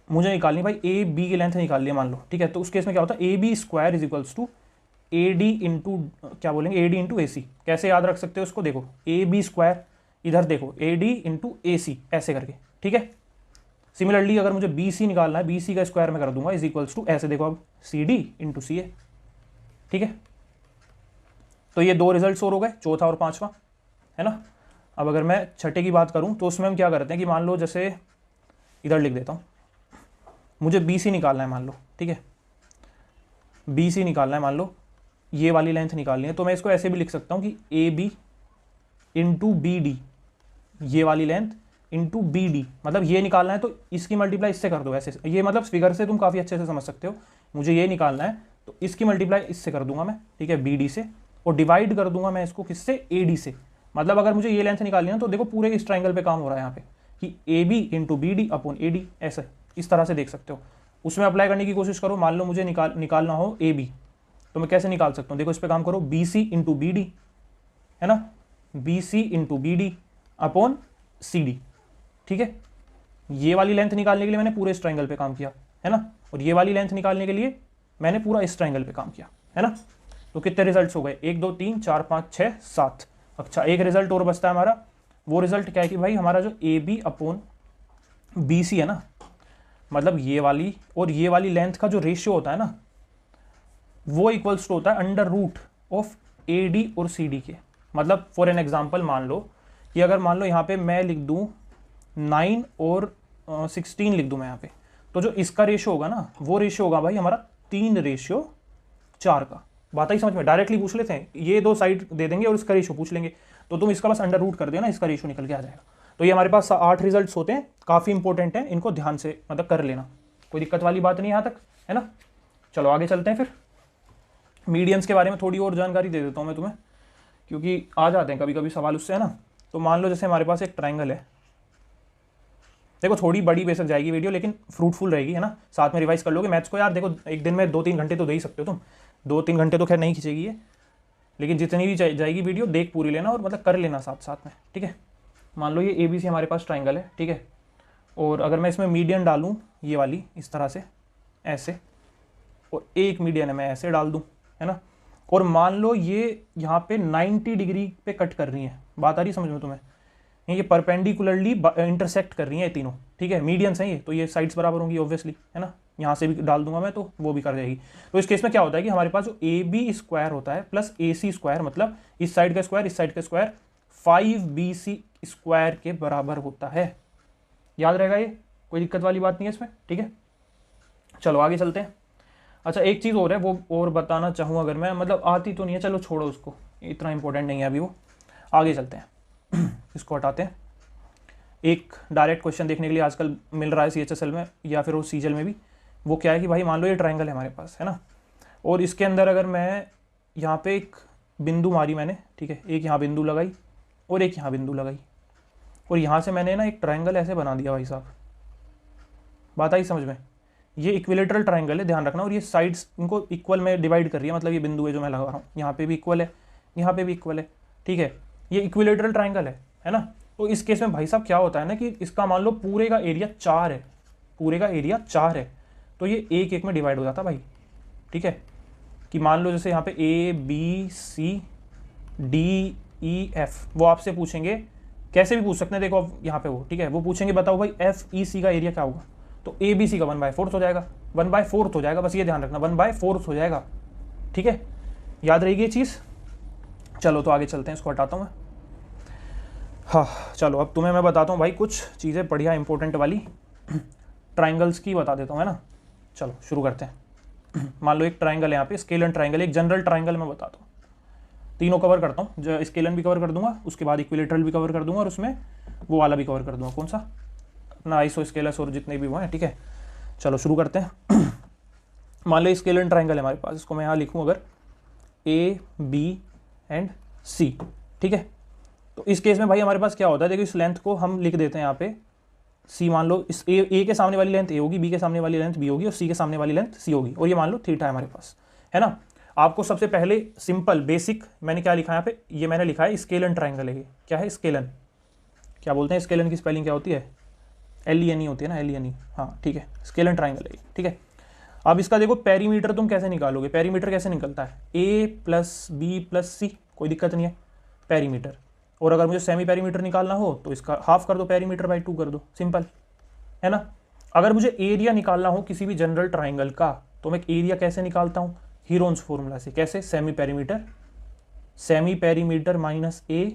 मुझे निकालनी भाई AB की लेंथ निकाल लिया मान लो, ठीक है, तो उस केस में क्या होता है, AB square is equals to AD into क्या बोलेंगे, AD इंटू AC। कैसे याद रख सकते हो उसको, देखो AB स्क्वायर, इधर देखो AD इंटू AC, ऐसे करके, ठीक है। सिमिलरली अगर मुझे BC निकालना है, BC का स्क्वायर में कर दूंगा इज इक्वल्स टू, ऐसे देखो अब CD इंटू CA, ठीक है। तो ये दो रिजल्ट्स और हो गए, चौथा और पांचवा, है ना। अब अगर मैं छठे की बात करूं, तो उसमें हम क्या करते हैं कि मान लो जैसे इधर लिख देता हूं, मुझे BC निकालना है मान लो, ठीक है, BC निकालना है मान लो, ये वाली लेंथ निकालनी है, तो मैं इसको ऐसे भी लिख सकता हूँ कि AB इंटू BD, ये वाली लेंथ इंटू BD, मतलब ये निकालना है तो इसकी मल्टीप्लाई इससे कर दो, ऐसे ये मतलब फिगर से तुम काफ़ी अच्छे से समझ सकते हो। मुझे ये निकालना है तो इसकी मल्टीप्लाई इससे कर दूंगा मैं, ठीक है, BD से, और डिवाइड कर दूंगा मैं इसको किससे, AD से। मतलब अगर मुझे ये लेंथ निकालनी है तो देखो पूरे इस ट्राइंगल पे काम हो रहा है यहाँ पे, कि AB into BD upon AD, ऐसे इस तरह से देख सकते हो। उसमें अप्लाई करने की कोशिश करो, मान लो मुझे निकालना हो AB, तो मैं कैसे निकाल सकता हूँ, देखो इस पर काम करो, BC इंटू BD, है ना, BC into BD upon CD, ठीक है। ये वाली लेंथ निकालने के लिए मैंने पूरे इस ट्राइंगल पे काम किया, है ना, और ये वाली लेंथ निकालने के लिए मैंने पूरा इस ट्राइंगल पे काम किया, है ना। तो कितने रिजल्ट्स हो गए, 1 2 3 4 5 6 7। अच्छा, एक रिजल्ट और बचता है हमारा, वो रिजल्ट क्या है कि भाई हमारा जो AB अपॉन BC है ना, मतलब ये वाली और ये वाली लेंथ का जो रेशियो होता है ना, वो इक्वल्स टू होता है अंडर रूट ऑफ AD और CD के। मतलब फॉर एन एग्जांपल मान लो कि अगर मान लो यहाँ पे मैं लिख दूँ 9 और 16 लिख दूँ मैं यहाँ पे, तो जो इसका रेशियो होगा ना, वो रेशियो होगा भाई हमारा 3:4 का। बात आई समझ में? डायरेक्टली पूछ लेते हैं, ये दो साइड दे देंगे और इसका रेशियो पूछ लेंगे, तो तुम इसका बस अंडर रूट कर देना, इसका रेशियो निकल के आ जाएगा। तो ये हमारे पास 8 रिजल्ट्स होते हैं, काफ़ी इंपॉर्टेंट है, इनको ध्यान से मतलब कर लेना, कोई दिक्कत वाली बात नहीं यहाँ तक, है ना। चलो आगे चलते हैं फिर। मीडियंस के बारे में थोड़ी और जानकारी दे देता हूँ मैं तुम्हें, क्योंकि आ जाते हैं कभी कभी सवाल उससे, है ना। तो मान लो जैसे हमारे पास एक ट्राइंगल है, देखो थोड़ी बड़ी बेशक जाएगी वीडियो लेकिन फ्रूटफुल रहेगी, है ना। साथ में रिवाइज कर लोगे मैथ्स को यार, देखो एक दिन में 2-3 घंटे तो दे ही सकते हो तुम, 2-3 घंटे तो खैर नहीं खींचेगी ये, लेकिन जितनी भी जाएगी वीडियो देख पूरी लेना और मतलब कर लेना साथ साथ में, ठीक है। मान लो ये ABC हमारे पास ट्राइंगल है, ठीक है, और अगर मैं इसमें मीडियन डालूँ ये वाली इस तरह से ऐसे, और एक मीडियन है मैं ऐसे डाल दूँ, है ना, और मान लो ये यहाँ पे 90 डिग्री पे कट कर रही है, बात आ रही समझ में तुम्हें, ये परपेंडिकुलरली इंटरसेक्ट कर रही है तीनों, ठीक है, मीडियंस हैं ये, तो ये साइड्स बराबर होंगी ऑब्वियसली, है ना। यहाँ से भी डाल दूंगा मैं तो वो भी कर जाएगी। तो इस केस में क्या होता है कि हमारे पास जो AB स्क्वायर होता है प्लस AC स्क्वायर, मतलब इस साइड का स्क्वायर इस साइड का स्क्वायर 5BC स्क्वायर के बराबर होता है। याद रहेगा ये, कोई दिक्कत वाली बात नहीं है इसमें, ठीक है। चलो आगे चलते हैं। अच्छा एक चीज़ और है, वो और बताना चाहूँ अगर मैं, मतलब आती तो नहीं है, चलो छोड़ो उसको, इतना इंपॉर्टेंट नहीं है अभी वो, आगे चलते हैं। इसको हटाते हैं। एक डायरेक्ट क्वेश्चन देखने के लिए आजकल मिल रहा है CHSL में या फिर वो CGL में भी, वो क्या है कि भाई मान लो ये ट्राइंगल है हमारे पास, है ना, और इसके अंदर अगर मैं यहाँ पे एक बिंदु मारी मैंने, ठीक है, एक यहाँ बिंदु लगाई और एक यहाँ बिंदु लगाई, और यहाँ से मैंने ना एक ट्राइंगल ऐसे बना दिया भाई साहब, बात आई समझ में। ये इक्विलेटरल ट्राइंगल है, ध्यान रखना, और ये साइड्स इनको इक्वल में डिवाइड कर रही है, मतलब ये बिंदु है जो मैं लगा रहा हूँ, यहाँ पे भी इक्वल है, यहाँ पे भी इक्वल है, ठीक है, ये इक्विलेटरल ट्राइंगल है ना। तो इस केस में भाई साहब क्या होता है ना कि इसका मान लो पूरे का एरिया 4 है, पूरे का एरिया 4 है, तो ये एक एक में डिवाइड हो जाता भाई, ठीक है, कि मान लो जैसे यहाँ पे ABCDEF, वो आपसे पूछेंगे, कैसे भी पूछ सकते हैं, देखो अब यहाँ पे वो, ठीक है, वो पूछेंगे बताओ भाई FEC का एरिया क्या होगा, तो ABC का 1/4 हो जाएगा, 1/4 हो जाएगा, बस ये ध्यान रखना 1/4 हो जाएगा, ठीक है, याद रहेगी ये चीज़। चलो तो आगे चलते हैं, इसको हटाता हूँ मैं। हाँ चलो अब तुम्हें मैं बताता हूँ भाई कुछ चीज़ें बढ़िया इंपॉर्टेंट वाली ट्राइंगल्स की बता देता हूँ, है ना। चलो शुरू करते हैं। मान लो एक ट्राइंगल है यहाँ पे, स्केलन ट्राइंगल, एक जनरल ट्राइंगल मैं बताता हूँ, तीनों कवर करता हूँ, जो स्केलन भी कवर कर दूंगा, उसके बाद इक्विलेटरल भी कवर कर दूंगा, और उसमें वो वाला भी कवर कर दूंगा, कौन सा, अपना आइसोस्केलस और जितने भी वो हैं, ठीक है। चलो शुरू करते हैं। मान लो स्केलन ट्राइंगल है हमारे पास, इसको मैं यहाँ लिखूँ अगर AB एंड C, ठीक है। तो इस केस में भाई हमारे पास क्या होता है, देखो इस लेंथ को हम लिख देते हैं यहाँ पे C, मान लो इस A के सामने वाली लेंथ A होगी, B के सामने वाली लेंथ B होगी, और C के सामने वाली लेंथ C होगी, और ये मान लो थीटा है हमारे पास, है ना। आपको सबसे पहले सिंपल बेसिक मैंने क्या लिखा है यहाँ पे, ये मैंने लिखा है स्केलन ट्राइंगल है, ये क्या है स्केलन, क्या बोलते हैं स्केलन की स्पेलिंग क्या होती है, LENE होती है ना, LENE, हाँ ठीक है, स्केलन ट्राइंगल है, ठीक है। अब इसका देखो पेरीमीटर तुम कैसे निकालोगे, पेरीमीटर कैसे निकलता है, A + B + C, कोई दिक्कत नहीं है पेरीमीटर, और अगर मुझे सेमी पेरीमीटर निकालना हो तो इसका हाफ कर दो, पेरीमीटर बाई 2 कर दो, सिंपल, है ना। अगर मुझे एरिया निकालना हो किसी भी जनरल ट्राइंगल का, तो मैं एरिया कैसे निकालता हूँ, हीरोन्स फॉर्मूला से, कैसे, semi perimeter minus A,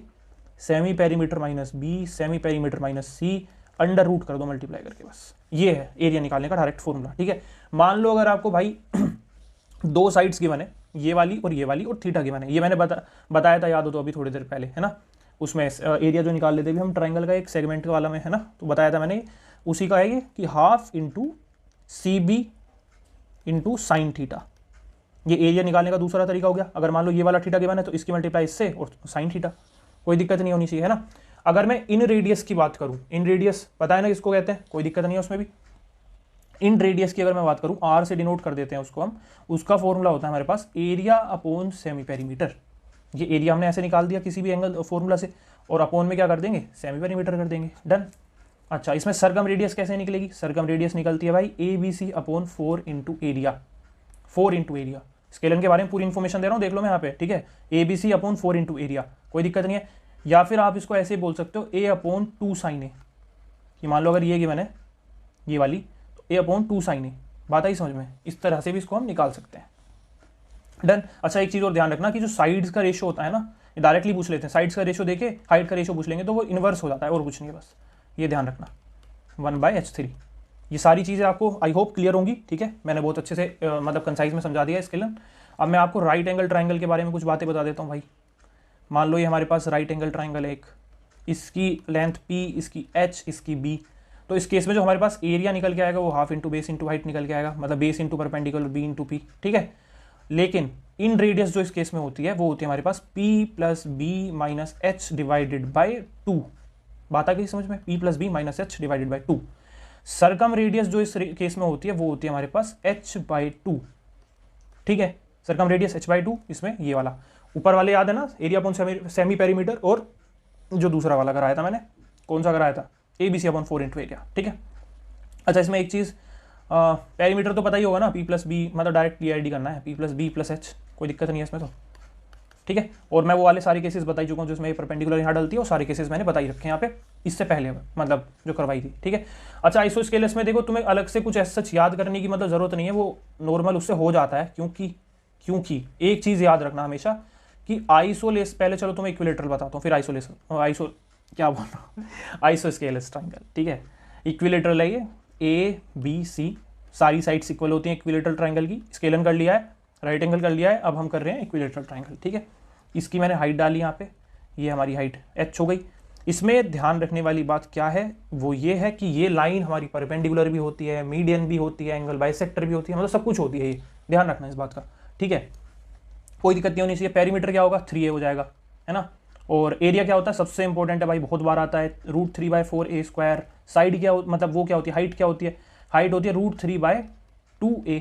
semi perimeter minus B, semi perimeter minus C, under root कर दो मल्टीप्लाई करके, बस ये है एरिया निकालने का डायरेक्ट फॉर्मूला, ठीक है। मान लो अगर आपको भाई दो साइड्स गिवन है, ये वाली और थीटा गिवन है, ये मैंने बताया था, याद हो तो अभी थोड़ी देर पहले, है ना, उसमें एरिया जो निकाल लेते भी हम ट्राइंगल का एक सेगमेंट वाला में, है ना, तो बताया था मैंने, उसी का है ये कि half into CB into sine theta, ये एरिया निकालने का दूसरा तरीका हो गया। अगर मान लो ये वाला थीटा गिवन है तो इसकी मल्टीप्लाई इससे और साइन थीटा, कोई दिक्कत नहीं होनी चाहिए, है ना। अगर मैं इन रेडियस की बात करूं, इन रेडियस पता है ना किसको कहते हैं, कोई दिक्कत नहीं है उसमें भी। इन रेडियस की अगर मैं बात करूं, R से डिनोट कर देते हैं उसको हम, उसका फॉर्मूला होता है हमारे पास एरिया अपॉन सेमी पेरीमीटर। ये एरिया हमने ऐसे निकाल दिया किसी भी एंगल फॉर्मूला से, और अपॉन में क्या कर देंगे, सेमी पेरीमीटर कर देंगे, डन। अच्छा इसमें सरकम रेडियस कैसे निकलेगी, सरकम रेडियस निकलती है भाई ABC upon 4 into area, 4 into area. Scalene के बारे में पूरी इन्फॉर्मेशन दे रहा हूँ, देख लो मैं यहाँ पे, ठीक है, ABC अपॉन 4 इंटू एरिया, कोई दिक्कत नहीं है। या फिर आप इसको ऐसे बोल सकते हो A अपॉन 2 साइन A, कि मान लो अगर ये गिवन है ये वाली, तो A/2 sin A। बात आई समझ में? इस तरह से भी इसको हम निकाल सकते हैं। डन। अच्छा एक चीज़ और ध्यान रखना कि जो साइड्स का रेशियो होता है ना, डायरेक्टली पूछ लेते हैं, साइड्स का रेशियो देके हाइट का रेशियो पूछ लेंगे तो वो इन्वर्स हो जाता है और कुछ नहीं है, बस ये ध्यान रखना 1/h3। ये सारी चीज़ें आपको आई होप क्लियर होंगी, ठीक है। मैंने बहुत अच्छे से मतलब कंसाइज में समझा दिया इसके लिए। अब मैं आपको राइट एंगल ट्राइंगल के बारे में कुछ बातें बता देता हूँ भाई। मान लो ये हमारे पास राइट एंगल ट्राइंगल है एक, इसकी लेंथ p, इसकी h, इसकी b। तो इस केस में जो हमारे पास एरिया निकल के आएगा वो half into base into height निकल के आएगा, मतलब base into perpendicular b into P, ठीक है। लेकिन इन रेडियस जो इस केस में होती है वो होती है हमारे पास p plus B minus H divided by 2। बात आ गई समझ में? p plus B minus H divided by 2। Circumradius जो इस केस में होती है वो होती है हमारे पास h/2, ठीक है। सरकम रेडियस h/2, इसमें ये वाला ऊपर वाले याद है ना, एरिया अपॉन सेमी पेरीमीटर, और जो दूसरा वाला कराया था मैंने, कौन सा कराया था? ABC/4 इंटू एरिया, ठीक है। अच्छा इसमें एक चीज़, पेरीमीटर तो पता ही होगा ना, p प्लस बी, मतलब डायरेक्ट PID करना है, p plus B plus H, कोई दिक्कत नहीं है इसमें तो, ठीक है। और मैं वो वाले सारे केसेस बता चुका हूँ जिसमें परपेंडिकुलर यहाँ डलती है, और सारे केसेस मैंने बताई रखे हैं यहाँ पे इससे पहले, मतलब जो करवाई थी, ठीक है। अच्छा आइसोस्केलस में देखो, तुम्हें अलग से कुछ ऐसा सच याद करने की मतलब ज़रूरत नहीं है, वो नॉर्मल उससे हो जाता है, क्योंकि एक चीज़ याद रखना हमेशा कि आइसोलेस, पहले चलो तुम्हें इक्विलेटरल बताता हूँ, फिर आइसोलेशन, क्या बोल रहा हूँ, आइसोस्केलस ट्राइंगल, ठीक है। इक्विलेटरल है ये, ABC, सारी साइड्स इक्वल होती हैं इक्विलेटरल ट्राइंगल की। स्केलन कर लिया है, राइट एंगल कर लिया है, अब हम कर रहे हैं इक्विलेटरल ट्राइंगल, ठीक है। इसकी मैंने हाइट डाली यहाँ पे, ये हमारी हाइट h हो गई। इसमें ध्यान रखने वाली बात क्या है, वो ये है कि ये लाइन हमारी परपेंडिकुलर भी होती है, मीडियन भी होती है, एंगल बाइसेक्टर भी होती है, मतलब सब कुछ होती है, ये ध्यान रखना इस बात का, ठीक है। कोई दिक्कत नहीं होनी चाहिए। पेरीमीटर क्या होगा? 3a हो जाएगा, है ना। और एरिया क्या होता है? सबसे इंपॉर्टेंट है भाई, बहुत बार आता है, √3/4a²। साइड क्या मतलब वो क्या होती है? हाइट क्या होती है? हाइट होती है √3/2a।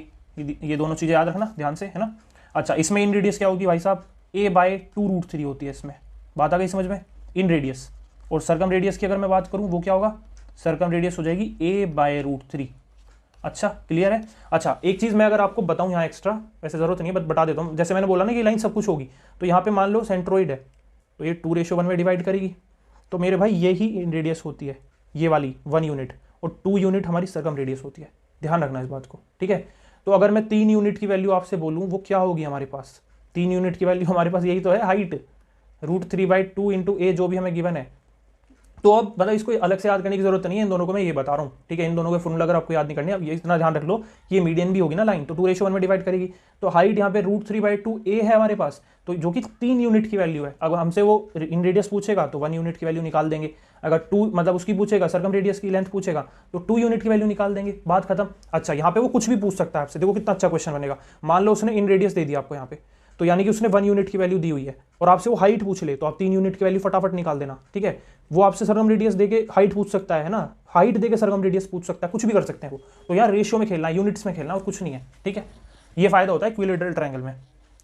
ये दोनों चीज़ें याद रखना ध्यान से, है ना। अच्छा इसमें इन रेडियस क्या होगी भाई साहब? a/2√3 होती है इसमें। बात आ गई समझ में? इन रेडियस। और सरकम रेडियस की अगर मैं बात करूँ वो क्या होगा? सरकम रेडियस हो जाएगी a/√3। अच्छा क्लियर है। अच्छा एक चीज़ मैं अगर आपको बताऊं यहाँ एक्स्ट्रा, वैसे ज़रूरत नहीं है बट बता देता हूँ। जैसे मैंने बोला ना कि लाइन सब कुछ होगी, तो यहाँ पे मान लो सेंट्रोइड है, तो ये 2:1 में डिवाइड करेगी, तो मेरे भाई ये ही इन रेडियस होती है, ये वाली 1 यूनिट, और 2 यूनिट हमारी सरकम रेडियस होती है। ध्यान रखना इस बात को, ठीक है। तो अगर मैं 3 यूनिट की वैल्यू आपसे बोलूँ वो क्या होगी हमारे पास? 3 यूनिट की वैल्यू हमारे पास यही तो है, हाइट, √3/2 इंटू a जो भी हमें गिवन है। तो अब मतलब इसको अलग से याद करने की जरूरत नहीं है, इन दोनों को मैं ये बता रहा हूँ, ठीक है। इन दोनों के फॉर्मूला अगर आपको याद नहीं करनी है, अब ये इतना ध्यान रख लो कि ये मीडियन भी होगी ना लाइन, तो 2:1 में डिवाइड करेगी, तो हाइट यहाँ पे √3/2a है हमारे पास, तो जो कि 3 यूनिट की वैल्यू है। अगर हमसे वो इन रेडियस पूछेगा तो 1 यूनिट की वैल्यू निकाल देंगे, अगर 2 मतलब उसकी पूछेगा, सरकम रेडियस की लेंथ पूछेगा तो 2 यूनिट की वैल्यू निकाल देंगे, बात खत्म। अच्छा यहाँ पे वो कुछ भी पूछ सकता है आपसे, देखो कितना अच्छा क्वेश्चन बनेगा। मान लो उसने इन रेडियस दे दिया आपको यहाँ पे, तो यानी कि उसने 1 यूनिट की वैल्यू दी हुई है, और आपसे वो हाइट पूछ ले तो आप 3 यूनिट की वैल्यू फटाफट निकाल देना, ठीक है। वो आपसे सरकम रेडियस देके हाइट पूछ सकता है ना, हाइट देके सरकम रेडियस पूछ सकता है, कुछ भी कर सकते हैं वो। तो यार रेशियो में खेलना है, यूनिट्स में खेलना, और कुछ नहीं है, ठीक है। ये फायदा होता है इक्विलेटरल ट्रायंगल में।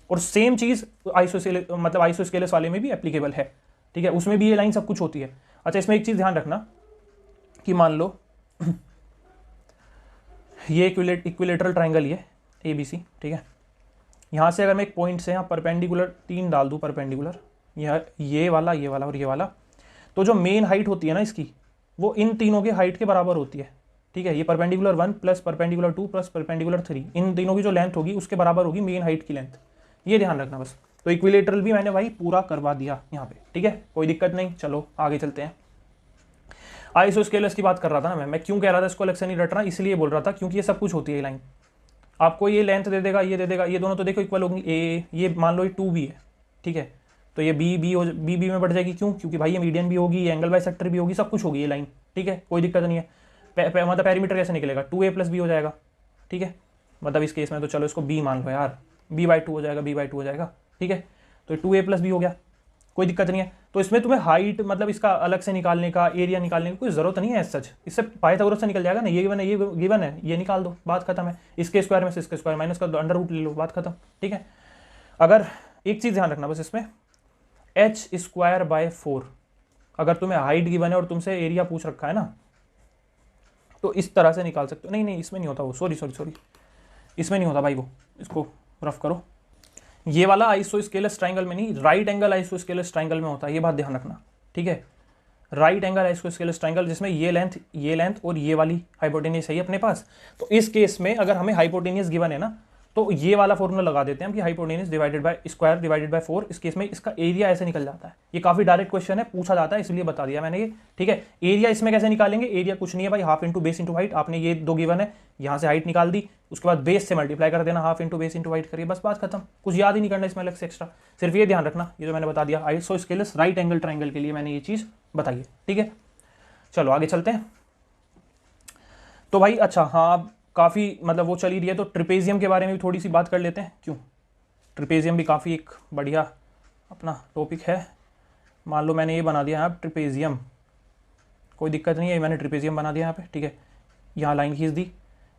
और सेम चीज आइसोस्केलस वाले में भी एप्लीकेबल है, ठीक है। उसमें भी ये लाइन सब कुछ होती है। अच्छा इसमें एक चीज ध्यान रखना कि मान लो ये इक्विलेटरल ट्रायंगल ये ABC, ठीक है। यहाँ से अगर मैं एक पॉइंट से यहाँ परपेंडिकुलर 3 डाल दूँ, परपेंडिकुलर ये वाला और ये वाला, तो जो मेन हाइट होती है ना इसकी, वो इन तीनों के हाइट के बराबर होती है, ठीक है। ये perpendicular 1 plus perpendicular 2 plus perpendicular 3, इन तीनों की जो लेंथ होगी उसके बराबर होगी मेन हाइट की लेंथ, ये ध्यान रखना बस। तो इक्विलेटरल भी मैंने भाई पूरा करवा दिया यहाँ पे, ठीक है, कोई दिक्कत नहीं। चलो आगे चलते हैं। आइसोस्केलस की बात कर रहा था ना मैं क्यों कह रहा था इसको अलग से नहीं रट रहा, इसलिए बोल रहा था क्योंकि ये सब कुछ होती है लाइन। आपको ये लेंथ दे देगा, ये दे देगा, ये दोनों तो देखो इक्वल होंगी, ये मान लो ये 2b है, ठीक है, तो ये बी में बढ़ जाएगी, क्यों? क्योंकि भाई ये मीडियन भी होगी, ये एंगल बाइसेक्टर भी होगी, सब कुछ होगी ये लाइन, ठीक है, कोई दिक्कत नहीं है। मतलब पेरीमीटर कैसे निकलेगा? 2a प्लस b हो जाएगा, ठीक है। मतलब इस केस में तो चलो इसको b मान लो यार, b/2 हो जाएगा, b/2 हो जाएगा, ठीक है। तो 2a प्लस b हो गया, कोई दिक्कत नहीं है। तो इसमें तुम्हें हाइट मतलब इसका अलग से निकालने का, एरिया निकालने की कोई जरूरत नहीं है सच, इससे पाइथागोरस से निकल जाएगा ना, ये गिवन है, ये गिवन है, ये निकाल दो, बात खत्म है। इसके स्क्वायर में से इसके स्क्वायर माइनस कर दो, अंडर रूट ले लो, बात खत्म, ठीक है। अगर एक चीज ध्यान रखना बस इसमें, h²/4 अगर तुम्हें हाइट गिवन है और तुमसे एरिया पूछ रखा है ना, तो इस तरह से निकाल सकते हो। नहीं इसमें नहीं होता वो, सॉरी इसमें नहीं होता भाई, वो इसको रफ करो। ये वाला आइसोस्केलस ट्रायंगल में नहीं, राइट एंगल आइसोस्केलस ट्रायंगल में होता है, ये बात ध्यान रखना, ठीक है। राइट एंगल आइसोस्केलेस ट्राइंगल जिसमें ये लेंथ और ये वाली हाइपोटेनियस है अपने पास। तो इस केस में अगर हमें हाइपोटेनियस गिवन है ना, तो ये वाला फॉर्मूला लगा देते हैं हम कि hypotenuse divided by square divided by 4। इस केस में इसका एरिया ऐसे निकल जाता है। ये काफी डायरेक्ट क्वेश्चन है, पूछा जाता है इसलिए बता दिया मैंने ये, ठीक है। एरिया इसमें कैसे निकालेंगे, एरिया कुछ नहीं है भाई, half into base into height. आपने ये 2 गिवन है, यहाँ से हाइट निकाल दी, उसके बाद बेस से मल्टीप्लाई कर देना, half into base into height करिए, बस बात खत्म। कुछ याद ही नहीं करना इसमें अलग से एक्स्ट्रा, सिर्फ ये ध्यान रखना, ये जो मैंने बता दिया आइसोस्केलेस राइट एंगल ट्राइंगल के लिए मैंने ये चीज बताई है, ठीक है। चलो आगे चलते हैं। तो भाई अच्छा हाँ, काफ़ी मतलब वो चल ही रही है, तो ट्रिपेजियम के बारे में भी थोड़ी सी बात कर लेते हैं। क्यों, ट्रिपेजियम भी काफ़ी एक बढ़िया अपना टॉपिक है। मान लो मैंने ये बना दिया यहाँ ट्रिपेजियम, कोई दिक्कत नहीं है, मैंने ट्रिपेजियम बना दिया यहाँ पे, ठीक है। यहाँ लाइन खींच दी,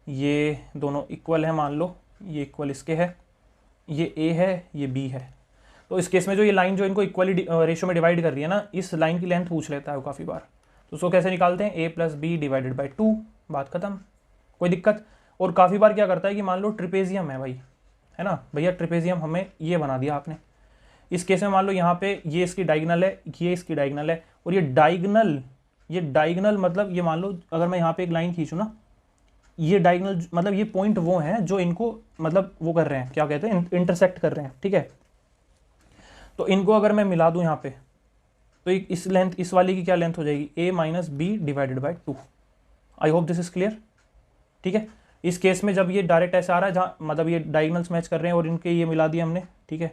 ये दोनों इक्वल है, मान लो ये इक्वल इसके है, ये ए है ये बी है। तो इस केस में जो ये लाइन जो इनको इक्वली रेशियो में डिवाइड कर रही है ना, इस लाइन की लेंथ पूछ लेता है वो काफ़ी बार। तो उसको कैसे निकालते हैं, ए प्लस बी डिवाइडेड बाई 2, बात खत्म, कोई दिक्कत। और काफ़ी बार क्या करता है कि मान लो ट्रिपेजियम है भाई, है ना भैया, ट्रिपेजियम हमें ये बना दिया आपने। इस केस में मान लो यहाँ पे ये इसकी डायगोनल है, ये इसकी डायगोनल है, और ये डायगोनल मतलब ये मान लो अगर मैं यहाँ पे एक लाइन खींचूँ ना, ये डायगोनल मतलब ये पॉइंट वो हैं जो इनको मतलब वो कर रहे हैं, क्या कहते हैं, इंटरसेक्ट कर रहे हैं, ठीक है। तो इनको अगर मैं मिला दूँ यहाँ पे, तो इस लेंथ, इस वाली की क्या लेंथ हो जाएगी, a minus B divided by 2। I hope this is clear, ठीक है। इस केस में जब ये डायरेक्ट ऐसा आ रहा है जहाँ मतलब ये डायगोनल्स मैच कर रहे हैं और इनके ये मिला दिए हमने, ठीक है।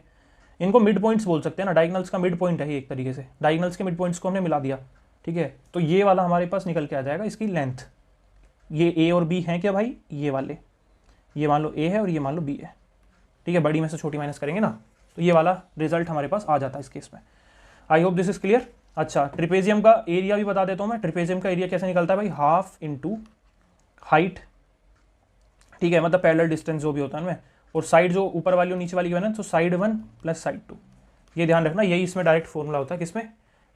इनको मिड पॉइंट्स बोल सकते हैं ना, डायगोनल्स का मिड पॉइंट है ये एक तरीके से, डायगोनल्स के मिड पॉइंट्स को हमने मिला दिया, ठीक है। तो ये वाला हमारे पास निकल के आ जाएगा इसकी लेंथ। ये ए और बी हैं क्या भाई, ये वाले, ये मान लो ए है और ये मान लो बी है, ठीक है। बड़ी में से छोटी माइनस करेंगे ना, तो ये वाला रिजल्ट हमारे पास आ जाता है इस केस में। आई होप दिस इज क्लियर। अच्छा, ट्रिपेजियम का एरिया भी बता देता हूँ मैं। ट्रिपेजियम का एरिया कैसे निकलता है भाई, हाफ इंटू हाइट, ठीक है, मतलब पैरेलल डिस्टेंस जो भी होता है ना, और साइड जो ऊपर वाली और नीचे वाली है ना, तो साइड 1 प्लस साइड 2। ये ध्यान रखना, यही इसमें डायरेक्ट फॉर्मूला होता है किसमें,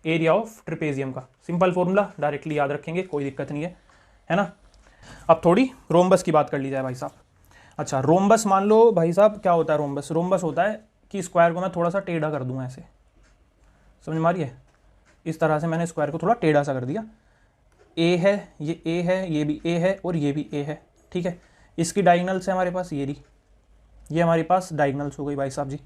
एरिया ऑफ ट्रिपेजियम का। सिंपल फॉर्मूला, डायरेक्टली याद रखेंगे, कोई दिक्कत नहीं है ना। अब थोड़ी रोम्बस की बात कर ली जाए भाई साहब। अच्छा, रोम्बस मान लो भाई साहब क्या होता है रोम्बस, रोम्बस होता है कि स्क्वायर को मैं थोड़ा सा टेढ़ा कर दूँ ऐसे, समझ में आ रही है, इस तरह से मैंने स्क्वायर को थोड़ा टेढ़ा सा कर दिया। ए है, ये ए है, ये भी ए है और ये भी ए है, ठीक है। इसकी डायगोनल्स है हमारे पास ये हमारे पास डायगोनल्स हो गई भाई साहब जी।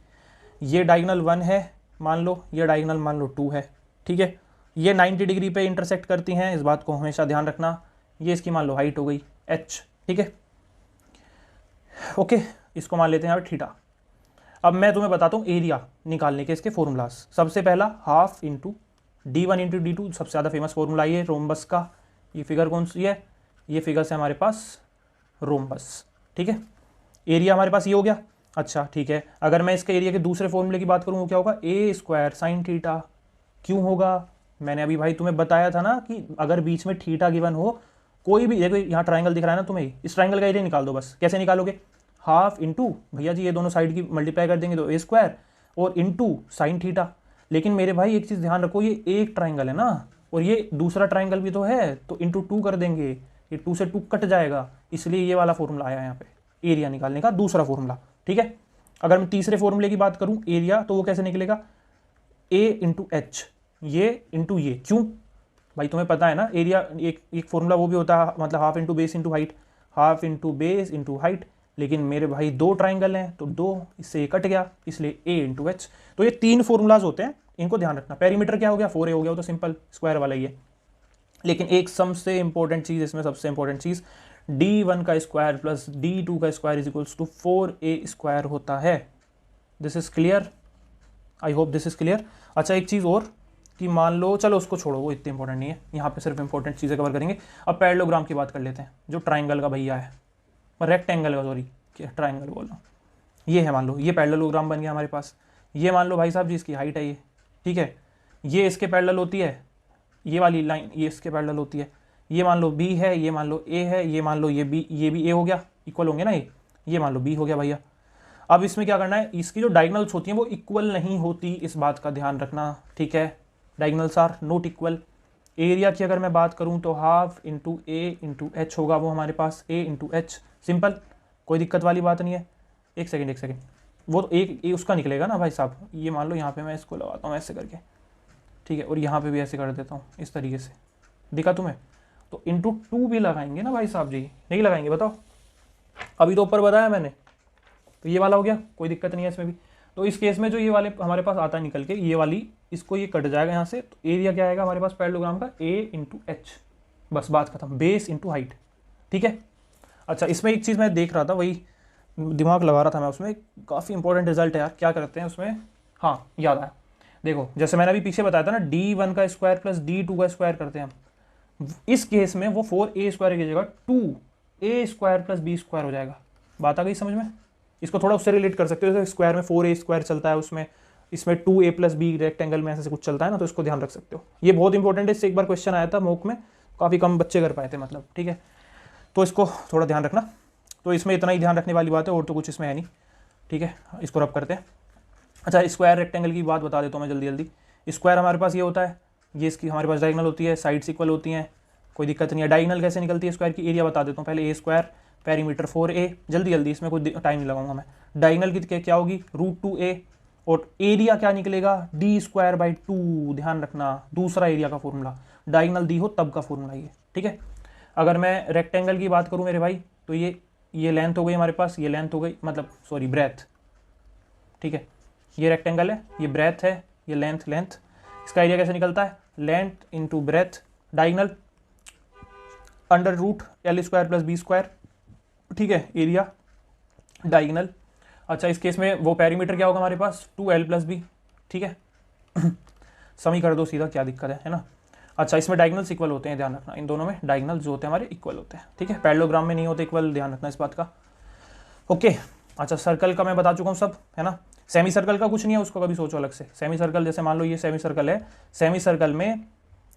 ये डायगोनल 1 है मान लो, ये डायगोनल मान लो 2 है, ठीक है। ये 90 डिग्री पे इंटरसेक्ट करती हैं, इस बात को हमेशा ध्यान रखना। ये इसकी मान लो हाइट हो गई h, ठीक है, ओके। इसको मान लेते हैं यहाँ थीटा। अब मैं तुम्हें बताता हूँ एरिया निकालने के इसके फॉर्मूलाज। सबसे पहला half into d1 into d2, सबसे ज़्यादा फेमस फॉर्मूला ये रोम्बस का। ये फिगर कौन सी है, ये फिगर से हमारे पास रोम्बस, ठीक है। एरिया हमारे पास ये हो गया। अच्छा ठीक है, अगर मैं इसके एरिया के दूसरे फॉर्मूले की बात करूँ वो क्या होगा, ए स्क्वायर साइन थीटा। क्यों होगा, मैंने अभी भाई तुम्हें बताया था ना कि अगर बीच में थीटा गिवन हो, कोई भी, देखो यहाँ ट्राइंगल दिख रहा है ना तुम्हें, इस ट्राइंगल का एरिया निकाल दो बस। कैसे निकालोगे, हाफ इंटू भैया जी ये दोनों साइड की मल्टीप्लाई कर देंगे तो ए स्क्वायर, और इंटू साइन थीटा। लेकिन मेरे भाई एक चीज़ ध्यान रखो, ये एक ट्राइंगल है ना, और ये दूसरा ट्राइंगल भी तो है, तो इंटू 2 कर देंगे, ये 2 से 2 कट जाएगा, इसलिए ये वाला फॉर्मूला आया यहाँ पे एरिया निकालने का, दूसरा फॉर्मूला, ठीक है। अगर मैं तीसरे फॉर्मूले की बात करूँ एरिया, तो वो कैसे निकलेगा, ए इंटू एच, ये इंटू ये। क्यों भाई, तुम्हें पता है ना एरिया एक फॉर्मूला वो भी होता है, मतलब half into base into height, half into base into height. लेकिन मेरे भाई 2 ट्राइंगल हैं तो 2, इससे ये कट गया, इसलिए ए इंटू एच। तो ये 3 फॉर्मूलाज होते हैं, इनको ध्यान रखना। पेरीमीटर क्या हो गया, 4a हो गया, वो तो सिंपल स्क्वायर वाला ही है। लेकिन एक सबसे इंपॉर्टेंट चीज़ इसमें, सबसे इंपॉर्टेंट चीज़, d1 का स्क्वायर प्लस d2 का square is equals to 4a square होता है। This is clear, I hope this is clear. अच्छा एक चीज़ और कि मान लो, चलो उसको छोड़ो, वो इतनी इंपॉर्टेंट नहीं है, यहाँ पे सिर्फ इंपॉर्टेंट चीज़ें कवर करेंगे। अब पैरेललोग्राम की बात कर लेते हैं, जो ट्राइंगल का भैया है, रेक्टेंगल का, सॉरी क्या ट्राइंगल बोल रहा हूँ, ये है मान लो, ये पैरेललोग्राम बन गया हमारे पास। ये मान लो भाई साहब जी इसकी हाइट है ये, ठीक है, ये इसके पैरेलल होती है, ये वाली लाइन ये इसके पैरेलल होती है। ये मान लो b है, ये मान लो a है, ये मान लो ये भी a हो गया, इक्वल होंगे ना ये मान लो b हो गया भैया। अब इसमें क्या करना है, इसकी जो डायगोनल्स होती हैं वो इक्वल नहीं होती, इस बात का ध्यान रखना, ठीक है। Diagonals are not equal. Area की अगर मैं बात करूं तो half into A into H होगा, वो हमारे पास a इंटू एच, सिंपल, कोई दिक्कत वाली बात नहीं है। एक सेकेंड, वो तो एक उसका निकलेगा ना भाई साहब। ये मान लो यहाँ पे मैं इसको लगाता हूँ ऐसे करके, ठीक है, और यहाँ पे भी ऐसे कर देता हूँ इस तरीके से, दिखा तुम्हें? तो इंटू 2 भी लगाएंगे ना भाई साहब जी, नहीं लगाएंगे बताओ? अभी तो ऊपर बताया मैंने, तो ये वाला हो गया, कोई दिक्कत नहीं है इसमें भी। तो इस केस में जो ये वाले हमारे पास आता है निकल के, ये वाली इसको ये कट जाएगा यहाँ से, तो एरिया क्या आएगा हमारे पास पैरेललोग्राम का? ए इंटू एच, बस बात खत्म, बेस इंटू हाइट। ठीक है। अच्छा, इसमें एक चीज़ मैं देख रहा था, वही दिमाग लगा रहा था मैं उसमें, काफ़ी इंपॉर्टेंट रिजल्ट है यार। क्या करते हैं उसमें, हाँ याद आया, देखो जैसे मैंने अभी पीछे बताया था ना, D1 का स्क्वायर प्लस D2 का स्क्वायर करते हैं हम, इस केस में वो 4a स्क्वायर की जगह 2a square plus b square हो जाएगा। बात आ गई समझ में? इसको थोड़ा उससे रिलेट कर सकते हो, जैसे स्क्वायर में 4a स्क्वायर चलता है, उसमें इसमें 2a प्लस बी रेक्टेंगल में ऐसे कुछ चलता है ना, तो इसको ध्यान रख सकते हो। ये बहुत इंपॉर्टेंट है, इससे एक बार क्वेश्चन आया था मॉक में, काफ़ी कम बच्चे कर पाए थे मतलब। ठीक है, तो इसको थोड़ा ध्यान रखना। तो इसमें इतना ही ध्यान रखने वाली बात है, और तो कुछ इसमें है नहीं। ठीक है, इसको रब करते हैं। अच्छा, स्क्वायर रेक्टेंगल की बात बता देता हूँ मैं जल्दी जल्दी। स्क्वायर हमारे पास ये होता है, ये इसकी हमारे पास डायगोनल होती है, साइड्स इक्वल होती हैं, कोई दिक्कत नहीं है। डायगोनल कैसे निकलती है स्क्वायर की? एरिया बता देता हूँ पहले। ए स्क्वायर पेरीमीटर 4a, जल्दी जल्दी, इसमें कोई टाइम नहीं लगाऊंगा मैं। डायगोनल की क्या होगी? √2a, और एरिया क्या निकलेगा? डी स्क्वायर बाई 2, ध्यान रखना, दूसरा एरिया का फॉर्मूला, डायगोनल दी हो तब का फॉर्मूला ये। ठीक है। अगर मैं रेक्टेंगल की बात करूँ मेरे भाई, तो ये लेंथ हो गई हमारे पास, ये लेंथ हो गई, मतलब सॉरी ब्रेथ। ठीक है, ये रेक्टेंगल है, ये ब्रेथ है, ये लेंथ। इसका एरिया कैसे निकलता है? Length into breadth, diagonal under root L square plus B square. ठीक है, एरिया डायगोनल। अच्छा, इस केस में वो पेरीमीटर क्या होगा हमारे पास? 2L plus B. ठीक है, समी कर दो सीधा, क्या दिक्कत है ना? अच्छा, इसमें डायगोनल्स इक्वल होते हैं, ध्यान रखना, इन दोनों में डायगोनल्स जो होते हैं हमारे इक्वल होते हैं। ठीक है, पैरेललोग्राम में नहीं होते इक्वल, ध्यान रखना इस बात का। ओके। अच्छा, सर्कल का मैं बता चुका हूँ सब, है ना? सेमी सर्कल का कुछ नहीं है, उसको कभी सोचो अलग से। सेमी सर्कल जैसे मान लो ये सेमी सर्कल है, सेमी सर्कल में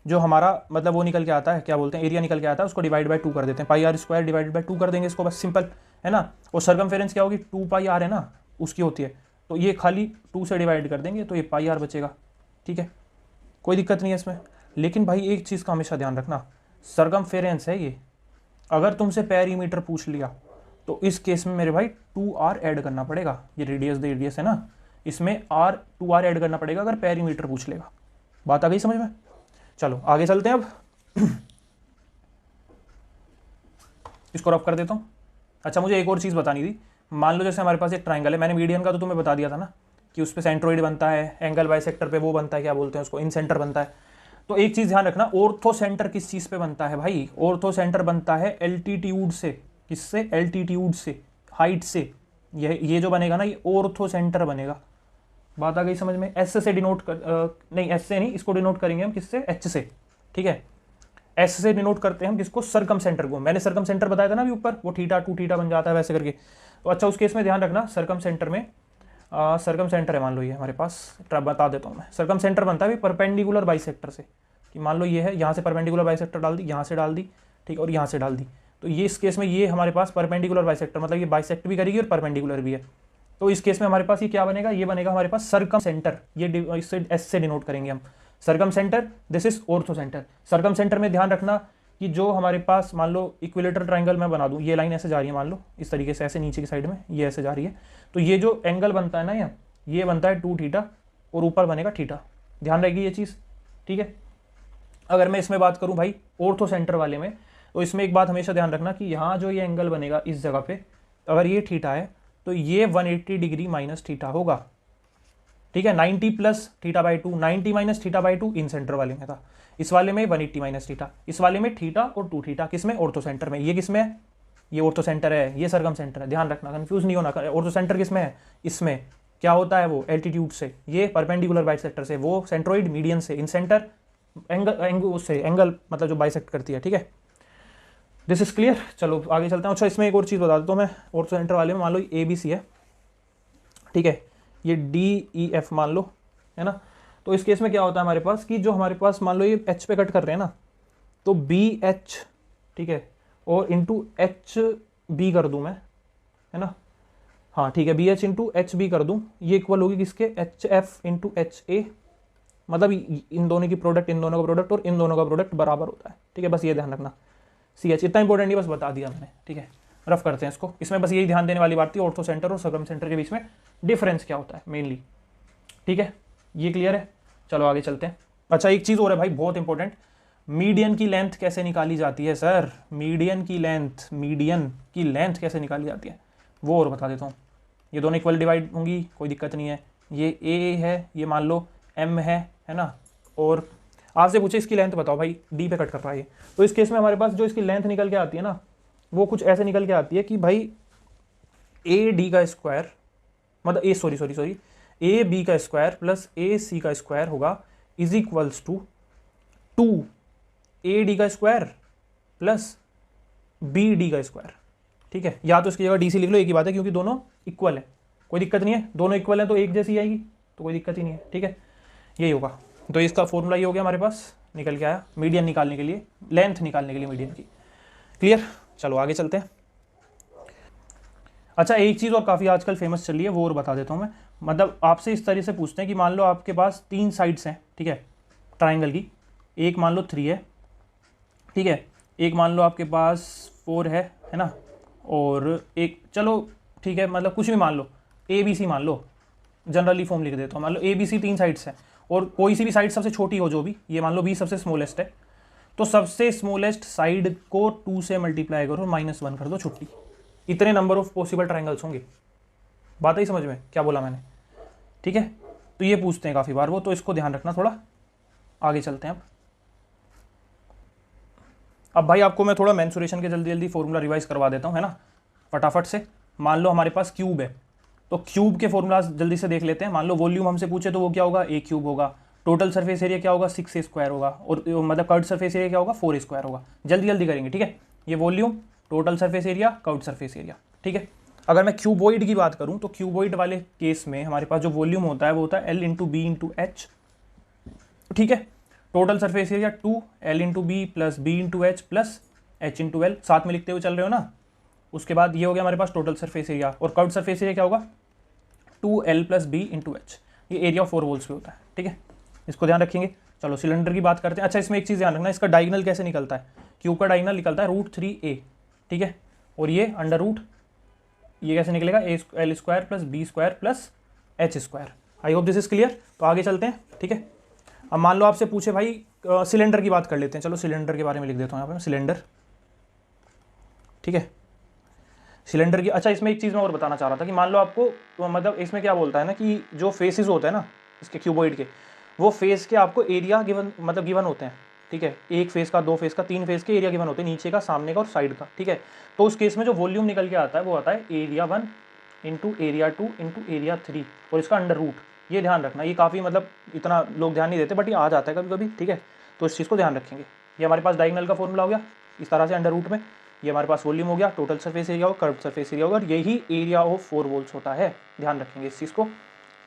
जो हमारा मतलब वो निकल के आता है, क्या बोलते हैं, एरिया निकल के आता है, उसको डिवाइड बाय 2 कर देते हैं, pi r square divided by 2 कर देंगे इसको, बस सिंपल है ना। और सर्कमफेरेंस क्या होगी? 2 पाई आर है ना, उसकी होती है, तो ये खाली 2 से डिवाइड कर देंगे, तो ये पाई आर बचेगा। ठीक है, कोई दिक्कत नहीं है इसमें। लेकिन भाई एक चीज़ का हमेशा ध्यान रखना, सर्कमफेरेंस है ये, अगर तुमसे पेरीमीटर पूछ लिया तो इस केस में मेरे भाई 2r ऐड करना पड़ेगा। ये रेडियस है ना, इसमें 2r ऐड करना पड़ेगा अगर पेरीमीटर पूछ लेगा। बात आ गई समझ में? चलो आगे चलते हैं अब। इसको रफ कर देता हूँ। अच्छा, मुझे एक और चीज़ बतानी थी। मान लो जैसे हमारे पास एक ट्राइंगल है, मैंने मीडियन का तो तुम्हें बता दिया था ना कि उस पर सेंट्रोइड बनता है, एंगल बाइसेक्टर पे वो बनता है, क्या बोलते हैं उसको, इन सेंटर बनता है। तो एक चीज़ ध्यान रखना, ऑर्थो सेंटर किस चीज़ पे बनता है भाई? ऑर्थो सेंटर बनता है एल्टीट्यूड से। किससे? एल्टीट्यूड से, हाइट से। ये जो बनेगा ना, ये ऑर्थो सेंटर बनेगा। बात आ गई समझ में? एस से डिनोट नहीं, एस से नहीं, इसको डिनोट करेंगे हम किससे? एच से। ठीक है, एस से डिनोट करते हैं हम किसको? सर्कम सेंटर को। मैंने सर्कम सेंटर बताया था ना अभी ऊपर, वो थीटा 2 थीटा बन जाता है वैसे करके। तो अच्छा, उस केस में ध्यान रखना, सर्कम सेंटर में सर्कम सेंटर है, मान लो ये हमारे पास, बता देता हूँ मैं। सर्कम सेंटर बनता है परपेंडिकुलर बाइसेक्टर से, कि मान लो ये है, यहाँ से परपेंडिकुलर बाइसेक्टर डाल दी, यहाँ से डाल दी, ठीक, और यहाँ से डाल दी। तो ये इस केस में ये हमारे पास परपेंडिकुलर बाइसेक्टर, मतलब ये बाइसेक्ट भी करेगी और परपेंडिकुलर भी है। तो इस केस में हमारे पास ये क्या बनेगा? ये बनेगा हमारे पास सर्कम सेंटर। ये इससे एस से डिनोट करेंगे हम, circum centre, this is ortho centre. Circum centre में ध्यान रखना कि जो हमारे पास, मान लो इक्विलेटरल ट्राइंगल मैं बना दूं, ये लाइन ऐसे जा रही है, मान लो इस तरीके से, ऐसे नीचे की साइड में ये ऐसे जा रही है, तो ये जो एंगल बनता है ना, ये बनता है 2 थीटा, और ऊपर बनेगा थीटा। ध्यान रहेगी ये चीज़। ठीक है, अगर मैं इसमें बात करूं भाई ऑर्थो सेंटर वाले में, तो इसमें एक बात हमेशा ध्यान रखना कि यहाँ जो ये एंगल बनेगा इस जगह पे, अगर ये थीटा है तो ये 180 डिग्री माइनस थीटा होगा। ठीक है, 90 plus theta by 2, 90 minus theta by 2 in centre वाले में था, इस वाले में 180 माइनस थीटा, इस वाले में थीटा और 2 थीटा। किसमें? ऑर्थो सेंटर में। ये किसमें है? ये ऑर्थो सेंटर है, ये सर्कम सेंटर है, ध्यान रखना, कंफ्यूज नहीं होना। ऑर्थो सेंटर किसमें है? इसमें क्या होता है वो? एल्टीट्यूड से, ये परपेंडिकुलर बाइसेक्टर से, वो सेंट्रोइड मीडियन से, इन सेंटर एंगल उससे, एंगल मतलब जो बाइसेक्ट करती है। ठीक है, दिस इज क्लियर। चलो आगे चलते हैं। अच्छा, इसमें एक और चीज़ बता देता हूँ मैं, ऑर्थो सेंटर वाले में मान लो ए बी सी है, ठीक है, ये डी ई एफ मान लो, है ना। तो इस केस में क्या होता है हमारे पास कि जो हमारे पास मान लो ये एच पे कट कर रहे हैं ना, तो बी एच, ठीक है, और इंटू एच बी कर दूँ मैं, है ना। हाँ ठीक है, B H into H B कर दूँ, ये इक्वल होगी किसके? H F into H A, मतलब इन दोनों की प्रोडक्ट, इन दोनों का प्रोडक्ट और इन दोनों का प्रोडक्ट बराबर होता है। ठीक है, बस ये ध्यान रखना। सी एच इतना इंपॉर्टेंट नहीं, बस बता दिया मैंने। ठीक है, रफ करते हैं इसको। इसमें बस यही ध्यान देने वाली बात थी, ऑर्थो सेंटर और सर्कम सेंटर के बीच में डिफरेंस क्या होता है मेनली। ठीक है, ये क्लियर है। चलो आगे चलते हैं। अच्छा एक चीज़ और है भाई बहुत इंपॉर्टेंट, मीडियन की लेंथ कैसे निकाली जाती है सर, मीडियन की लेंथ कैसे निकाली जाती है वो और बता देता हूँ। ये दोनों इक्वल डिवाइड होंगी, कोई दिक्कत नहीं है। ये ए है, ये मान लो एम है ना, और आपसे पूछे इसकी लेंथ बताओ भाई, डी पे कट कर रहा है ये, तो इस केस में हमारे पास जो इसकी लेंथ निकल के आती है ना, वो कुछ ऐसे निकल के आती है कि भाई ए डी का स्क्वायर, मतलब ए सॉरी ए बी का स्क्वायर प्लस ए सी का स्क्वायर होगा is equals to 2 A D का स्क्वायर प्लस बी डी का स्क्वायर। ठीक है, या तो इसकी जगह डी सी लिख लो, एक ही बात है क्योंकि दोनों इक्वल है, कोई दिक्कत नहीं है, दोनों इक्वल है तो एक जैसी आएगी, तो कोई दिक्कत ही नहीं है। ठीक है, यही होगा। तो इसका फॉर्मूला ये हो गया हमारे पास, निकल के आया मीडियन निकालने के लिए, लेंथ निकालने के लिए मीडियन की। क्लियर, चलो आगे चलते हैं। अच्छा एक चीज़ और काफ़ी आजकल फेमस चल रही है वो और बता देता हूँ मैं, मतलब आपसे इस तरह से पूछते हैं कि मान लो आपके पास 3 साइड्स हैं, ठीक है, ट्राइंगल की, एक मान लो 3 है, ठीक है, एक मान लो आपके पास 4 है ना, और एक चलो ठीक है मतलब कुछ भी मान लो, ए बी सी मान लो, जनरली फॉर्म लिख देता हूँ, मान लो ए बी सी 3 साइड्स हैं और कोई सी भी साइड सबसे छोटी हो जो भी, ये मान लो बी सबसे स्मॉलेस्ट है, तो सबसे स्मॉलेस्ट साइड को 2 से मल्टीप्लाई करो, -1 कर दो, छुट्टी। इतने नंबर ऑफ पॉसिबल ट्राइंगल्स होंगे। बात ही समझ में क्या बोला मैंने? ठीक है, तो ये पूछते हैं काफ़ी बार वो, तो इसको ध्यान रखना थोड़ा। आगे चलते हैं अब भाई आपको मैं थोड़ा मेंसुरेशन के जल्दी जल्दी फॉर्मूला रिवाइज करवा देता हूँ, है ना, फटाफट से। मान लो हमारे पास क्यूब है, तो क्यूब के फॉर्मूला जल्दी से देख लेते हैं। मान लो वॉल्यूम हमसे पूछे तो वो क्या होगा, ए क्यूब होगा। टोटल सरफेस एरिया क्या होगा, 6 ए स्क्वायर होगा, और मतलब कर्व्ड सरफेस एरिया क्या होगा, 4 ए स्क्वायर होगा। जल्दी जल्दी करेंगे, ठीक है। ये volume, total surface area, curved surface area, ठीक है। अगर मैं क्यूबॉइड की बात करूं तो क्यूबॉइड वाले केस में हमारे पास जो वॉल्यूम होता है वो होता है L into B into H, ठीक है। Total surface area 2 L into B plus B into H plus H into L, साथ में लिखते हुए चल रहे हो ना। उसके बाद ये हो गया हमारे पास टोटल सरफेस एरिया, और कर्व्ड सरफेस एरिया क्या होगा, 2L plus B into H. ये एरिया ऑफ 4 वॉल्स पे होता है, ठीक है, इसको ध्यान रखेंगे। चलो सिलेंडर की बात करते हैं। अच्छा इसमें एक चीज़ ध्यान रखना, इसका डायगोनल कैसे निकलता है, क्यूब का डायगोनल निकलता है √3a, ठीक है, और ये अंडर रूट, ये कैसे निकलेगा, L square plus B square plus H square. I hope this is clear. तो आगे चलते हैं, ठीक है। अब मान लो आपसे पूछे भाई सिलेंडर की बात कर लेते हैं, चलो सिलेंडर के बारे में लिख देता हूँ यहाँ पे सिलेंडर, ठीक है, सिलेंडर की। अच्छा इसमें एक चीज़ मैं और बताना चाह रहा था कि मान लो आपको तो मतलब इसमें क्या बोलता है ना कि जो फेसेस होते हैं ना इसके क्यूबॉइड के, वो फेस के आपको एरिया गिवन, मतलब गिवन होते हैं, ठीक है। एक फेस का, 2 फेस का, 3 फेस के एरिया गिवन होते हैं, नीचे का, सामने का और साइड का, ठीक है। तो उस केस में जो वॉल्यूम निकल के आता है वो आता है area 1 into area 2 into area 3 और इसका अंडर रूट। ये ध्यान रखना, ये काफ़ी मतलब इतना लोग ध्यान नहीं देते बट ये आ जाता है कभी कभी, ठीक है। तो इस चीज़ को ध्यान रखेंगे। ये हमारे पास डायगोनल का फॉर्मूला हो गया इस तरह से अंडर रूट में। ये हमारे पास वॉल्यूम हो गया, टोटल सरफेस एरिया होगा, कर्व्ड सरफेस एरिया होगा, और यही एरिया ऑफ 4 वॉल्स होता है, ध्यान रखेंगे इस चीज़ को,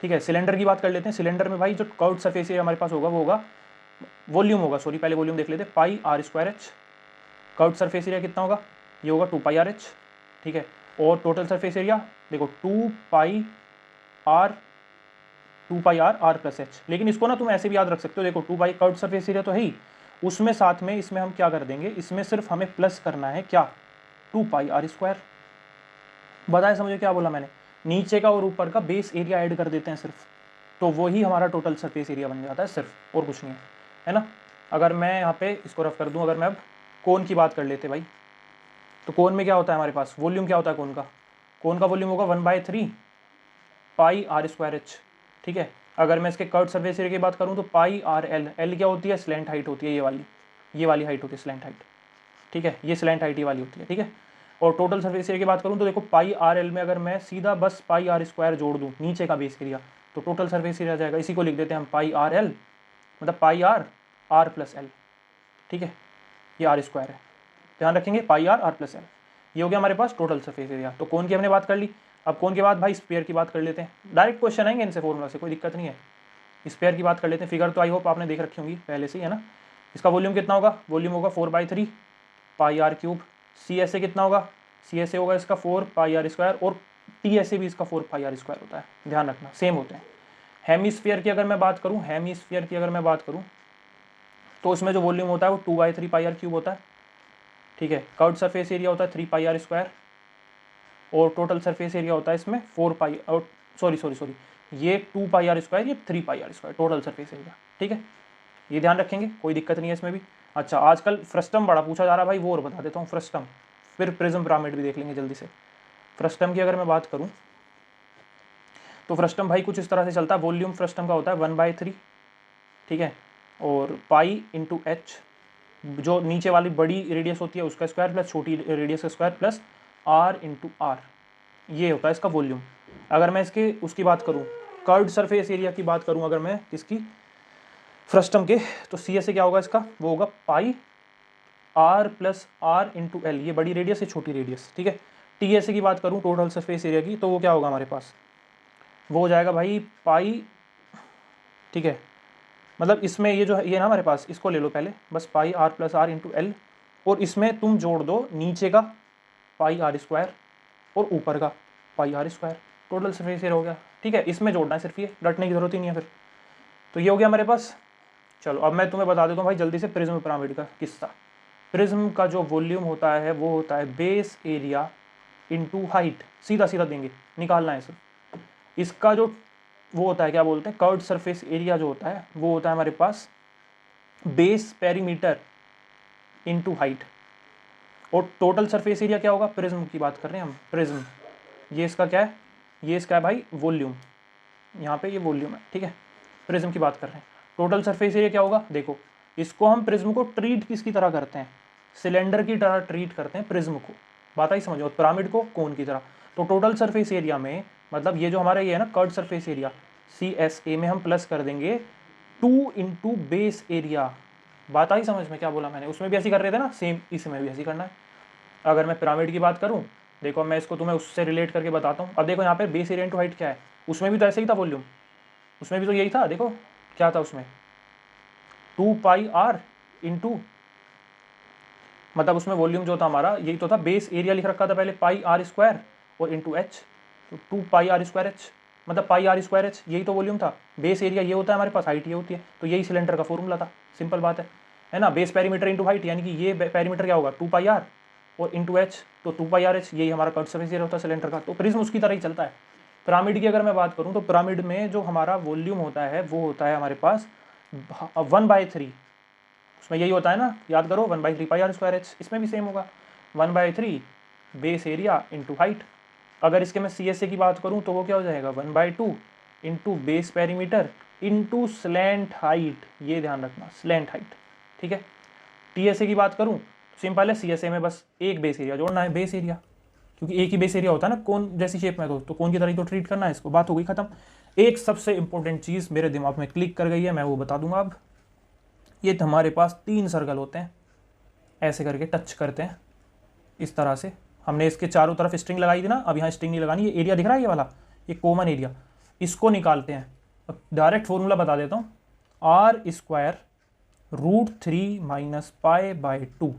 ठीक है। सिलेंडर की बात कर लेते हैं। सिलेंडर में भाई जो कर्व्ड सरफेस एरिया हमारे पास होगा वो होगा, वॉल्यूम होगा, सॉरी पहले वॉल्यूम देख लेते हैं, pi r square h. Curved surface area कितना होगा, ये होगा 2 पाई आर एच, ठीक है। और टोटल सरफेस एरिया देखो 2 पाई आर आर प्लस एच। लेकिन इसको ना तुम ऐसे भी याद रख सकते हो, देखो 2 पाई कर्व्ड सरफेस एरिया तो है ही, उसमें साथ में इसमें हम क्या कर देंगे, इसमें सिर्फ हमें प्लस करना है क्या, 2 पाई आर स्क्वायर। बताए समझो क्या बोला मैंने, नीचे का और ऊपर का बेस एरिया ऐड कर देते हैं सिर्फ, तो वही हमारा टोटल सरफेस एरिया बन जाता है सिर्फ, और कुछ नहीं है ना। अगर मैं यहाँ पे इसको रफ कर दूँ, अगर मैं अब कोन की बात कर लेते भाई, तो कोन में क्या होता है हमारे पास, वॉल्यूम क्या होता है कोन का वॉल्यूम होगा 1/3 पाई आर स्क्वायर एच, ठीक है। अगर मैं इसके कर्व्ड सरफेस एरिया की बात करूँ तो पाई आर एल, एल क्या होती है, स्लैंट हाइट होती है, ये वाली हाइट होती है स्लैंट हाइट, ठीक है, ये स्लैंट हाइट ये वाली होती है, ठीक है। और टोटल सरफेस एरिया की बात करूँ तो देखो पाई आर एल में अगर मैं सीधा बस पाई आर स्क्वायर जोड़ दूँ नीचे का बेस एरिया, तो टोटल सरफेस एरिया जाएगा, इसी को लिख देते हैं हम पाई आर एल, मतलब पाई आर प्लस एल, ठीक है, ये आर स्क्वायर है, ध्यान रखेंगे, पाई आर प्लस एल। ये हो गया हमारे पास टोटल सरफेस एरिया। तो कौन की हमने बात कर ली। अब कौन के बाद भाई स्पेयर की बात कर लेते हैं, डायरेक्ट क्वेश्चन आएंगे इनसे फॉर्मूला से, कोई दिक्कत नहीं है। स्पेयर की बात कर लेते हैं। फिगर तो आई होप आपने देख रखी होंगी पहले से ही, है ना। इसका वॉल्यूम कितना होगा, वॉल्यूम होगा 4/3 pi r cube. C S A कितना होगा, सी एस ए होगा इसका 4 पाई आर स्क्वायर, और टी एस ए भी इसका 4 पाई आर स्क्वायर होता है, ध्यान रखना सेम होते हैं। हेमीस्फीयर की अगर मैं बात करूँ, हेमीस्फीयर की अगर मैं बात करूँ तो उसमें जो वॉल्यूम होता है वो 2/3 पाई आर क्यूब होता है, ठीक है। कर्व्ड सरफेस एरिया होता है 3 पाई आर स्क्वायर, और टोटल सरफेस एरिया होता है इसमें 4 पाई, और सॉरी ये 2 पाई आर स्क्वायर, ये 3 pi r square total surface area, ठीक है। ये ध्यान रखेंगे, कोई दिक्कत नहीं है इसमें भी। अच्छा, आजकल फ्रस्टम बड़ा पूछा जा रहा है भाई, वो और बता देता हूँ फ्रस्टम, फिर प्रिज्म पिरामिड भी देख लेंगे जल्दी से। फ्रस्टम की अगर मैं बात करूँ तो फ्रस्टम भाई कुछ इस तरह से चलता है। वॉल्यूम फ्रस्टम का होता है 1/3, ठीक है, और पाई इंटू एच, जो नीचे वाली बड़ी रेडियस होती है उसका स्क्वायर प्लस छोटी रेडियस का square plus are into R, ये होता है इसका वॉल्यूम। अगर मैं इसके उसकी बात करूँ, कर्व्ड सरफेस एरिया की बात करूँ अगर मैं इसकी फ्रस्टम के, तो सी एस से क्या होगा इसका, वो होगा pi r plus are into l, ये बड़ी रेडियस है छोटी रेडियस, ठीक है। टी एस की बात करूँ टोटल सरफेस एरिया की, तो वो क्या होगा हमारे पास, वो हो जाएगा भाई पाई, ठीक है, मतलब इसमें ये जो है ये ना हमारे पास, इसको ले लो पहले बस, pi r plus are into l, और इसमें तुम जोड़ दो नीचे का पाई आर स्क्वायर और ऊपर का pi r square, total surface area हो गया, ठीक है। इसमें जोड़ना है सिर्फ, ये रटने की जरूरत ही नहीं है फिर। तो ये हो गया हमारे पास। चलो अब मैं तुम्हें बता देता हूँ भाई जल्दी से प्रिज्म पिरामिड का किस्सा। प्रिज्म का जो वॉल्यूम होता है वो होता है बेस एरिया इंटू हाइट, सीधा सीधा देंगे, निकालना है सिर्फ। इसका जो वो होता है क्या बोलते हैं, कर्व्ड सरफेस एरिया जो होता है वो होता है हमारे पास बेस पेरीमीटर इंटू हाइट, और टोटल सरफेस एरिया क्या होगा, प्रिज्म की बात कर रहे हैं हम, प्रिज्म, ये इसका क्या है, ये इसका है भाई वॉल्यूम, यहाँ पे ये वॉल्यूम है, ठीक है, प्रिज्म की बात कर रहे हैं। टोटल सरफेस एरिया क्या होगा, देखो इसको हम प्रिज्म को ट्रीट किसकी तरह करते हैं, सिलेंडर की तरह ट्रीट करते हैं प्रिज्म को, बात आई समझो, पिरामिड को कोन की तरह। तो टोटल सरफेस एरिया में मतलब ये जो हमारा ये है ना curved surface area, C S A में हम प्लस कर देंगे 2 इंटू बेस एरिया, बात आई समझ में क्या बोला मैंने, उसमें भी ऐसी कर रहे थे ना, सेम इसमें भी ऐसी करना है। अगर मैं पिरामिड की बात करूँ, देखो मैं इसको तुम्हें उससे रिलेट करके बताता हूँ। अब देखो यहाँ पे बेस एरिया इंटू हाइट क्या है, उसमें भी तो ऐसे ही था वॉल्यूम, उसमें भी तो यही था, देखो क्या था उसमें 2 पाई आर इंटू, मतलब उसमें वॉल्यूम जो था हमारा यही तो था, बेस एरिया लिख रखा था पहले पाई आर स्क्वायर और इंटू एच, तो 2 पाई आर स्क्वायर एच, मतलब पाई आर स्क्वायर एच, यही तो वॉल्यूम था। बेस एरिया ये होता है हमारे पास, हाइट ये होती है, तो यही सिलेंडर का फॉर्मूला था, सिंपल बात है ना। बेस पेरीमीटर इंटू हाइट, यानी कि ये पेरीमीटर क्या होगा 2 पाई आर और इंटू एच, तो 2 पाई आर एच यही हमारा कर्व्ड सरफेस एरिया होता है सिलेंडर का। तो प्रिज्म उसकी तरह ही चलता है। पिरामिड की अगर मैं बात करूँ तो पिरामिड में जो हमारा वॉल्यूम होता है वो होता है हमारे पास 1/3, उसमें यही होता है ना, याद करो 1/3 पाई आर स्क्वायर एच, इसमें भी सेम होगा 1/3 बेस एरिया इंटू हाइट। अगर इसके मैं सी एस ए की बात करूँ तो वो क्या हो जाएगा 1/2 into base perimeter into slant height, ये ध्यान रखना स्लैंट हाइट, ठीक है। टी एस ए की बात करूँ सिंपल है, सी एस ए में बस एक बेस एरिया जोड़ना है, बेस एरिया, क्योंकि एक ही बेस एरिया होता है ना कोन जैसी शेप में, तो कोन की तरह ही तो ट्रीट करना है इसको, बात हो गई खत्म। एक सबसे इंपॉर्टेंट चीज़ मेरे दिमाग में क्लिक कर गई है, मैं वो बता दूंगा अब। ये तो हमारे पास 3 सर्कल होते हैं, ऐसे करके टच करते हैं इस तरह से, हमने इसके चारों तरफ स्ट्रिंग लगाई थी ना, अब यहाँ स्ट्रिंग नहीं लगानी, ये एरिया दिख रहा है ये वाला, ये कॉमन एरिया, इसको निकालते हैं। अब डायरेक्ट फॉर्मूला बता देता हूँ, R square √3 minus pi by 2,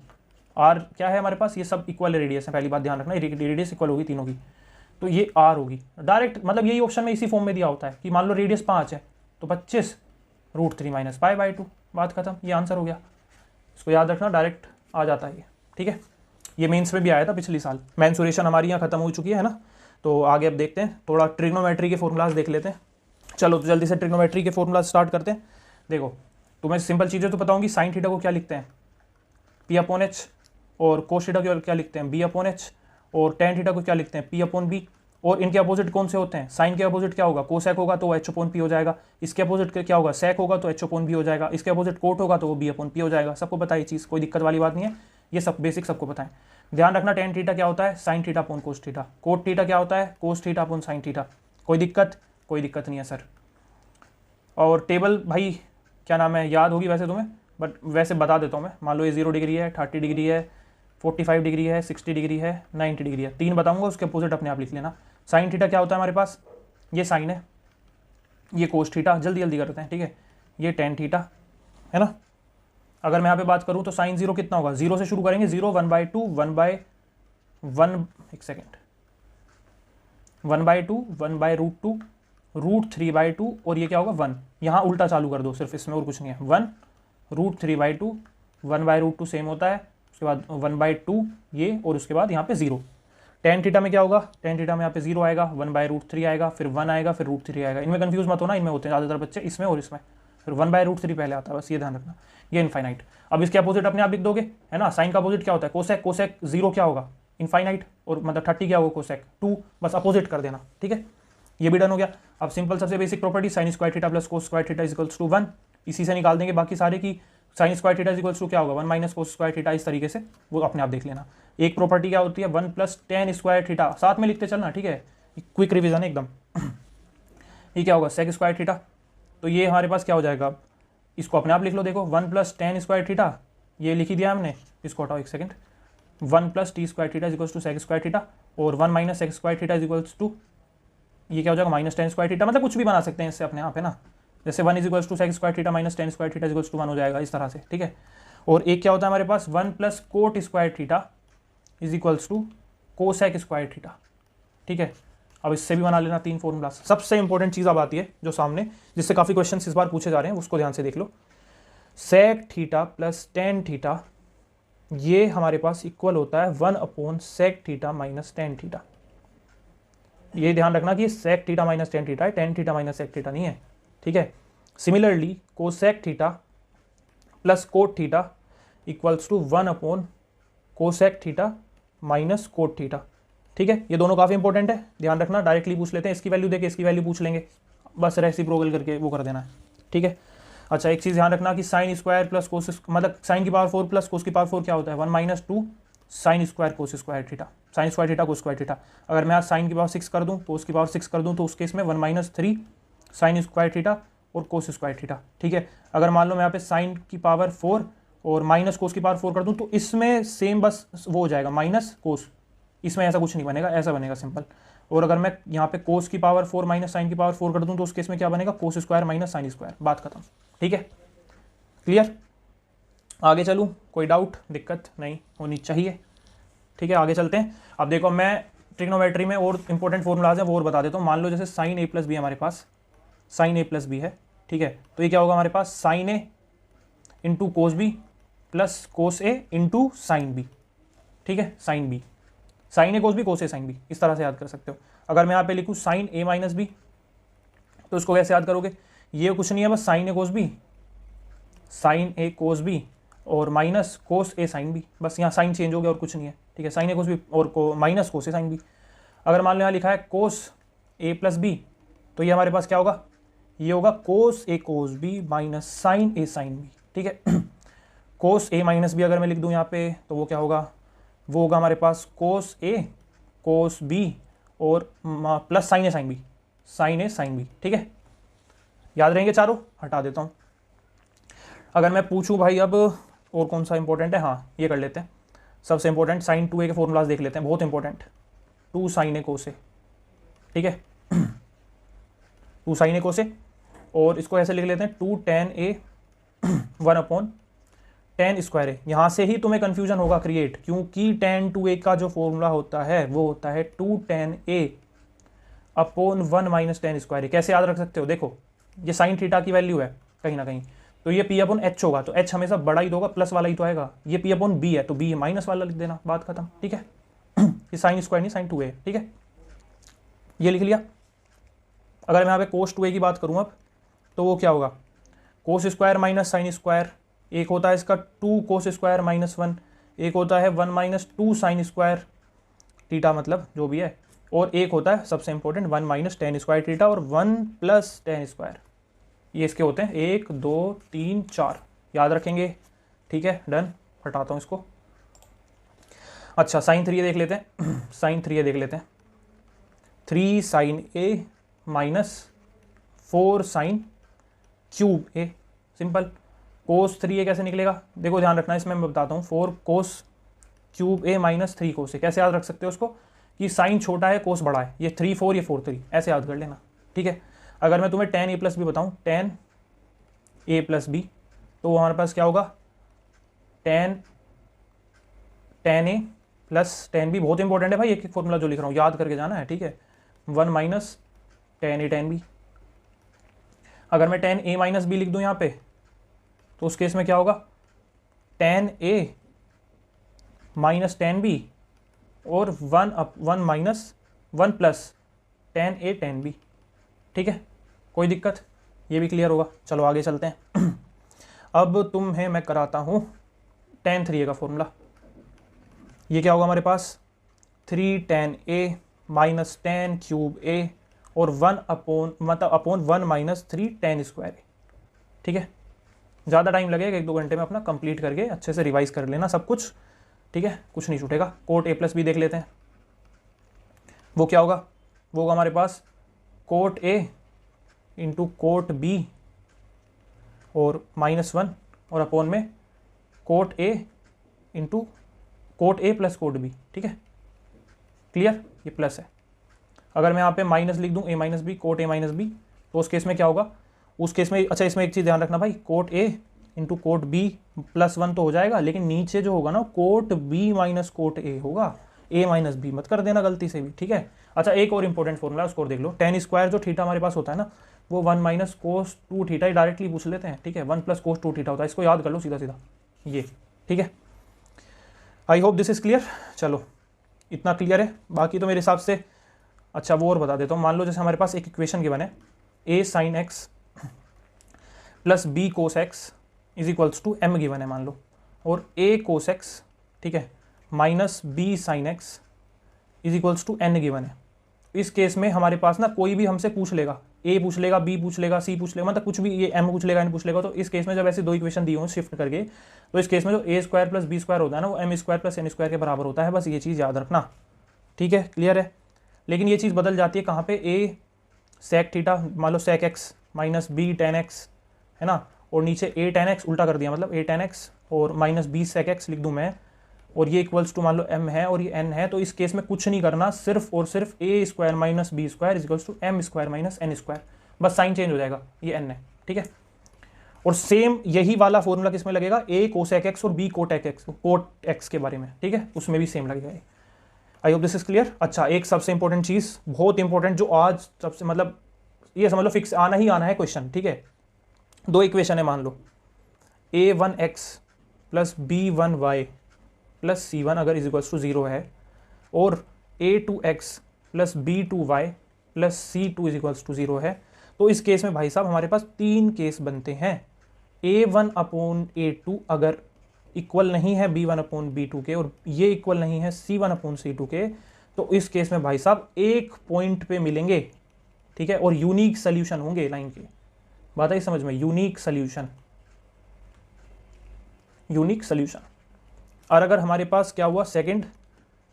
R क्या है हमारे पास, ये सब इक्वल रेडियस है, पहली बात ध्यान रखना, रेडियस इक्वल होगी तीनों की, तो ये आर होगी डायरेक्ट, मतलब यही ऑप्शन में इसी फॉर्म में दिया होता है कि मान लो रेडियस 5 है तो 25 √3 माइनस पाई बाई 2, बात खत्म, ये आंसर हो गया। इसको याद रखना, डायरेक्ट आ जाता है ये, ठीक है। ये मेंस में भी आया था पिछले साल। मेंसुरेशन हमारी यहाँ खत्म हो चुकी है ना, तो आगे अब देखते हैं, थोड़ा ट्रिग्नोमेट्री के फॉर्मूलाज देख लेते हैं। चलो तो जल्दी से ट्रिग्नोमेट्री के फॉर्मूलाज स्टार्ट करते हैं। देखो तुम्हें सिंपल चीज़ें तो बताऊंगी, साइन थीटा को क्या लिखते हैं P/H, और कोस थीटा को क्या लिखते हैं B/H, और टेन थीटा को क्या लिखते हैं P/B, और इनके अपोजिट कौन से होते हैं, साइन के अपोजिट क्या होगा, कोसेक होगा तो H/P हो जाएगा, इसके अपोजिट क्या होगा, सेक होगा तो H/B हो जाएगा, इसके अपोजिट कोट होगा तो वो B/P हो जाएगा। सबको पता है ये चीज़, कोई दिक्कत वाली बात नहीं है, ये सब बेसिक सबको पता है। ध्यान रखना, टेन थीटा क्या होता है, sine theta upon cos theta, cot theta क्या होता है, cos theta upon sine theta. कोई दिक्कत नहीं है सर। और टेबल भाई क्या नाम है, याद होगी वैसे तुम्हें, बट वैसे बता देता हूँ मैं। मान लो ये 0 डिग्री है, 30 डिग्री है, 45 डिग्री है, 60 डिग्री है, 90 डिग्री है, 3 बताऊंगा, उसके अपोजिट अपने आप लिख लेना। साइन थीटा क्या होता है हमारे पास, ये साइन है, ये कोस थीटा, जल्दी जल्दी करते हैं, ठीक है, ये टेन थीटा है ना। अगर मैं यहाँ पे बात करूँ तो साइन 0 कितना होगा, 0 से शुरू करेंगे, 0 1/2 1/1, एक सेकेंड, 1/2 1/√2 √3/2, और ये क्या होगा 1, यहाँ उल्टा चालू कर दो सिर्फ, इसमें और कुछ नहीं है, 1 √3/2 1/√2 सेम होता है, उसके बाद 1/2 ये, और उसके बाद यहाँ पे 0। टेन थीटा में क्या होगा, टेन थीटा में यहाँ पे 0 आएगा, 1/√3 आएगा, फिर 1 आएगा, फिर √3 आएगा। इनमें कंफ्यूज मत होना, इनमें होते हैं ज़्यादातर बच्चे, इसमें और इसमें। फिर 1/√3 पहले आता है, बस ये ध्यान रखना, ये इनफाइनाइट। अब इसके अपोजिट अपने आप लिख दोगे, है ना, साइन का अपोजिट क्या होता है, कोसेक, कोसेक 0 क्या होगा, इनफाइनाइट, और मतलब 30 क्या होगा, कोसेक 2, बस अपोजिट कर देना, ठीक है, ये भी डन हो गया। अब सिंपल सबसे basic property sine square theta plus cos square theta equals to 1, इसी से निकाल देंगे बाकी सारे की, sine square theta equals to क्या होगा 1 माइनस कोस स्क्वायर थीटा, इस तरीके से वो अपने आप देख लेना। एक प्रॉपर्टी क्या होती है 1 प्लस टेन स्क्वायर थीटा, साथ में लिखते चलना, ठीक है, क्विक रिविजन है एकदम। ये क्या होगा सेक स्क्वायर थीटा, तो ये हमारे पास क्या हो जाएगा, इसको अपने आप लिख लो, देखो 1 प्लस टेन स्क्वायर थीटा, ये लिख ही दिया हमने, इसको हटाओ एक second, 1 plus T square theta equals to sec square theta, और 1 minus sec square theta equals to, ये क्या हो जाएगा माइनस टेन स्क्वायर थीटा, मतलब कुछ भी बना सकते हैं इससे अपने आप, है ना, जैसे 1 is equals to sec square theta minus tan square theta equals to 1 हो जाएगा, इस तरह से, ठीक है। और एक क्या होता है हमारे पास 1 plus cot square theta is equals to cosec square theta, ठीक है। अब इससे भी बना लेना 3 फॉर्मूला। सबसे इंपॉर्टेंट चीज़ अब आती है जो सामने, जिससे काफ़ी क्वेश्चन इस बार पूछे जा रहे हैं, उसको ध्यान से देख लो। Sec theta plus tan theta, ये हमारे पास इक्वल होता है 1/सेक थीटा माइनस टेन थीटा। ये ध्यान रखना कि sec theta minus tan theta है, tan theta minus sec theta नहीं है, ठीक है। Similarly cosec theta plus cot theta equals to 1/कोसेक थीटा माइनस कोट थीटा, ठीक है। ये दोनों काफ़ी इंपॉर्टेंट है, ध्यान रखना, डायरेक्टली पूछ लेते हैं, इसकी वैल्यू देके इसकी वैल्यू पूछ लेंगे, बस रेसिप्रोकल करके वो कर देना है, ठीक है। अच्छा एक चीज़ ध्यान रखना कि साइन स्क्वायर प्लस कोस, मतलब साइन की पावर 4 प्लस कोस की पावर 4 क्या होता है 1 माइनस 2 साइन स्क्वायर कोस square theta, sign square theta cos square theta. अगर मैं आज साइन की पावर 6 कर दूँ, कोस की पावर 6 कर दूँ, तो उस केस में 1 माइनस 3 साइन स्क्वायर थीटा और कोस स्क्वायर थीटा, ठीक है। अगर मान लो मैं यहाँ पे साइन की पावर 4 और माइनस कोस की पावर 4 कर दूँ, तो इसमें सेम बस वो हो जाएगा माइनस कोस, इसमें ऐसा कुछ नहीं बनेगा, ऐसा बनेगा सिंपल। और अगर मैं यहाँ पे कोस की पावर 4 माइनस साइन की पावर 4 कर दूँ, तो उस केस में क्या बनेगा cos square minus sine square, बात खत्म, ठीक है, क्लियर। आगे चलूँ, कोई डाउट दिक्कत नहीं होनी चाहिए, ठीक है। आगे चलते हैं। अब देखो मैं ट्रिग्नोमेट्री में और इंपॉर्टेंट फॉर्मूलाज हैं वो और बता देता हूँ। मान लो जैसे साइन ए प्लस बी हमारे पास, साइन ए प्लस बी है, ठीक है, तो ये क्या होगा हमारे पास sine A into cos B plus cos A into sine B, ठीक है, sine B, sine A cos B cos A sine B, इस तरह से याद कर सकते हो। अगर मैं यहाँ पे लिखूँ साइन ए माइनस बी, तो इसको कैसे याद करोगे, ये कुछ नहीं है बस sign A cos B, sine A cos B और minus cos A sine B, बस यहाँ साइन चेंज हो गया और कुछ नहीं है, ठीक है, साइन ए कोस बी और को minus cos A sine B. अगर मान लो यहाँ लिखा है कोस ए प्लस बी, तो ये हमारे पास क्या होगा, ये होगा कोस ए कोस बी माइनस साइन ए साइन बी, ठीक है। कोस ए माइनस बी अगर मैं लिख दूँ यहाँ पे, तो वो क्या होगा, वो होगा हमारे पास कोस ए कोस बी और प्लस साइन ए साइन बी, साइन ए साइन बी, ठीक है, याद रहेंगे चारों। हटा देता हूँ। अगर मैं पूछूं भाई अब और कौन सा इंपॉर्टेंट है, हाँ ये कर लेते हैं सबसे इंपॉर्टेंट, साइन 2a के फॉर्मूलाज देख लेते हैं, बहुत इंपॉर्टेंट, 2 साइन ए कोस ए, ठीक है, 2 साइन ए कोस ए, और इसको ऐसे लिख लेते हैं 2 tan a 1/tan स्क्वायर ए। यहाँ से ही तुम्हें कन्फ्यूजन होगा क्रिएट, क्योंकि tan 2a का जो फॉर्मूला होता है वो होता है 2 tan a upon 1 minus tan square A. कैसे याद रख सकते हो, देखो ये साइन थीटा की वैल्यू है कहीं ना कहीं, तो ये p अपॉन एच होगा, तो h हमेशा बड़ा ही होगा, प्लस वाला ही तो आएगा, ये p अपॉन b है तो b माइनस वाला लिख देना, बात खत्म, ठीक है। ये साइन स्क्वायर नहीं साइन 2a, ठीक है, ये लिख लिया। अगर मैं यहाँ पे कोस 2a की बात करूँ अब, तो वो क्या होगा cos square minus sine square, एक होता है इसका 2 कोस स्क्वायर माइनस 1, एक होता है 1 माइनस 2 साइन स्क्वायर थीटा, मतलब जो भी है, और एक होता है सबसे important 1 minus tan square theta और 1 प्लस टेन स्क्वायर, ये इसके होते हैं 1 2 3 4, याद रखेंगे, ठीक है, डन। हटाता हूँ इसको। अच्छा साइन 3a देख लेते हैं, साइन 3a देख लेते हैं, 3 साइन ए माइनस 4 साइन क्यूब ए, सिंपल। कोस 3a कैसे निकलेगा, देखो ध्यान रखना इसमें मैं बताता हूँ, 4 कोस क्यूब ए माइनस 3 कोस ए। कैसे याद रख सकते हो उसको, कि साइन छोटा है कोस बड़ा है, ये 3 4 ये 4 3, ऐसे याद कर लेना, ठीक है। अगर मैं तुम्हें tan a प्लस बी बताऊँ, tan a प्लस बी, तो हमारे पास क्या होगा tan a plus tan b, बहुत इंपॉर्टेंट है भाई, एक एक फॉर्मूला जो लिख रहा हूँ याद करके जाना है, ठीक है। 1 minus tan a tan b। अगर मैं tan a माइनस बी लिख दूँ यहाँ पे, तो उस केस में क्या होगा tan a minus tan b और 1 minus 1 plus tan a tan b, ठीक है, कोई दिक्कत, ये भी क्लियर होगा। चलो आगे चलते हैं। अब तुम्हें मैं कराता हूँ tan 3a का फॉर्मूला। ये क्या होगा हमारे पास, 3 tan a minus tan cube a और 1 upon 1 minus 3 tan square a। ठीक है, ज़्यादा टाइम लगेगा, 1-2 घंटे में अपना कंप्लीट करके अच्छे से रिवाइज कर लेना सब कुछ। ठीक है, कुछ नहीं छूटेगा। कोट a प्लस बी देख लेते हैं, वो क्या होगा, वो होगा हमारे पास cot a into cot b और -1 और अपॉन में cot a into cot a plus cot b। ठीक है, क्लियर, ये प्लस है। अगर मैं यहाँ पे माइनस लिख दूँ a minus B, cot a minus B, तो उस केस में क्या होगा, उस केस में अच्छा इसमें एक चीज़ ध्यान रखना भाई, cot a into cot b plus 1 तो हो जाएगा, लेकिन नीचे जो होगा ना cot b minus cot a होगा, a माइनस बी मत कर देना गलती से भी। ठीक है, अच्छा एक और इंपॉर्टेंट फॉर्मूला उसको देख लो, tan स्क्वायर जो थीटा हमारे पास होता है ना, वो 1 माइनस कोस 2 थीटा ही डायरेक्टली पूछ लेते हैं। ठीक है, 1 प्लस कोस 2 थीटा होता है, इसको याद कर लो सीधा सीधा ये। ठीक है, आई होप दिस इज क्लियर। चलो इतना क्लियर है, बाकी तो मेरे हिसाब से अच्छा वो और बता देता हूँ। मान लो जैसे हमारे पास एक इक्वेशन गिवन है, a sine X plus b cos X is equals to m given है मान लो, और a कोस एक्स, ठीक है, minus b sine X is equals to n given है। इस केस में हमारे पास ना कोई भी हमसे पूछ लेगा, a पूछ लेगा, b पूछ लेगा, c पूछ लेगा, मतलब कुछ भी, ये m पूछ लेगा, n पूछ लेगा। तो इस केस में जब ऐसे दो इक्वेशन दी हो शिफ्ट करके, तो इस केस में जो a square plus b square होता है ना, वो m square plus n square के बराबर होता है। बस ये चीज़ याद रखना। ठीक है, क्लियर है। लेकिन ये चीज़ बदल जाती है कहाँ पे, a सेक थीटा मान लो sec X minus b tan X है ना, और नीचे a टेन एक्स उल्टा कर दिया, मतलब a टेन एक्स और माइनस b सेक एक्स लिख दूँ मैं, और ये इक्वल्स टू मान लो m है और ये n है। तो इस केस में कुछ नहीं करना, सिर्फ और सिर्फ a square minus b square is equals to m square minus n square, बस साइन चेंज हो जाएगा, ये n है। ठीक है, और सेम यही वाला फॉर्मूला किसमें लगेगा, a कोसेक एक्स और b कोट एक्स के बारे में। ठीक है, उसमें भी सेम लगेगा। आई होप दिस इज क्लियर। अच्छा एक सबसे इंपॉर्टेंट चीज़, बहुत इंपॉर्टेंट, जो आज सबसे मतलब ये समझ लो फिक्स आना ही आना है क्वेश्चन। ठीक है, दो इक्वेशन है मान लो, a1x plus b1y plus c1 अगर इज इक्वल्स टू 0 है, और a2x plus b2y plus c2 is equals to 0 है। तो इस केस में भाई साहब हमारे पास 3 केस बनते हैं। a1 अपॉन a2 अगर इक्वल नहीं है b1 अपॉन b2 के, और ये इक्वल नहीं है c1 अपॉन c2 के, तो इस केस में भाई साहब एक पॉइंट पे मिलेंगे। ठीक है, और यूनिक सोल्यूशन होंगे लाइन के, बात आई समझ में, यूनिक सोल्यूशन, यूनिक सोल्यूशन। और अगर हमारे पास क्या हुआ सेकंड,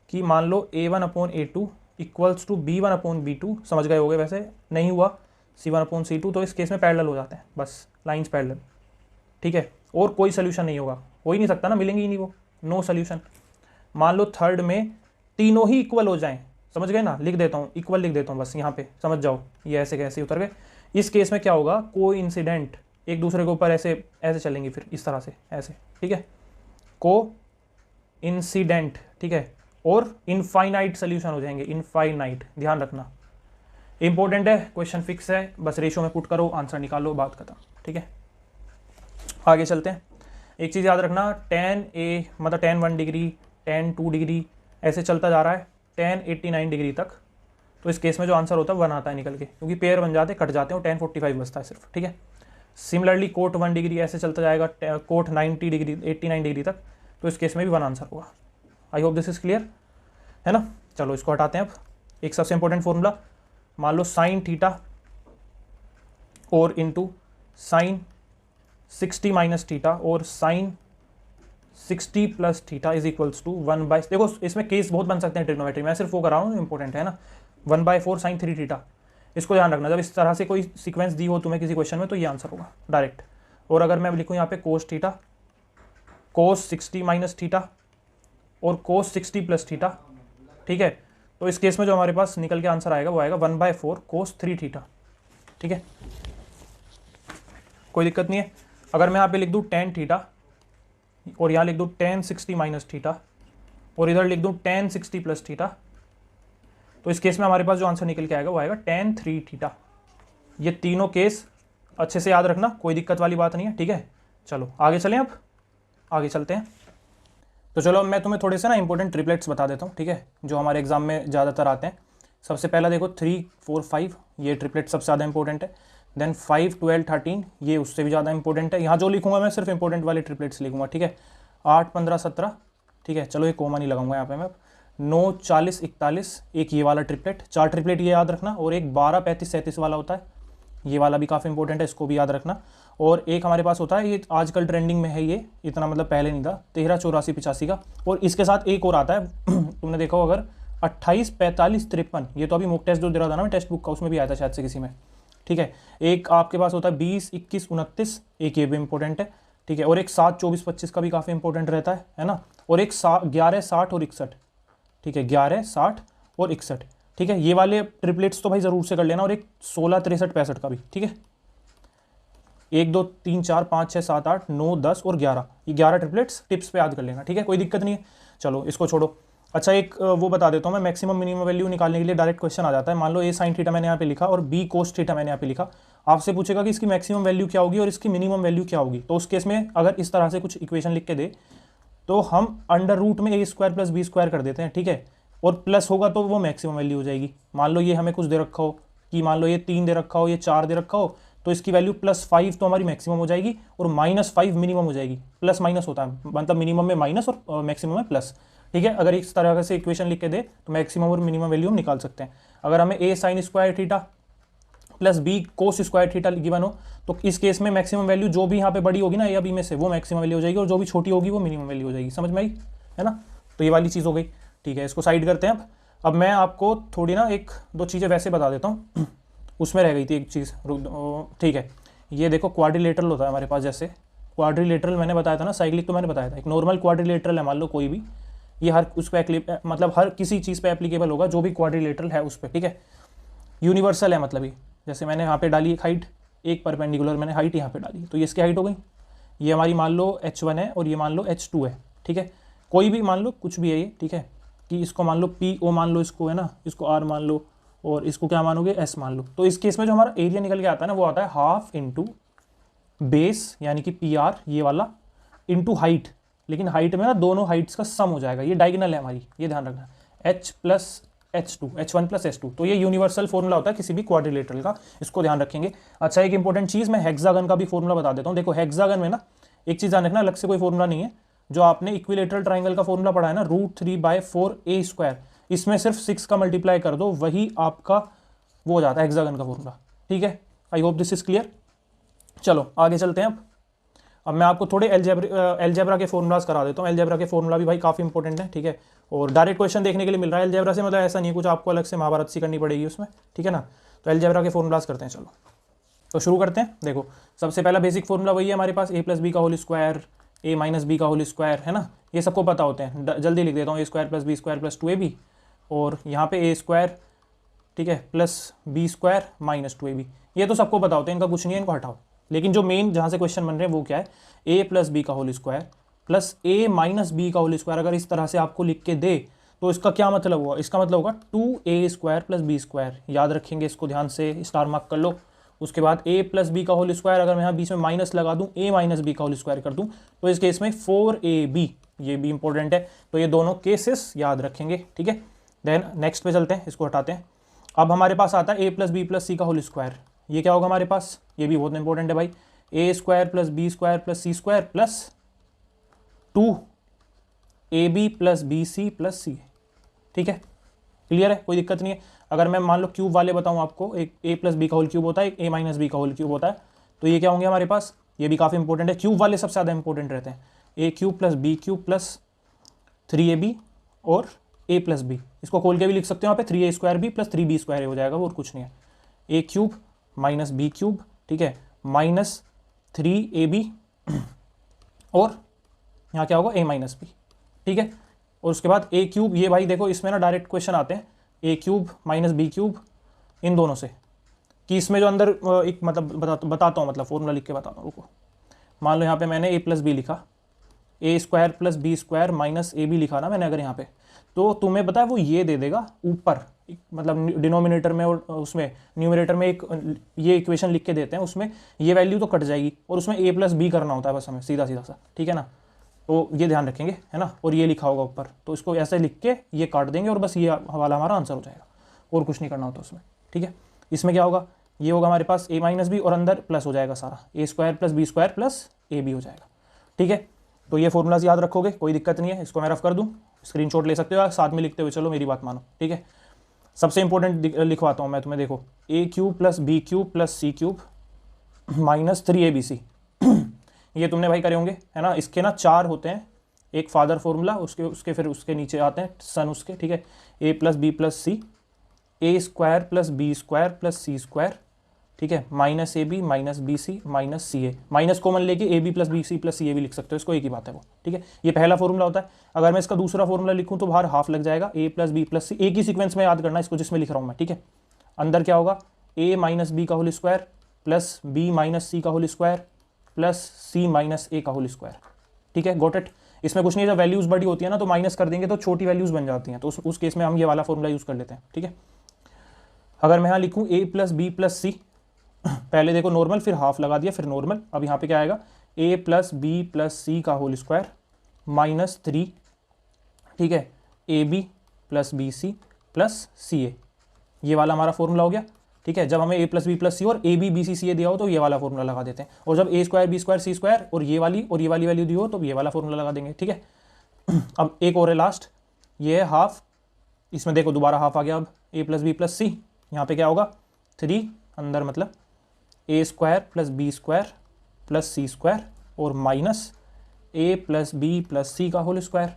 कि मान लो a1 upon a2 equals to b1 upon b2, समझ गए होगे, वैसे नहीं हुआ c1 अपॉन c2, तो इस केस में पैरेलल हो जाते हैं, बस लाइंस पैरेलल। ठीक है, और कोई सोल्यूशन नहीं होगा, हो ही नहीं सकता ना, मिलेंगे ही नहीं वो, नो सोल्यूशन। मान लो थर्ड में तीनों ही इक्वल हो जाएं, समझ गए ना, लिख देता हूँ इक्वल लिख देता हूँ बस यहाँ पे, समझ जाओ ये ऐसे कैसे उतर गए। इस केस में क्या होगा, कोइंसिडेंट एक दूसरे के ऊपर ऐसे ऐसे चलेंगी, फिर इस तरह से ऐसे। ठीक है, कोइंसिडेंट। ठीक है, और इनफाइनाइट सोल्यूशन हो जाएंगे, इनफाइनाइट, ध्यान रखना, इंपॉर्टेंट है, क्वेश्चन फिक्स है, बस रेशो में पुट करो, आंसर निकालो, बात खत्म। ठीक है, आगे चलते हैं। एक चीज़ याद रखना, tan a मतलब tan 1 डिग्री, tan 2 डिग्री ऐसे चलता जा रहा है tan 89 डिग्री तक। तो इस केस में जो आंसर होता है 1 आता है निकल के, क्योंकि पेयर बन जाते कट जाते हैं, और tan 45 बचता है सिर्फ। ठीक है, सिमिलरली कोट 1 डिग्री ऐसे चलता जाएगा कोट 90 डिग्री 89 डिग्री तक, तो इस केस में भी 1 आंसर होगा। आई होप दिस इज क्लियर है ना। चलो इसको हटाते हैं। अब एक सबसे इंपॉर्टेंट फॉर्मूला, मान लो साइन थीटा और इंटू साइन 60 माइनस थीटा और sine 60 plus theta is equals to 1/, देखो इसमें केस बहुत बन सकते हैं ट्रिग्नोमेट्री में, सिर्फ वो कर रहा हूँ, इंपॉर्टेंट है ना, 1/4 साइन 3 थीटा। इसको ध्यान रखना, जब इस तरह से कोई सीक्वेंस दी हो तुम्हें किसी क्वेश्चन में, तो ये आंसर होगा डायरेक्ट। और अगर मैं लिखूँ यहाँ पे कोस थीटा, कोस 60 माइनस थीटा और कोस 60 प्लस थीटा, ठीक है, तो इस केस में जो हमारे पास निकल के आंसर आएगा वो आएगा 1/4 कोस 3 थीटा। ठीक है, कोई दिक्कत नहीं है। अगर मैं यहाँ पे लिख दूँ tan थीटा और यहाँ लिख दूँ tan 60 माइनस थीटा और इधर लिख दूँ tan 60 प्लस थीटा, तो इस केस में हमारे पास जो आंसर निकल के आएगा वो आएगा tan 3 थीटा। ये तीनों केस अच्छे से याद रखना, कोई दिक्कत वाली बात नहीं है। ठीक है, चलो आगे चलें, अब आगे चलते हैं। तो चलो मैं तुम्हें थोड़े से ना इंपॉर्टेंट ट्रिपलेट्स बता देता हूँ, ठीक है, जो हमारे एग्जाम में ज़्यादातर आते हैं। सबसे पहला देखो 3, 4, 5, ये ट्रिपलेट सबसे ज़्यादा इंपॉर्टेंट है। देन 5, 12, 13 ये उससे भी ज़्यादा इंपॉर्टेंट है। यहाँ जो लिखूंगा मैं सिर्फ इंपॉर्टेंट वाले ट्रिपलेट्स लिखूंगा, ठीक है। 8, 15, 17, ठीक है, चलो ये कोमा नहीं लगाऊंगा यहाँ पे मैं। 9, 40, 41 एक ये वाला ट्रिपलेट, 4 ट्रिपलेट ये याद रखना, और एक 12, 35, 37 वाला होता है, ये वाला भी काफ़ी इंपॉर्टेंट है, इसको भी याद रखना। और एक हमारे पास होता है, ये आजकल ट्रेंडिंग में है, ये इतना मतलब पहले नहीं था, 13, 84, 85 का। और इसके साथ एक और आता है तुमने देखा हो अगर, 28, 45, 53, ये तो अभी मॉक टेस्ट जो दे रहा था ना मैं टेक्स्ट बुक का, उसमें भी आया था शायद से किसी में, ठीक है। एक आपके पास होता है 20, 21, 29, एक ये भी इंपॉर्टेंट है, ठीक है। और एक 7, 24, 25 का भी काफ़ी इंपॉर्टेंट रहता है ना। और एक 11, 60 और 61, ठीक है, 11, 60 और 61, ठीक है। ये वाले ट्रिपलेट्स तो भाई ज़रूर से कर लेना। और एक 16, 63, 65 का भी, ठीक है। 1, 2, 3, 4, 5, 6, 7, 8, 9, 10 और 11, ये 11 ट्रिपलेट्स टिप्स पे याद कर लेना, ठीक है, कोई दिक्कत नहीं है। चलो इसको छोड़ो। अच्छा एक वो बता देता हूँ मैं, मैक्सिमम मिनिमम वैल्यू निकालने के लिए डायरेक्ट क्वेश्चन आ जाता है। मान लो ए साइन थीटा मैंने यहाँ पे लिखा और बी कोस थीटा मैंने यहाँ पे लिखा, आपसे पूछेगा कि इसकी मैक्सिमम वैल्यू क्या होगी और इसकी मिनिमम वैल्यू क्या होगी। तो उस केस में अगर इस तरह से कुछ इक्वेशन लिख के दे तो हम अंडर रूट में a² + b² कर देते हैं, ठीक है। और प्लस होगा तो वो मैक्सिमम वैल्यू हो जाएगी। मान लो ये हमें कुछ दे रखा हो कि मान लो ये 3 दे रखा हो, ये 4 दे रखा हो, तो इसकी वैल्यू +5 तो हमारी मैक्सिमम हो जाएगी और -5 मिनिमम हो जाएगी। प्लस माइनस होता है, मतलब मिनिमम में माइनस और मैक्सिमम में प्लस, ठीक है। अगर इस तरह से इक्वेशन लिख के दे तो मैक्सिमम और मिनिमम वैल्यू हम निकाल सकते हैं। अगर हमें a sin² theta + b cos² theta given हो तो इस केस में मैक्सिमम वैल्यू जो भी यहाँ पे बड़ी होगी ना a या b में से, वो मैक्सिमम वैल्यू हो जाएगी, और जो भी छोटी होगी वो मिनिमम वैल्यू हो जाएगी। समझ में आई है ना। तो ये वाली चीज़ हो गई, ठीक है। इसको साइड करते हैं। अब मैं आपको थोड़ी ना 1-2 चीज़ें वैसे बता देता हूँ, उसमें रह गई थी एक चीज़, ठीक है। ये देखो क्वाड्रिलेटरल होता है हमारे पास, जैसे क्वाड्रिलेटरल मैंने बताया था ना, साइक्लिक तो मैंने बताया था। एक नॉर्मल क्वाड्रिलेटरल है, मान लो कोई भी, ये हर उस पर मतलब हर किसी चीज़ पे एप्लीकेबल होगा जो भी क्वाड्रिलेटरल है उस पर, ठीक है। यूनिवर्सल है, मतलब ये जैसे मैंने यहाँ पे डाली एक हाइट, एक परपेंडिकुलर मैंने हाइट यहाँ पे डाली, तो ये इसकी हाइट हो गई। ये हमारी मान लो h1 है और ये मान लो h2 है, ठीक है। कोई भी मान लो कुछ भी है ये, ठीक है, कि इसको मान लो PO मान लो, इसको है ना, इसको R मान लो, और इसको क्या मानोगे S मान लो। तो इस केस में जो हमारा एरिया निकल के आता है ना, वो आता है ½ इंटू बेस यानी कि PR ये वाला, इंटू हाइट। लेकिन हाइट में ना दोनों हाइट्स का सम हो जाएगा, ये डायगोनल है हमारी, ये ध्यान रखना, H + H2, H1 + H2। तो ये यूनिवर्सल फॉर्मूला होता है किसी भी क्वाड्रिलेटरल का, इसको ध्यान रखेंगे। अच्छा एक इंपॉर्टेंट चीज़, मैं हेक्सागन का भी फॉर्मूला बता देता हूँ। देखो हेक्सागन में ना एक चीज़ ध्यान रखना, अलग से कोई फॉर्मूला नहीं है, जो आपने इक्विलेटरल ट्राइंगल का फॉर्मूला पढ़ा है ना, √3/4a², इसमें सिर्फ 6 का मल्टीप्लाई कर दो, वही आपका वो हो जाता है हेक्सागन का फॉर्मूला, ठीक है। आई होप दिस इज क्लियर। चलो आगे चलते हैं। अब मैं आपको थोड़े एलजेब्रा के फॉर्मूलाज करा देता हूँ। एलजेब्रा के फॉर्मूला भी भाई काफ़ी इंपॉर्टेंट है, ठीक है, और डायरेक्ट क्वेश्चन देखने के लिए मिल रहा है एलजेब्रा से, मतलब ऐसा नहीं है कुछ आपको अलग से महाभारत सी करनी पड़ेगी उसमें, ठीक है ना। तो एलजेब्रा के फॉर्मूलाज करते हैं। चलो तो शुरू करते हैं। देखो सबसे पहला बेसिक फॉर्मूला वही है हमारे पास, a + b का होल स्क्वायर, a - b का होल स्क्वायर, है ना, ये सबको पता होते हैं। जल्दी लिख देता हूँ, a² + b² + 2ab, और यहाँ पे a², ठीक है, + b² - 2ab, ये तो सबको पता होते हैं, इनका कुछ नहीं है, इनको हटाओ। लेकिन जो मेन जहाँ से क्वेश्चन बन रहे हैं वो क्या है, a + b का होल स्क्वायर + a - b का होल स्क्वायर। अगर इस तरह से आपको लिख के दे तो इसका क्या मतलब हुआ, इसका मतलब होगा 2a² + b²। याद रखेंगे इसको, ध्यान से स्टार मार्क कर लो। उसके बाद a + b का होल स्क्वायर, अगर मैं यहाँ बीच में माइनस लगा दूँ, a - b का होल स्क्वायर कर दूँ, तो इस केस में 4ab, ये भी इंपॉर्टेंट है। तो ये दोनों केसेस याद रखेंगे, ठीक है। देन नेक्स्ट पे चलते हैं, इसको हटाते हैं। अब हमारे पास आता है a + b + c का होल स्क्वायर। ये क्या होगा हमारे पास, ये भी बहुत इंपॉर्टेंट है भाई, a² + b² + c² + 2ab + bc + c, ठीक है, क्लियर है, कोई दिक्कत नहीं है। अगर मैं मान लो क्यूब वाले बताऊं आपको, एक a + b का होल क्यूब होता है, एक a - b का होल क्यूब होता है, तो ये क्या होंगे हमारे पास, ये भी काफ़ी इंपॉर्टेंट है। क्यूब वाले सबसे ज़्यादा इंपॉर्टेंट रहते हैं, a³ + b³ + 3ab और a + b, इसको खोल के भी लिख सकते हो यहाँ पे, 3a² b + 3b² हो जाएगा, वो और कुछ नहीं है। a³ - b³, ठीक है, -3ab, और यहाँ क्या होगा, a - b, ठीक है। और उसके बाद a³, ये भाई देखो इसमें ना डायरेक्ट क्वेश्चन आते हैं, a³ - b³ इन दोनों से, कि इसमें जो अंदर एक मतलब बताता हूँ, मतलब फॉर्मूला लिख के बताता हूँ, रुको। मान लो यहाँ पे मैंने a + b लिखा, a² + b² - ab लिखा ना मैंने, अगर यहाँ पे, तो तुम्हें पता है वो ये दे देगा ऊपर, मतलब डिनोमिनेटर में और उसमें न्यूमरेटर में एक ये इक्वेशन लिख के देते हैं, उसमें ये वैल्यू तो कट जाएगी और उसमें a + b करना होता है बस हमें, सीधा सीधा सा, ठीक है ना। तो ये ध्यान रखेंगे, है ना, और ये लिखा होगा ऊपर, तो इसको ऐसे लिख के ये काट देंगे और बस ये वाला हमारा आंसर हो जाएगा, और कुछ नहीं करना होता उसमें, ठीक है। इसमें क्या होगा, ये होगा हमारे पास a माइनस बी और अंदर प्लस हो जाएगा सारा, A square plus B square plus A B हो जाएगा। ठीक है, तो ये फॉर्मूलाज याद रखोगे, कोई दिक्कत नहीं है। इसको मैं रफ कर दूँ, स्क्रीनशॉट ले सकते हो, साथ में लिखते हुए चलो, मेरी बात मानो। ठीक है, सबसे इंपॉर्टेंट लिखवाता हूँ मैं तुम्हें, देखो A cube plus B cube plus C cube minus 3abc। ये तुमने भाई करे होंगे, है ना। इसके ना 4 होते हैं, एक फादर फॉर्मूला, उसके उसके फिर उसके नीचे आते हैं सन उसके। ठीक है, A plus B plus C, A square plus B square plus C square. ठीक है, minus A B minus B C minus C A, minus common लेके A B plus B C plus C A भी लिख सकते हो, इसको एक ही बात है वो। ठीक है, ये पहला फॉर्मूला होता है। अगर मैं इसका दूसरा फॉर्मूला लिखूँ तो बाहर हाफ लग जाएगा, ए प्लस बी प्लस सी, एक ही सीक्वेंस में याद करना इसको जिसमें लिख रहा हूँ मैं। ठीक है, अंदर क्या होगा, ए माइनस बी का whole square plus B minus C का whole square plus C minus A का होल स्क्वायर। ठीक है, गॉट इट। इसमें कुछ नहीं, जब वैल्यूज बड़ी होती है ना तो माइनस कर देंगे तो छोटी वैल्यूज बन जाती हैं, तो उस केस में हम ये वाला फॉर्मूला यूज कर लेते हैं। ठीक है, अगर मैं यहाँ लिखूँ ए प्लस बी प्लस सी, पहले देखो नॉर्मल, फिर हाफ लगा दिया, फिर नॉर्मल, अब यहाँ पे क्या आएगा, A plus B plus C का होल स्क्वायर माइनस 3, ठीक है, A B plus B C plus C A, ये वाला हमारा फॉर्मूला हो गया। ठीक है, जब हमें ए प्लस बी प्लस सी और ए बी बी सी सी ए दिया हो तो ये वाला फॉर्मूला लगा देते हैं, और जब ए स्क्वायर बी स्क्वायर सी स्क्वायर और ये वाली वैल्यू दी हो तो ये वाला फॉर्मूला लगा देंगे। ठीक है, अब एक और है लास्ट, ये है हाफ, इसमें देखो दोबारा हाफ आ गया। अब A plus B plus C, यहाँ पे क्या होगा 3 अंदर, मतलब A square plus B square plus C square और minus A plus B plus C का होल स्क्वायर।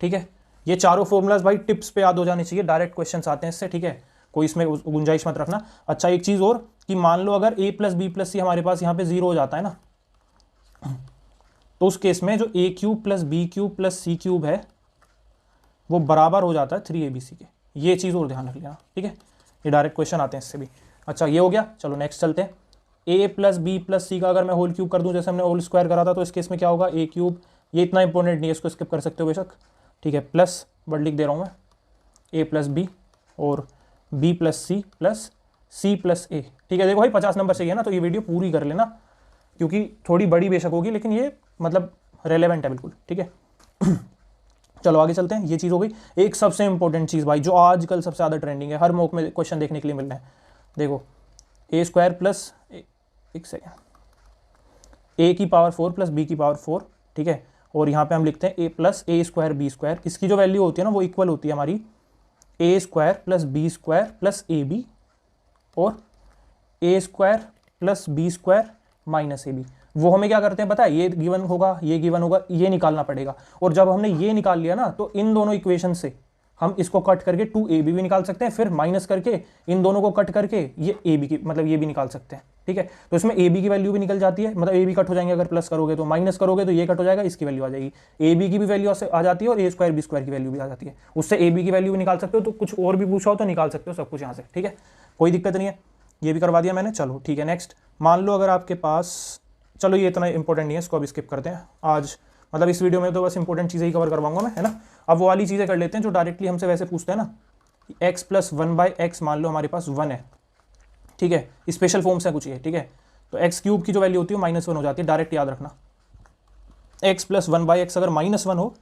ठीक है, ये चारों फॉर्मूलाज भाई टिप्स पे याद हो जाने चाहिए, डायरेक्ट क्वेश्चंस आते हैं इससे। ठीक है, कोई इसमें गुंजाइश मत रखना। अच्छा, एक चीज़ और कि मान लो अगर ए प्लस बी प्लस सी हमारे पास यहाँ पे 0 हो जाता है ना, तो उस केस में जो A cube plus B cube plus C cube है वो बराबर हो जाता है 3abc के। ये चीज़ और ध्यान रख लेना। ठीक है, ये डायरेक्ट क्वेश्चन आते हैं इससे भी। अच्छा, ये हो गया, चलो नेक्स्ट चलते हैं। ए प्लस बी प्लस सी का अगर मैं होल क्यूब कर दूं, जैसे हमने होल स्क्वायर करा था, तो इस केस में क्या होगा, ए क्यूब, ये इतना इंपॉर्टेंट नहीं है, इसको स्किप कर सकते हो बेशक। ठीक है, प्लस वर्ड लिख दे रहा हूँ मैं, ए प्लस बी और बी प्लस सी प्लस ए। ठीक है, देखो भाई 50 नंबर चाहिए ना, तो ये वीडियो पूरी कर लेना, क्योंकि थोड़ी बड़ी बेशक होगी लेकिन ये मतलब रेलेवेंट है बिल्कुल। ठीक है, चलो आगे चलते हैं। ये चीज़ हो गई। एक सबसे इंपॉर्टेंट चीज़ भाई, जो आजकल सबसे ज़्यादा ट्रेंडिंग है, हर मॉक में क्वेश्चन देखने के लिए मिल रहे हैं। देखो ए स्क्वायर प्लस, एक सेकेंड, ए की पावर 4 प्लस बी की पावर 4। ठीक है, और यहाँ पे हम लिखते हैं ए प्लस ए स्क्वायर बी स्क्वायर। इसकी जो वैल्यू होती है ना वो इक्वल होती है हमारी A square plus B square plus A B और A square plus B square minus A B. वो हमें क्या करते हैं पता है, ये गिवन होगा, ये गिवन होगा, ये निकालना पड़ेगा। और जब हमने ये निकाल लिया ना, तो इन दोनों इक्वेशन से हम इसको कट करके 2ab भी निकाल सकते हैं, फिर माइनस करके इन दोनों को कट करके ये ab की, मतलब ये भी निकाल सकते हैं। ठीक है, तो इसमें ab की वैल्यू भी निकल जाती है, मतलब ab कट हो जाएंगे, अगर प्लस करोगे तो, माइनस करोगे तो ये कट हो जाएगा, इसकी वैल्यू आ जाएगी, ab की भी वैल्यू आ जाती है और a स्क्वायर बी स्क्वायर की वैल्यू भी आ जाती है। उससे ab की वैल्यू भी निकाल सकते हो, तो कुछ और भी पूछा हो तो निकाल सकते हो सब कुछ यहाँ से। ठीक है, कोई दिक्कत नहीं है, ये भी करवा दिया मैंने। चलो ठीक है, नेक्स्ट मान लो अगर आपके पास, चलो ये इतना इंपॉर्टेंट नहीं है, इसको अभी स्किप करते हैं आज, मतलब इस वीडियो में तो बस इंपॉर्टेंट चीज़ें ही कवर करवाऊंगा मैं, है ना। अब वो वाली चीज़ें कर लेते हैं जो डायरेक्टली हमसे वैसे पूछते हैं ना, x प्लस 1/x मान लो हमारे पास 1 है। ठीक है, स्पेशल फॉर्म से कुछ ये। ठीक है, तो एक्स क्यूब की जो वैल्यू होती है -1 हो जाती है, डायरेक्ट याद रखना। x प्लस 1/x अगर -1 हो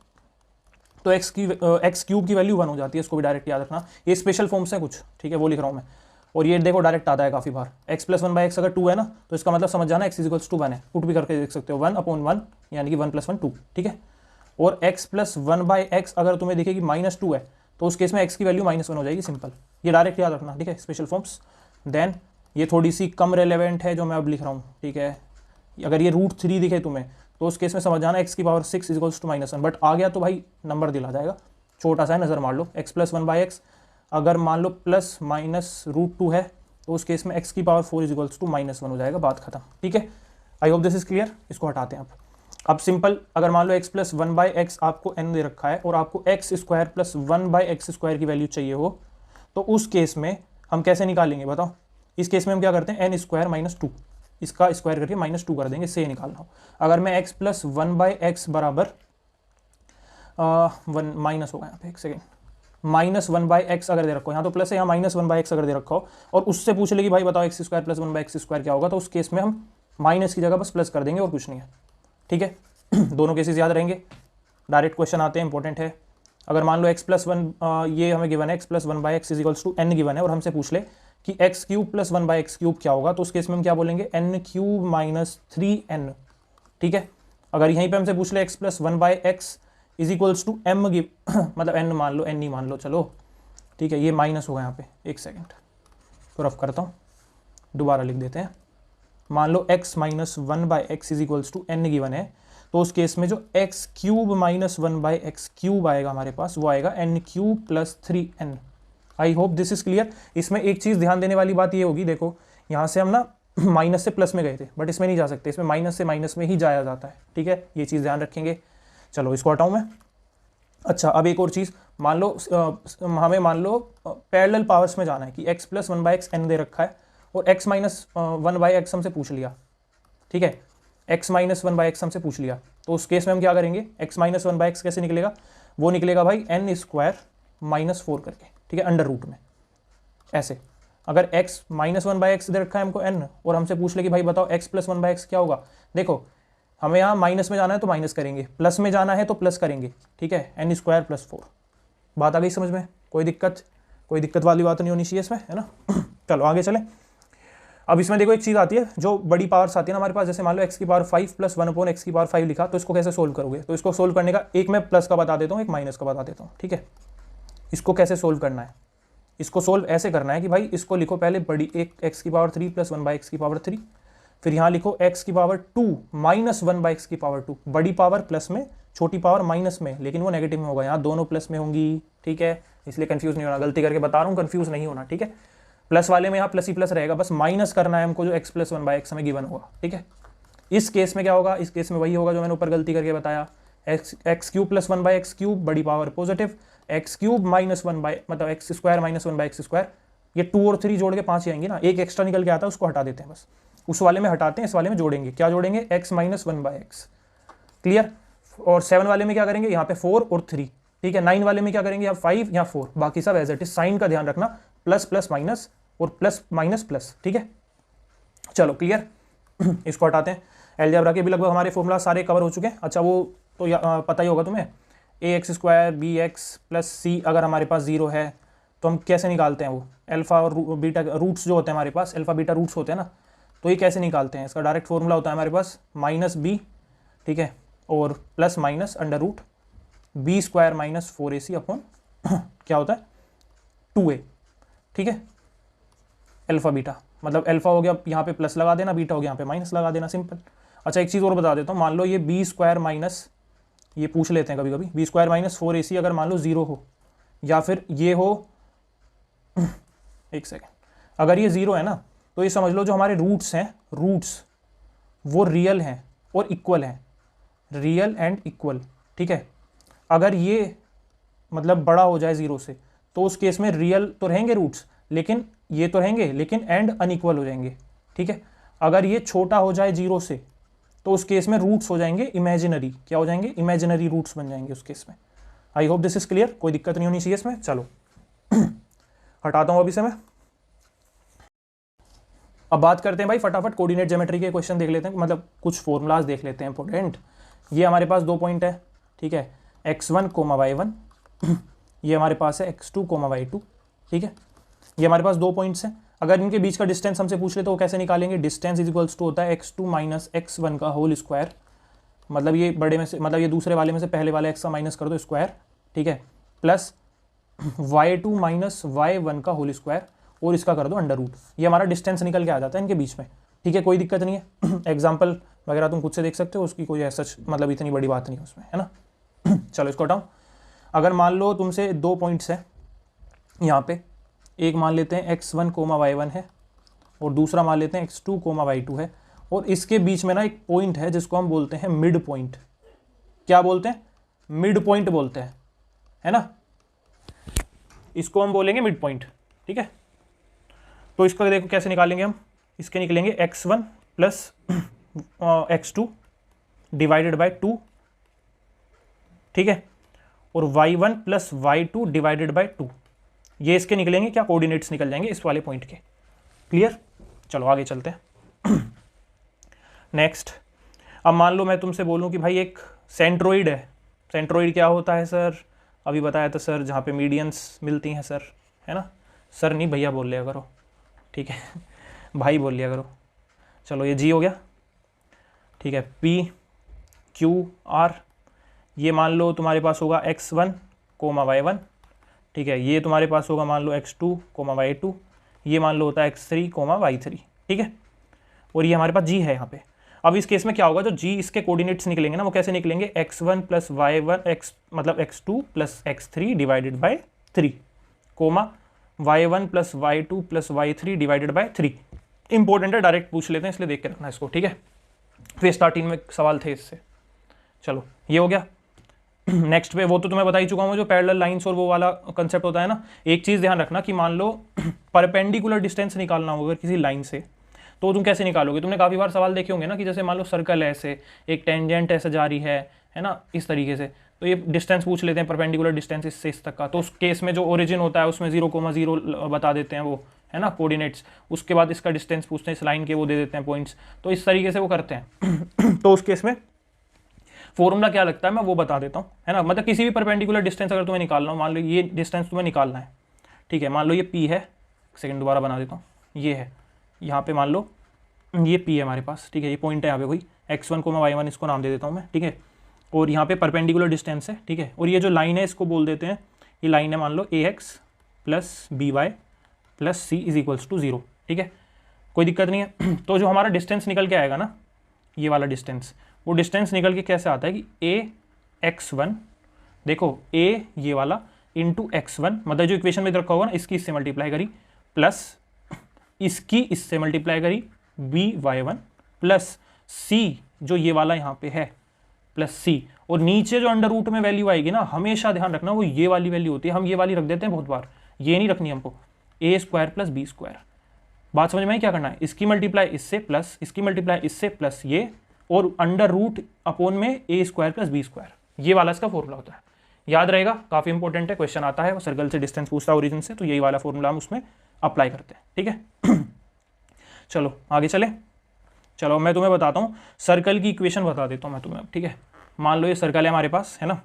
तो एक्स क्यूब की वैल्यू 1 हो जाती है, इसको भी डायरेक्ट याद रखना। ये स्पेशल फॉर्म से कुछ, ठीक है, वो लिख रहा हूँ मैं। और ये देखो डायरेक्ट आता है काफ़ी बार, x प्लस 1/x अगर 2 है ना, तो इसका मतलब समझ जाना x इक्वल्स टू 1 है, पुट भी करके देख सकते हो, 1/1 यानी कि 1 + 1 2। ठीक है, और x प्लस 1/x अगर तुम्हें दिखेगी -2 है, तो उस केस में x की वैल्यू -1 हो जाएगी, सिंपल। ये डायरेक्ट याद रखना। ठीक है, स्पेशल फॉर्म्स। देन ये थोड़ी सी कम रेलेवेंट है जो मैं अब लिख रहा हूँ। ठीक है, अगर ये √3 दिखे तुम्हें, तो उस केस में समझ जाना x की पावर 6 इक्वल्स टू -1, बट आ गया तो भाई नंबर दिला जाएगा, छोटा सा है, नज़र मार लो। x प्लस 1/x अगर मान लो प्लस माइनस √2 है, तो उस केस में x की पावर 4 इक्वल्स टू -1 हो जाएगा, बात खत्म। ठीक है, आई होप दिस इज क्लियर। इसको हटाते हैं अब सिंपल, अगर मान लो x प्लस 1/x आपको n दे रखा है और आपको x square plus 1/x square की वैल्यू चाहिए हो, तो उस केस में हम कैसे निकालेंगे बताओ। इस केस में हम क्या करते हैं, n स्क्वायर -2, इसका स्क्वायर करके -2 कर देंगे, से निकालना हो। अगर मैं x प्लस 1/x बराबर 1 माइनस होगा यहाँ पे, एक सेकेंड, -1/x अगर दे रखो, यहाँ तो प्लस है, यहाँ -1/x अगर दे रखा हो, और उससे पूछ ले कि भाई बताओ x square plus 1/x square क्या होगा, तो उस केस में हम माइनस की जगह बस प्लस कर देंगे और कुछ नहीं है। ठीक है, दोनों केसेस याद रहेंगे, डायरेक्ट क्वेश्चन आते हैं, इंपॉर्टेंट है। अगर मान लो x प्लस 1 ये हमें गिवन है, x plus 1/x is equals to n given है, और हमसे पूछ ले कि एक्स क्यूब प्लस 1/x³ क्या होगा, तो उस केस में हम क्या बोलेंगे, n³ माइनस 3n। ठीक है, अगर यहीं पे हमसे पूछ ले x plus 1/x is equals to m मतलब n मान लो, n ही मान लो, चलो ठीक है, ये माइनस होगा यहाँ पे, एक सेकेंड तो रफ करता हूँ, दोबारा लिख देते हैं। मान लो x minus 1/x is equals to n given है, तो उस केस में जो x³ माइनस 1/x³ आएगा हमारे पास, वो आएगा n³ plus 3n। I hope this is clear. इसमें एक चीज़ ध्यान देने वाली बात ये होगी, देखो यहाँ से हम ना माइनस से प्लस में गए थे, बट इसमें नहीं जा सकते, इसमें माइनस से माइनस में ही जाया जाता है। ठीक है, ये चीज़ ध्यान रखेंगे। चलो इसको हटाऊँ मैं। अच्छा, अब एक और चीज़, मान लो हमें मान लो पैरेलल पावर्स में जाना है कि x प्लस 1/xn दे रखा है और x माइनस 1/x हमसे पूछ लिया। ठीक है, x माइनस 1/x हमसे पूछ लिया, तो उस केस में हम क्या करेंगे, x माइनस 1/x कैसे निकलेगा, वो निकलेगा भाई n² माइनस 4 करके। ठीक है, अंडर रूट में ऐसे। अगर x माइनस 1/x दे रखा है हमको n, और हमसे पूछ ले कि भाई बताओ x प्लस 1/x क्या होगा, देखो हमें यहाँ माइनस में जाना है तो माइनस करेंगे, प्लस में जाना है तो प्लस करेंगे। ठीक है, n² प्लस 4। बात आ गई समझ में, कोई दिक्कत वाली बात नहीं होनी चाहिए इसमें, है ना। चलो आगे चलें। अब इसमें देखो एक चीज़ आती है, जो बड़ी पावर्स आती है ना हमारे पास, जैसे मान लो x⁵ प्लस 1/x⁵ लिखा, तो इसको कैसे सोल्व करोगे, तो इसको सोल्व करने का एक मैं प्लस का बता देता हूँ, एक माइनस का बता देता हूँ। ठीक है, इसको कैसे सोल्व करना है, इसको सोल्व ऐसे करना है कि भाई इसको लिखो पहले बड़ी एक x³ प्लस 1/x³, फिर यहाँ लिखो x² माइनस 1/x², बड़ी पावर प्लस में, छोटी पावर माइनस में, लेकिन वो नेगेटिव में होगा, यहाँ दोनों प्लस में होंगी। ठीक है, इसलिए कंफ्यूज नहीं होना, गलती करके बता रहा हूँ, कंफ्यूज नहीं होना। ठीक है, प्लस वाले में यहाँ प्लस ही प्लस रहेगा, बस माइनस करना है हमको जो x प्लस 1/x हमें गिवन होगा। ठीक है, इस केस में क्या होगा, इस केस में वही होगा जो मैंने ऊपर गलती करके बताया, x³ प्लस 1/x³, बड़ी पावर पॉजिटिव, x³ माइनस 1 मतलब x² माइनस 1/x², ये 2 और 3 जोड़ के 5 ही आएंगे ना, एक एक्स्ट्रा निकल के आता है उसको हटा देते हैं, बस उस वाले में हटाते हैं, इस वाले में जोड़ेंगे, क्या जोड़ेंगे, x माइनस 1/x। क्लियर। और 7 वाले में क्या करेंगे, यहाँ पे 4 और 3। ठीक है, 9 वाले में क्या करेंगे, यहाँ 5 यहाँ 4, बाकी सब एज इट इज। साइन का ध्यान रखना, प्लस प्लस माइनस और प्लस माइनस प्लस। ठीक है, चलो क्लियर। इसको हटाते हैं। अलजेब्रा के भी लगभग हमारे फॉर्मूला सारे कवर हो चुके हैं। अच्छा, वो तो पता ही होगा तुम्हें, ax² bx प्लस c अगर हमारे पास 0 है तो हम कैसे निकालते हैं, वो अल्फा और बीटा रूट्स जो होते हैं हमारे पास, अल्फा बीटा रूट्स होते हैं ना, तो ये कैसे निकालते हैं, इसका डायरेक्ट फॉर्मूला होता है हमारे पास -b। ठीक है, और plus minus under root b² minus 4ac upon क्या होता है 2a। ठीक है, अल्फा बीटा, मतलब अल्फा हो गया यहाँ पे प्लस लगा देना, बीटा हो गया यहाँ पे माइनस लगा देना, सिंपल। अच्छा, एक चीज़ और बता देता हूँ, मान लो ये b² माइनस, ये पूछ लेते हैं कभी कभी, b² माइनस 4ac अगर मान लो 0 हो, या फिर ये हो एक सेकेंड, अगर ये 0 है ना, तो ये समझ लो जो हमारे रूट्स हैं, रूट्स वो रियल हैं और इक्वल हैं, रियल एंड इक्वल। ठीक है, अगर ये मतलब बड़ा हो जाए 0 से, तो उस केस में रियल तो रहेंगे रूट्स, लेकिन ये तो रहेंगे, लेकिन एंड अनइक्वल हो जाएंगे। ठीक है, अगर ये छोटा हो जाए 0 से, तो उस केस में रूट्स हो जाएंगे इमेजिनरी, क्या हो जाएंगे, इमेजिनरी रूट्स बन जाएंगे उस केस में। आई होप दिस इज क्लियर, कोई दिक्कत नहीं होनी चाहिए इसमें। चलो हटाता हूँ अभी से मैं। अब बात करते हैं भाई फटाफट कोऑर्डिनेट ज्योमेट्री के क्वेश्चन देख लेते हैं, मतलब कुछ फॉर्मूलाज देख लेते हैं इंपॉर्टेंट। ये हमारे पास 2 पॉइंट है। ठीक है, x1, y1 ये हमारे पास है x2, y2। ठीक है, ये हमारे पास 2 पॉइंट्स हैं। अगर इनके बीच का डिस्टेंस हमसे पूछ ले तो वो कैसे निकालेंगे, डिस्टेंस इज इक्वल्स टू होता है x2 माइनस x1 का होल स्क्वायर, मतलब ये बड़े में से, मतलब ये दूसरे वाले में से पहले वाले x का माइनस कर दो स्क्वायर। ठीक है, प्लस y2 माइनस y1 का होल स्क्वायर, और इसका कर दो अंडर रूट। ये हमारा डिस्टेंस निकल के आ जाता है इनके बीच में। ठीक है, कोई दिक्कत नहीं है। एग्जाम्पल वगैरह तुम खुद से देख सकते हो, उसकी कोई ऐसा मतलब इतनी बड़ी बात नहीं है उसमें, है ना। चलो इसको हटाऊँ। अगर मान लो तुमसे 2 पॉइंट्स हैं यहाँ पे, एक मान लेते हैं x1, y1 है, और दूसरा मान लेते हैं x2, y2 है, और इसके बीच में ना एक पॉइंट है जिसको हम बोलते हैं मिड पॉइंट। क्या बोलते हैं, मिड पॉइंट बोलते हैं, है ना, इसको हम बोलेंगे मिड पॉइंट। ठीक है, तो इसका देखो कैसे निकालेंगे हम, इसके निकलेंगे x1 plus x2 divided by 2। ठीक है, और y1 plus y2 divided by 2, ये इसके निकलेंगे क्या, कोऑर्डिनेट्स निकल जाएंगे इस वाले पॉइंट के। क्लियर, चलो आगे चलते हैं। नेक्स्ट, अब मान लो मैं तुमसे बोलूं कि भाई एक सेंट्रोइड है। सेंट्रोइड क्या होता है सर, अभी बताया था सर, जहाँ पे मीडियंस मिलती हैं सर, है ना। सर नहीं भैया बोल लिया करो, ठीक है भाई बोल लिया करो। चलो ये जी हो गया, ठीक है। पी क्यू आर, ये मान लो तुम्हारे पास होगा x1 कोमा y1, ठीक है। ये तुम्हारे पास होगा मान लो x2 कोमा y2, ये मान लो होता है x3 कोमा y3, ठीक है। और ये हमारे पास g है यहाँ पे। अब इस केस में क्या होगा, जो g इसके कोऑर्डिनेट्स निकलेंगे ना, वो कैसे निकलेंगे, x1 प्लस y1 x मतलब x2 plus x3 divided by 3 comma y1 plus y2 plus y3 divided by 3। Important है, डायरेक्ट पूछ लेते हैं, इसलिए देख के रखना इसको, ठीक है। फिर स्टार्टिंग में सवाल थे इससे। चलो ये हो गया। नेक्स्ट पे वो तो तुम्हें बता ही चुका हूँ, जो पैरेलल लाइंस और वो वाला कंसेप्ट होता है ना। एक चीज़ ध्यान रखना कि मान लो परपेंडिकुलर डिस्टेंस निकालना होगा किसी लाइन से, तो तुम कैसे निकालोगे। तुमने काफ़ी बार सवाल देखे होंगे ना, कि जैसे मान लो सर्कल है ऐसे, एक टेंजेंट ऐसे जा रही है ना, इस तरीके से। तो ये डिस्टेंस पूछ लेते हैं, परपेंडिकुलर डिस्टेंस इससे इस तक का। तो उस केस में जो ओरिजिन होता है उसमें 0,0 बता देते हैं वो, है ना, कोऑर्डिनेट्स। उसके बाद इसका डिस्टेंस पूछते हैं, इस लाइन के वो दे देते हैं पॉइंट्स। तो इस तरीके से वो करते हैं। तो उस केस में फॉर्मूला क्या लगता है मैं वो बता देता हूँ, है ना। मतलब किसी भी परपेंडिकुलर डिस्टेंस अगर तुम्हें निकालना हो, मान लो ये डिस्टेंस तुम्हें निकालना है, ठीक है। मान लो ये P है, सेकंड दोबारा बना देता हूँ, ये है यहाँ पे, मान लो ये P है हमारे पास, ठीक है। ये पॉइंट है यहाँ पे कोई x1 y1, इसको नाम दे देता हूँ मैं, ठीक है। और यहाँ पे परपेंडिकुलर डिस्टेंस है, ठीक है। और ये जो लाइन है इसको बोल देते हैं, ये लाइन है मान लो ax plus by plus c is equals to 0, ठीक है। कोई दिक्कत नहीं है। तो जो हमारा डिस्टेंस निकल के आएगा ना, ये वाला डिस्टेंस, वो डिस्टेंस निकल के कैसे आता है कि a x1, देखो a ये वाला इंटू x1, मतलब जो इक्वेशन में रखा होगा ना, इसकी इससे मल्टीप्लाई करी, प्लस इसकी इससे मल्टीप्लाई करी b y1, प्लस c जो ये वाला यहाँ पे है, प्लस c। और नीचे जो अंडर रूट में वैल्यू आएगी ना, हमेशा ध्यान रखना वो ये वाली वैल्यू होती है। हम ये वाली रख देते हैं बहुत बार, ये नहीं रखनी हमको, a square plus b square. बात समझ में आई क्या करना है, इसकी मल्टीप्लाई इससे प्लस इसकी मल्टीप्लाई इससे प्लस ये, और अंडर रूट अपॉन में ए स्क्वायर प्लस बी स्क्वायर, ये वाला इसका फॉर्मूला होता है। याद रहेगा, काफ़ी इंपॉर्टेंट है, क्वेश्चन आता है, वो सर्कल से डिस्टेंस पूछता है ओरिजिन से, तो यही वाला फॉर्मूला हम उसमें अप्लाई करते हैं, ठीक है। चलो आगे चले। चलो मैं तुम्हें बताता हूँ, सर्कल की इक्वेशन बता देता हूँ मैं तुम्हें, ठीक है। मान लो ये सर्कल है हमारे पास, है ना,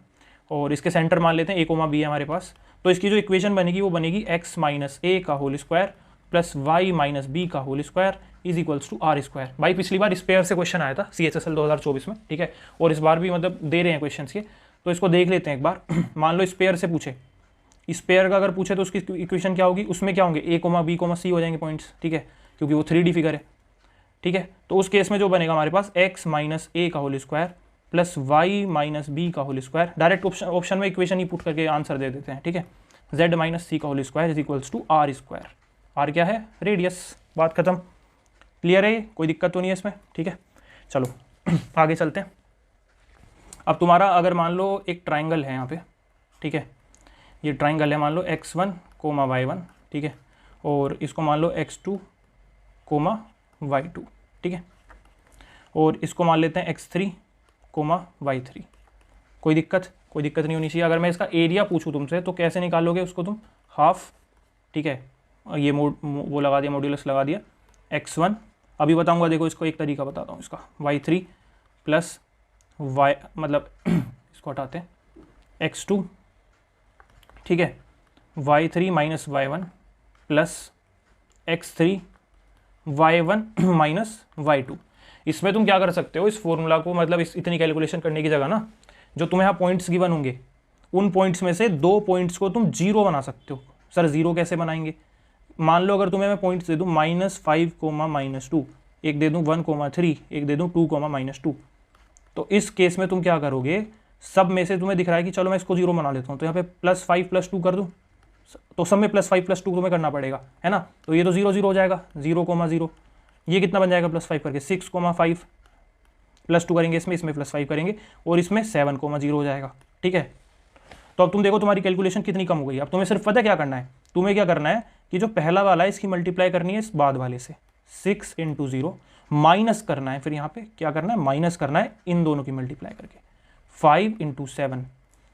और इसके सेंटर मान लेते हैं a, b है हमारे पास। तो इसकी जो इक्वेशन बनेगी वो बनेगी x माइनस a का whole square plus y minus b का whole square is equals to R square. भाई पिछली बार इस पेयर से क्वेश्चन आया था CHSL 2024 में, ठीक है। और इस बार भी मतलब दे रहे हैं क्वेश्चन के, तो इसको देख लेते हैं एक बार। मान लो इस पेयर से पूछे, इस पेयर का अगर पूछे तो उसकी इक्वेशन क्या होगी, उसमें क्या होंगे a, b, c हो जाएंगे पॉइंट्स, ठीक है, क्योंकि वो 3D फिगर है, ठीक है। तो उस केस में जो बनेगा हमारे पास x माइनस a का whole square plus y minus b का होल स्क्वायर। डायरेक्ट ऑप्शन में इक्वेशन ही पुट करके आंसर दे देते हैं, ठीक है। z माइनस c का whole square is equals to R square. R क्या है, रेडियस। बात खत्म, क्लियर है, कोई दिक्कत तो नहीं है इसमें, ठीक है। चलो आगे चलते हैं। अब तुम्हारा अगर मान लो एक ट्राइंगल है यहाँ पे, ठीक है, ये ट्राइंगल है मान लो x1 कोमा y1, ठीक है, और इसको मान लो x2 कोमा y2, ठीक है, और इसको मान लेते हैं x3 कोमा y3। कोई दिक्कत नहीं होनी चाहिए। अगर मैं इसका एरिया पूछूं तुमसे तो कैसे निकालोगे उसको तुम, हाफ, ठीक है, ये वो लगा दिया, मॉड्यूलस लगा दिया, x1 अभी बताऊंगा, देखो इसको एक तरीका बताता हूँ इसका, y3 प्लस y मतलब इसको हटाते हैं x2, ठीक है, y3 minus y1 plus x3 y1 minus y2। इसमें तुम क्या कर सकते हो, इस फॉर्मूला को मतलब इतनी कैलकुलेशन करने की जगह ना, जो तुम्हें यहाँ पॉइंट्स गिवन होंगे उन पॉइंट्स में से 2 पॉइंट्स को तुम 0 बना सकते हो। सर 0 कैसे बनाएंगे, मान लो अगर तुम्हें मैं पॉइंट्स दे दूँ -5 कोमा -2, एक दे दूँ 1,3, एक दे दूँ 2 कोमा -2, तो इस केस में तुम क्या करोगे, सब में से तुम्हें दिख रहा है कि चलो मैं इसको 0 बना लेता हूँ, तो यहाँ पे +5 + 2 कर दूँ, तो सब में +5 + 2 तुम्हें करना पड़ेगा, है ना। तो ये तो 0 0 हो जाएगा, 0,0, ये कितना बन जाएगा +5 करके 6,5, +2 करेंगे इसमें +5 करेंगे, और इसमें 7,0 हो जाएगा, ठीक है। तो अब तुम देखो तुम्हारी कैलकुलेशन कितनी कम हो गई। अब तुम्हें सिर्फ पता क्या करना है, तुम्हें क्या करना है कि जो पहला वाला है इसकी मल्टीप्लाई करनी है इस बाद वाले से, 6 × 0 माइनस करना है, फिर यहाँ पे क्या करना है, माइनस करना है इन दोनों की मल्टीप्लाई करके, 5 × 7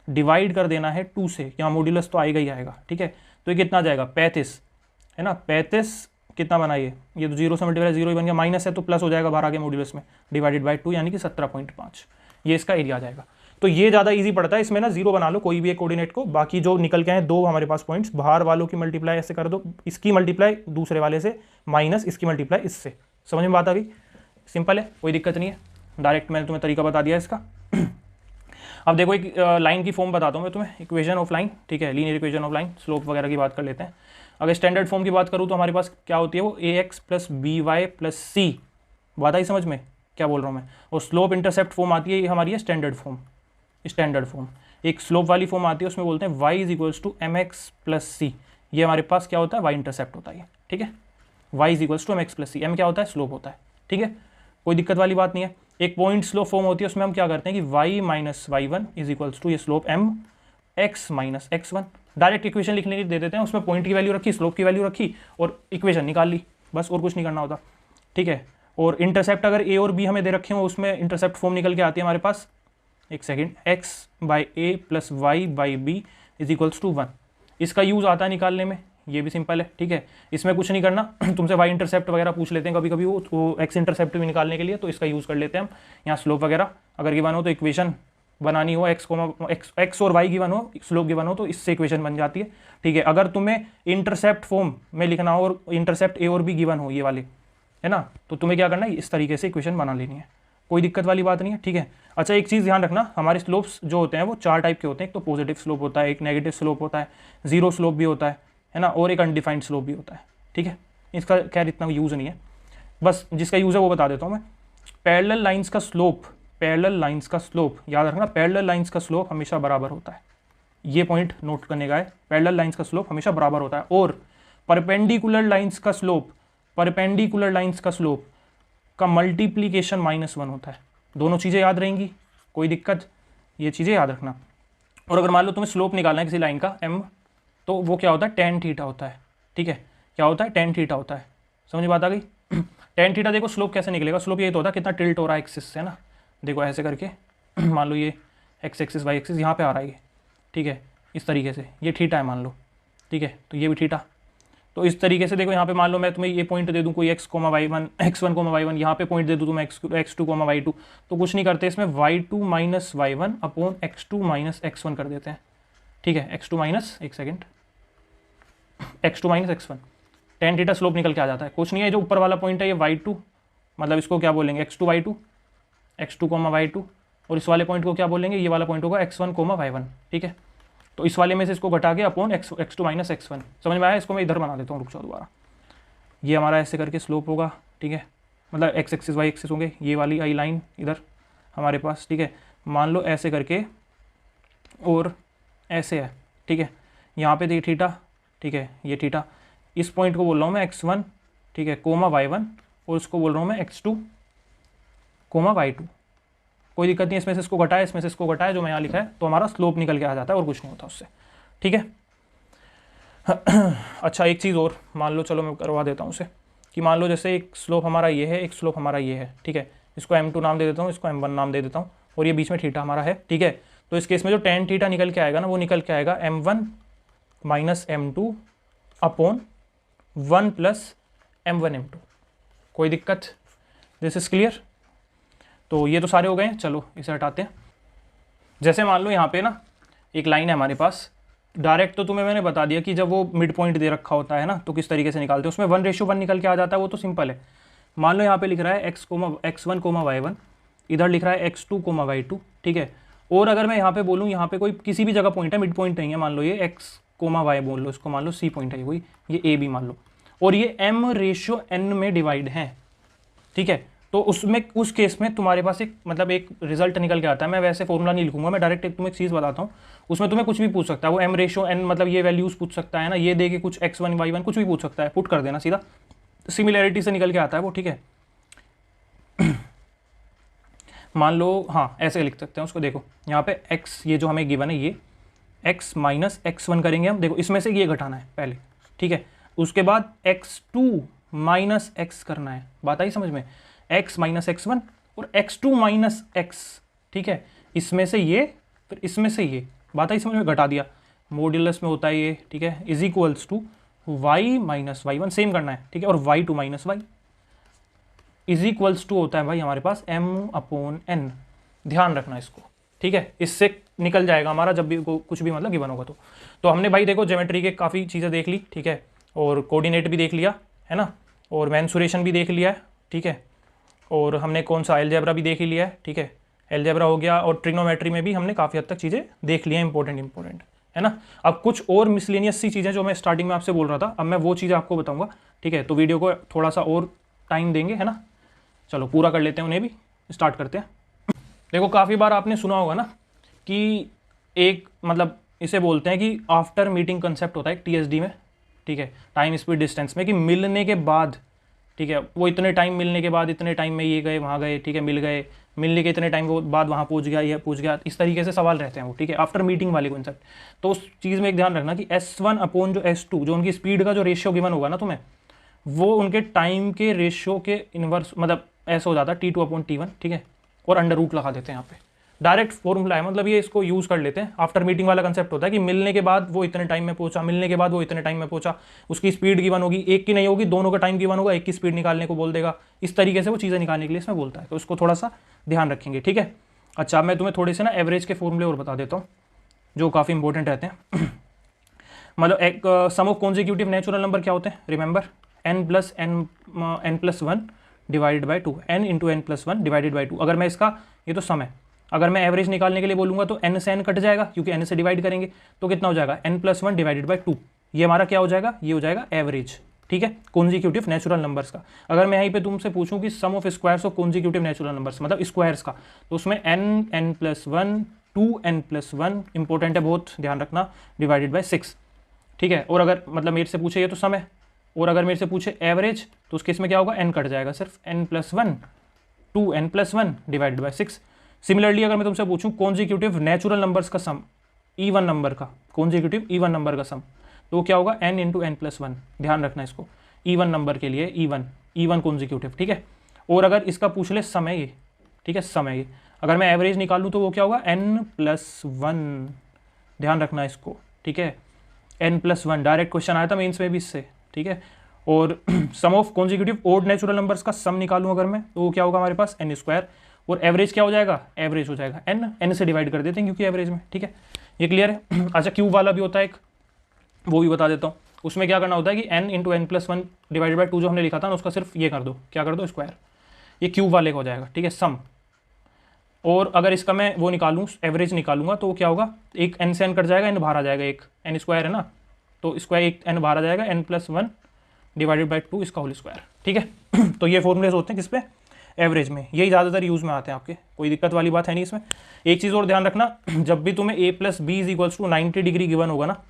डिवाइड कर देना है 2 से, यहाँ मॉड्यूलस तो आएगा ही आएगा, ठीक है। तो ये कितना जाएगा 35, है ना, 35 कितना बना ये तो 0 से मल्टीप्लाई 0 ही बन गया, माइनस है तो प्लस हो जाएगा बाहर आगे मॉड्यूलस में, डिवाइडेड बाई 2 यानी कि 17.5, ये इसका एरिया आ जाएगा। तो ये ज़्यादा इजी पड़ता है, इसमें ना 0 बना लो कोई भी एक कोऑर्डिनेट को, बाकी जो निकल के आए 2 हमारे पास पॉइंट्स, बाहर वालों की मल्टीप्लाई ऐसे कर दो, इसकी मल्टीप्लाई दूसरे वाले से माइनस इसकी मल्टीप्लाई इससे। समझ में बात आ गई? सिंपल है, कोई दिक्कत नहीं है, डायरेक्ट मैंने तुम्हें तरीका बता दिया इसका। अब देखो एक लाइन की फॉर्म बताता हूँ मैं तुम्हें, इक्वेशन ऑफ लाइन, ठीक है, linear equation of line, slope वगैरह की बात कर लेते हैं। अगर स्टैंडर्ड फॉर्म की बात करूँ तो हमारे पास क्या होती है वो ax plus B Y plus C, बात आई समझ में क्या बोल रहा हूँ मैं। और स्लोप इंटरसेप्ट फॉर्म आती है, ये हमारी है स्टैंडर्ड फॉर्म। स्टैंडर्ड फॉर्म एक स्लोप वाली फॉर्म आती है, उसमें बोलते हैं y is equals to M X plus C. ये हमारे पास क्या होता है, y इंटरसेप्ट होता है, ठीक है, y is equals to M X plus C. M क्या होता है, स्लोप होता है, ठीक है, कोई दिक्कत वाली बात नहीं है। एक पॉइंट स्लोप फॉर्म होती है, उसमें हम क्या करते हैं कि y minus y one is equals to ये slope m x minus X one. Direct equation लिखने के दे देते हैं, उसमें पॉइंट की वैल्यू रखी, स्लोप की वैल्यू रखी और इक्वेशन निकाल ली, बस और कुछ नहीं करना होता, ठीक है। और इंटरसेप्ट अगर a और b हमें दे रखे हो, उसमें इंटरसेप्ट फॉर्म निकल के आती है हमारे पास, एक second, x by A plus Y by B is equals to 1। इसका यूज़ आता है निकालने में, ये भी सिंपल है, ठीक है, इसमें कुछ नहीं करना। तुमसे y इंटरसेप्ट वगैरह पूछ लेते हैं कभी कभी वो x इंटरसेप्ट भी निकालने के लिए, तो इसका यूज़ कर लेते हैं हम। यहाँ स्लोप वगैरह अगर गिवन हो तो इक्वेशन बनानी हो, x और y गिवन हो, स्लोप गिवन हो, तो इससे इक्वेशन बन जाती है, ठीक है। अगर तुम्हें इंटरसेप्ट फॉर्म में लिखना हो और इंटरसेप्ट a और b गिवन हो, ये वाले है ना, तो तुम्हें क्या करना है, इस तरीके से इक्वेशन बना लेनी है, कोई दिक्कत वाली बात नहीं है, ठीक है। अच्छा एक चीज़ ध्यान रखना, हमारे स्लोप्स जो होते हैं वो 4 टाइप के होते हैं। एक तो पॉजिटिव स्लोप होता है, एक नेगेटिव स्लोप होता है, जीरो स्लोप भी होता है ना, और एक अनडिफाइंड स्लोप भी होता है, ठीक है। इसका खैर इतना यूज़ नहीं है, बस जिसका यूज़ है वो बता देता हूँ मैं। पैरेलल लाइंस का स्लोप, पैरेलल लाइंस का स्लोप याद रखना, पैरेलल लाइंस का स्लोप हमेशा बराबर होता है, ये पॉइंट नोट करने का है, पैरेलल लाइंस का स्लोप हमेशा बराबर होता है। और परपेंडिकुलर लाइंस का स्लोप, परपेंडिकुलर लाइंस का स्लोप का मल्टीप्लीकेशन -1 होता है। दोनों चीज़ें याद रहेंगी, कोई दिक्कत, ये चीज़ें याद रखना। और अगर मान लो तुम्हें स्लोप निकालना है किसी लाइन का m, तो वो क्या होता है, tan थीटा होता है, ठीक है, क्या होता है, tan थीटा होता है। समझ बात आ गई? tan थीटा देखो स्लोप कैसे निकलेगा, स्लोप ये तो होता है कितना टिल्ट हो रहा है एक्सिस से, है ना, देखो ऐसे करके मान लो ये x एक्सिस y एक्सिस यहाँ पे आ रहा है ये, ठीक है, इस तरीके से ये थीटा है मान लो, ठीक है, तो ये भी थीटा। तो इस तरीके से देखो यहाँ पे मान लो मैं तुम्हें ये पॉइंट दे दूँ कोई x, y1, x1, y1, यहाँ पे पॉइंट दे दूँ तुम्हें x2, y2, तो कुछ नहीं करते इसमें, y2 minus y1 upon x2 minus x1 कर देते हैं, ठीक है, x2 माइनस, एक second, x2 minus x1, tan theta slope निकल के आ जाता है। कुछ नहीं है, जो ऊपर वाला पॉइंट है ये y2, मतलब इसको क्या बोलेंगे, x2 y2, x2 y2, और इस वाले पॉइंट को क्या बोलेंगे, ये वाला पॉइंट होगा x1 y1, ठीक है। तो इस वाले में से इसको घटा के अपॉन x2 माइनस x1, समझ में आया? इसको मैं इधर बना देता हूँ, रुक जाओ दोबारा, ये हमारा ऐसे करके स्लोप होगा, ठीक है, मतलब x एक्सिस y एक्सिस होंगे, ये वाली आई लाइन इधर हमारे पास, ठीक है, मान लो ऐसे करके और ऐसे है, ठीक है, यहाँ पे देखिए थीटा, ठीक है, ये थीटा, इस पॉइंट को बोल रहा हूँ मैं x1, ठीक है, y1, और उसको बोल रहा हूँ मैं x2 y2, कोई दिक्कत नहीं, इसमें से इसको घटाए, इसमें से इसको घटाए, जो मैं यहाँ लिखा है, तो हमारा स्लोप निकल के आ जाता है और कुछ नहीं होता उससे, ठीक है। अच्छा एक चीज़ और मान लो, चलो मैं करवा देता हूँ उसे, कि मान लो जैसे एक स्लोप हमारा ये है, एक स्लोप हमारा ये है, ठीक है, इसको m2 नाम दे देता हूँ, इसको m1 नाम दे देता हूँ, और ये बीच में थीटा हमारा है, ठीक है। तो इस केस में जो tan थीटा निकल के आएगा ना, वो निकल के आएगा m1 minus m2 upon 1 plus m1 m2, कोई दिक्कत, दिस इज क्लियर। तो ये तो सारे हो गए हैं, चलो इसे हटाते हैं। जैसे मान लो यहाँ पे ना एक लाइन है हमारे पास, डायरेक्ट तो तुम्हें मैंने बता दिया कि जब वो मिड पॉइंट दे रखा होता है ना, तो किस तरीके से निकालते हैं, उसमें 1:1 निकल के आ जाता है, वो तो सिंपल है। मान लो यहाँ पे लिख रहा है x1, y1, इधर लिख रहा है x2, y2, ठीक है। और अगर मैं यहाँ पे बोलूँ, यहाँ पे कोई किसी भी जगह पॉइंट है, मिड पॉइंट नहीं है, मान लो ये x, y बोल लो, इसको मान लो c पॉइंट है कोई, ये a भी मान लो, और ये m/n में डिवाइड है, ठीक है। तो उसमें उस केस में तुम्हारे पास एक मतलब एक रिजल्ट निकल के आता है। मैं वैसे फॉर्मूला नहीं लिखूंगा, मैं डायरेक्ट तुम्हें एक चीज़ बताता हूँ, उसमें तुम्हें कुछ भी पूछ सकता है, वो m/n मतलब ये वैल्यूज पूछ सकता है ना, ये दे के कुछ x1 y1 कुछ भी पूछ सकता है, पुट कर देना सीधा, सिमिलैरिटी से निकल के आता है वो, ठीक है। मान लो हाँ ऐसे लिख सकते हैं उसको, देखो यहाँ पे x, ये जो हमें गिवन है, ये x माइनस x1 करेंगे हम, देखो इसमें से ये घटाना है पहले, ठीक है, उसके बाद x2 माइनस x करना है, बात आई समझ में, x माइनस x1 और x2 माइनस x, ठीक है, इसमें से ये फिर इसमें से ये, बात आई समझ में, घटा दिया, मॉड्यूलस में होता है ये, ठीक है, is equals to y minus y1, same करना है, ठीक है, और y2 minus y is equals to होता है भाई हमारे पास m/n, ध्यान रखना इसको, ठीक है, इससे निकल जाएगा हमारा जब भी कुछ भी मतलब गिवन होगा। तो हमने भाई देखो ज्योमेट्री के काफ़ी चीज़ें देख ली, ठीक है, और कोऑर्डिनेट भी देख लिया, है ना, और मेंसुरेशन भी देख लिया है, ठीक है, और हमने कौन सा अलजेब्रा भी देख ही लिया है, ठीक है, अलजेब्रा हो गया, और ट्रिग्नोमेट्री में भी हमने काफ़ी हद तक चीज़ें देख ली हैं इंपॉर्टेंट, है ना। अब कुछ और मिसलेनियस सी चीज़ें जो मैं स्टार्टिंग में आपसे बोल रहा था, अब मैं वो चीज़ें आपको बताऊंगा, ठीक है। तो वीडियो को थोड़ा सा और टाइम देंगे, है ना। चलो पूरा कर लेते हैं उन्हें भी, स्टार्ट करते हैं। देखो काफ़ी बार आपने सुना होगा ना कि एक मतलब इसे बोलते हैं कि आफ्टर मीटिंग कंसेप्ट होता है TSD में, ठीक है, टाइम स्पीड डिस्टेंस में, कि मिलने के बाद, ठीक है, वो इतने टाइम मिलने के बाद इतने टाइम में ये गए वहाँ गए, ठीक है, मिल गए, मिलने के इतने टाइम बाद वहाँ पहुँच गया, ये पहुँच गया, इस तरीके से सवाल रहते हैं वो, ठीक है, आफ्टर मीटिंग वाले कॉन्सेप्ट। तो उस चीज़ में एक ध्यान रखना कि S1 अपॉन जो S2 जो उनकी स्पीड का जो रेशियो गिवन होगा ना तुम्हें, वो उनके टाइम के रेशियो के इन्वर्स, मतलब ऐसा हो जाता है T2 अपॉन T1, ठीक है, और अंडर रूट लगा देते हैं यहाँ पे, डायरेक्ट फॉर्मूला है, मतलब ये इसको यूज़ कर लेते हैं। आफ्टर मीटिंग वाला कंसेप्ट होता है कि मिलने के बाद वो इतने टाइम में पहुंचा, मिलने के बाद वो इतने टाइम में पहुंचा, उसकी स्पीड गिवन होगी, एक की नहीं होगी, दोनों का टाइम गिवन होगा, एक की स्पीड निकालने को बोल देगा, इस तरीके से वो चीज़ें निकालने के लिए इसमें बोलता है, तो उसको थोड़ा सा ध्यान रखेंगे, ठीक है। अच्छा, मैं तुम्हें थोड़े से ना एवरेज के फॉर्मूले और बता देता हूँ जो काफ़ी इंपॉर्टेंट रहते हैं। मतलब एक सम ऑफ कॉन्जिक्यूटिव नेचुरल नंबर क्या होते हैं, remember n+1 divided by 2, n into n+1 divided by 2। अगर मैं इसका, ये तो सम है, अगर मैं एवरेज निकालने के लिए बोलूँगा तो n से n कट जाएगा, क्योंकि n से डिवाइड करेंगे, तो कितना हो जाएगा n+1 डिवाइडेड बाई 2, ये हमारा क्या हो जाएगा, ये हो जाएगा एवरेज, ठीक है, कॉन्जिक्यूटिव नेचुरल नंबर्स का। अगर मैं यहीं पे तुमसे पूछूं कि sum of squares of consecutive natural numbers, मतलब स्क्वायर्स का, तो उसमें n+1 2n+1 इंपॉर्टेंट है बहुत, ध्यान रखना, डिवाइडेड बाई 6, ठीक है। और अगर मतलब मेरे से पूछे, ये तो सम है, और अगर मेरे से पूछे एवरेज, तो उस केस में क्या होगा, n कट जाएगा, सिर्फ n+1 2n+1 divided by 6। Similarly अगर मैं तुमसे पूछूं कॉन्जिक्यूटिव नेचुरल नंबर्स का सम, इवन नंबर का, कॉन्जिक्यूटिव इवन नंबर का सम, तो क्या होगा n इंटू n+1, ध्यान रखना इसको, इवन नंबर के लिए इवन कॉन्जिक्यूटिव, ठीक है। और अगर इसका पूछ ले सम है ये, ठीक है, सम है ये, अगर मैं एवरेज निकालूँ तो वो क्या होगा n+1, ध्यान रखना इसको, ठीक है, n+1, डायरेक्ट क्वेश्चन आया था मेंस में भी इससे, ठीक है। और sum of consecutive odd natural numbers का सम निकालूं अगर मैं, तो वो क्या होगा हमारे पास n², और एवरेज क्या हो जाएगा, एवरेज हो जाएगा n से डिवाइड कर देते हैं क्योंकि एवरेज में, ठीक है, ये क्लियर है। अच्छा, क्यूब वाला भी होता है एक, वो भी बता देता हूँ। उसमें क्या करना होता है कि n into n+1 divided by 2 जो हमने लिखा था ना, उसका सिर्फ ये कर दो, क्या कर दो, स्क्वायर, ये क्यूब वाले का हो जाएगा, ठीक है, सम। और अगर इसका मैं वो निकालूँ, एवरेज निकालूंगा, तो क्या होगा, एक n से n कट जाएगा, n बाहर आ जाएगा, एक n² है ना, तो स्क्वायर एक n बाहर आ जाएगा, n+1 डिवाइडेड बाई 2 इसका होल स्क्वायर, ठीक है। तो ये फॉर्मूलेज होते हैं किस पे, एवरेज में, यही ज़्यादातर यूज़ में आते हैं आपके, कोई दिक्कत वाली बात है नहीं इसमें। एक चीज़ और ध्यान रखना, जब भी तुम्हें a+b = 90 डिग्री गिवन होगा ना,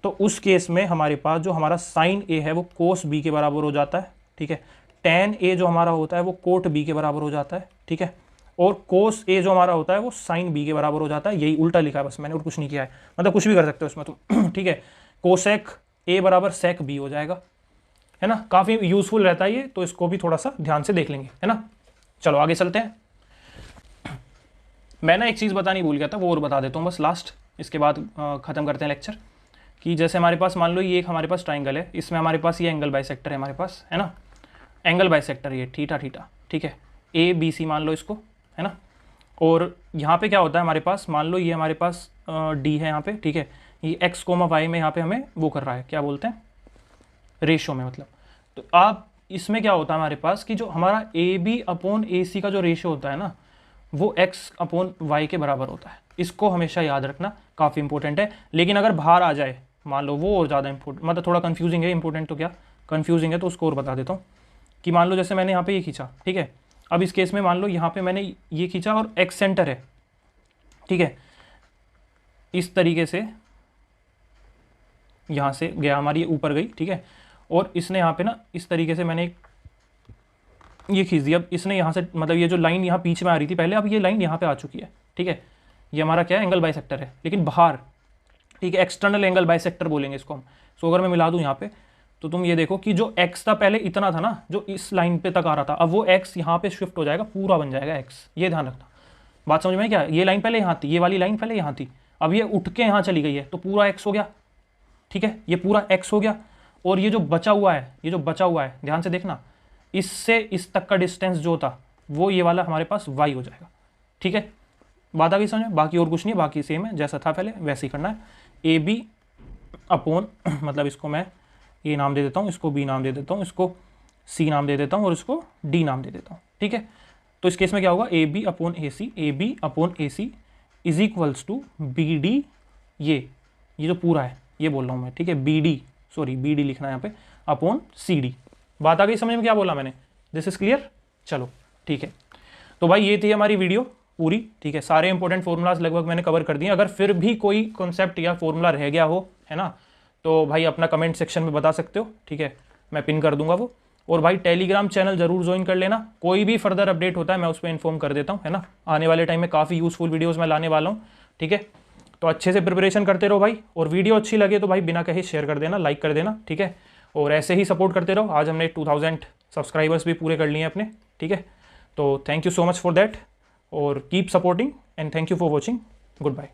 तो उस केस में हमारे पास जो हमारा साइन a है वो cos b के बराबर हो जाता है, ठीक है, tan a जो हमारा होता है वो cot b के बराबर हो जाता है, ठीक है, और cos a जो हमारा होता है वो sin b के बराबर हो जाता है। यही उल्टा लिखा है बस मैंने, और कुछ नहीं किया है, मतलब कुछ भी कर सकते हो इसमें तुम, ठीक है। कोसेक a बराबर sec b हो जाएगा, है ना, काफ़ी यूजफुल रहता है ये, तो इसको भी थोड़ा सा ध्यान से देख लेंगे, है ना। चलो आगे चलते हैं। मैं ना एक चीज़ बतानी भूल गया था, वो और बता देता हूँ बस लास्ट, इसके बाद ख़त्म करते हैं लेक्चर। कि जैसे हमारे पास मान लो ये एक हमारे पास ट्राइंगल है, इसमें हमारे पास ये एंगल बाइसेक्टर है हमारे पास, है ना, एंगल बाइसेक्टर ये थीटा, ठीक है, ABC मान लो इसको, है ना। और यहाँ पे क्या होता है हमारे पास, मान लो ये हमारे पास D है यहाँ पे, ठीक है, ये x, y में यहाँ पे हमें वो कर रहा है, क्या बोलते हैं, रेशो में, मतलब। तो आप इसमें क्या होता है हमारे पास कि जो हमारा AB अपॉन AC का जो रेशो होता है ना, वो x अपॉन y के बराबर होता है। इसको हमेशा याद रखना, काफ़ी इंपॉर्टेंट है। लेकिन अगर बाहर आ जाए मान लो, वो और ज़्यादा इंपॉर्टेंट, मतलब थोड़ा कंफ्यूजिंग है, इंपॉर्टेंट तो क्या कंफ्यूजिंग है, तो उसको और बता देता हूँ। कि मान लो जैसे मैंने यहाँ पे ये खींचा, ठीक है, अब इस केस में मान लो यहाँ पे मैंने ये खींचा और x सेंटर है, ठीक है, इस तरीके से यहाँ से गया, हमारी ये ऊपर गई, ठीक है, और इसने यहाँ पे ना इस तरीके से मैंने ये खींच दिया। अब इसने यहाँ से, मतलब ये जो लाइन यहाँ बीच में आ रही थी पहले, अब ये लाइन यहाँ पे आ चुकी है, ठीक है, ये हमारा क्या है, एंगल बाइसेक्टर है, लेकिन बाहर, ठीक है, एक्सटर्नल एंगल बाइसेक्टर बोलेंगे इसको हम। सो अगर मैं मिला दूँ यहाँ पे, तो तुम ये देखो कि जो x था पहले इतना था ना, जो इस लाइन पे तक आ रहा था, अब वो x यहाँ पे शिफ्ट हो जाएगा, पूरा बन जाएगा x, ये ध्यान रखना। बात समझ में क्या, ये लाइन पहले यहाँ थी, ये वाली लाइन पहले यहाँ थी, अब ये उठ के यहाँ चली गई है, तो पूरा x हो गया, ठीक है, ये पूरा x हो गया। और ये जो बचा हुआ है, ये जो बचा हुआ है, ध्यान से देखना, इससे इस तक का डिस्टेंस जो था वो ये वाला हमारे पास y हो जाएगा, ठीक है। बात आ गई समझ में, बाकी और कुछ नहीं है, बाकी सेम है, जैसा था पहले वैसे ही करना है। AB अपॉन मतलब इसको मैं ए नाम दे देता हूँ, इसको B नाम दे देता हूँ, इसको सी नाम दे देता हूँ और इसको डी नाम दे देता हूँ, ठीक है। तो इस केस में क्या होगा, A B upon A C is equals to B D, ये जो पूरा है ये बोल रहा हूँ मैं, ठीक है, बी डी लिखना है यहाँ पे, अपॉन सी डी। बात आ गई समझ में क्या बोला मैंने? This is clear? चलो ठीक है। तो भाई ये थी हमारी वीडियो पूरी, ठीक है। सारे इंपॉर्टेंट फॉर्मूलाज लगभग मैंने कवर कर दिए। अगर फिर भी कोई कॉन्सेप्ट या फॉर्मूला रह गया हो, है ना, तो भाई अपना कमेंट सेक्शन में बता सकते हो, ठीक है, मैं पिन कर दूंगा वो। और भाई टेलीग्राम चैनल जरूर ज्वाइन कर लेना, कोई भी फर्दर अपडेट होता है मैं उस पर इन्फॉर्म कर देता हूँ, है ना। आने वाले टाइम में काफ़ी यूजफुल वीडियोज़ मैं लाने वाला हूँ, ठीक है। तो अच्छे से प्रिपरेशन करते रहो भाई, और वीडियो अच्छी लगे तो भाई बिना कहे शेयर कर देना, लाइक कर देना, ठीक है। और ऐसे ही सपोर्ट करते रहो। आज हमने 2000 सब्सक्राइबर्स भी पूरे कर लिए हैं अपने, ठीक है। तो thank you so much for that, और keep supporting and thank you for watching. Good bye.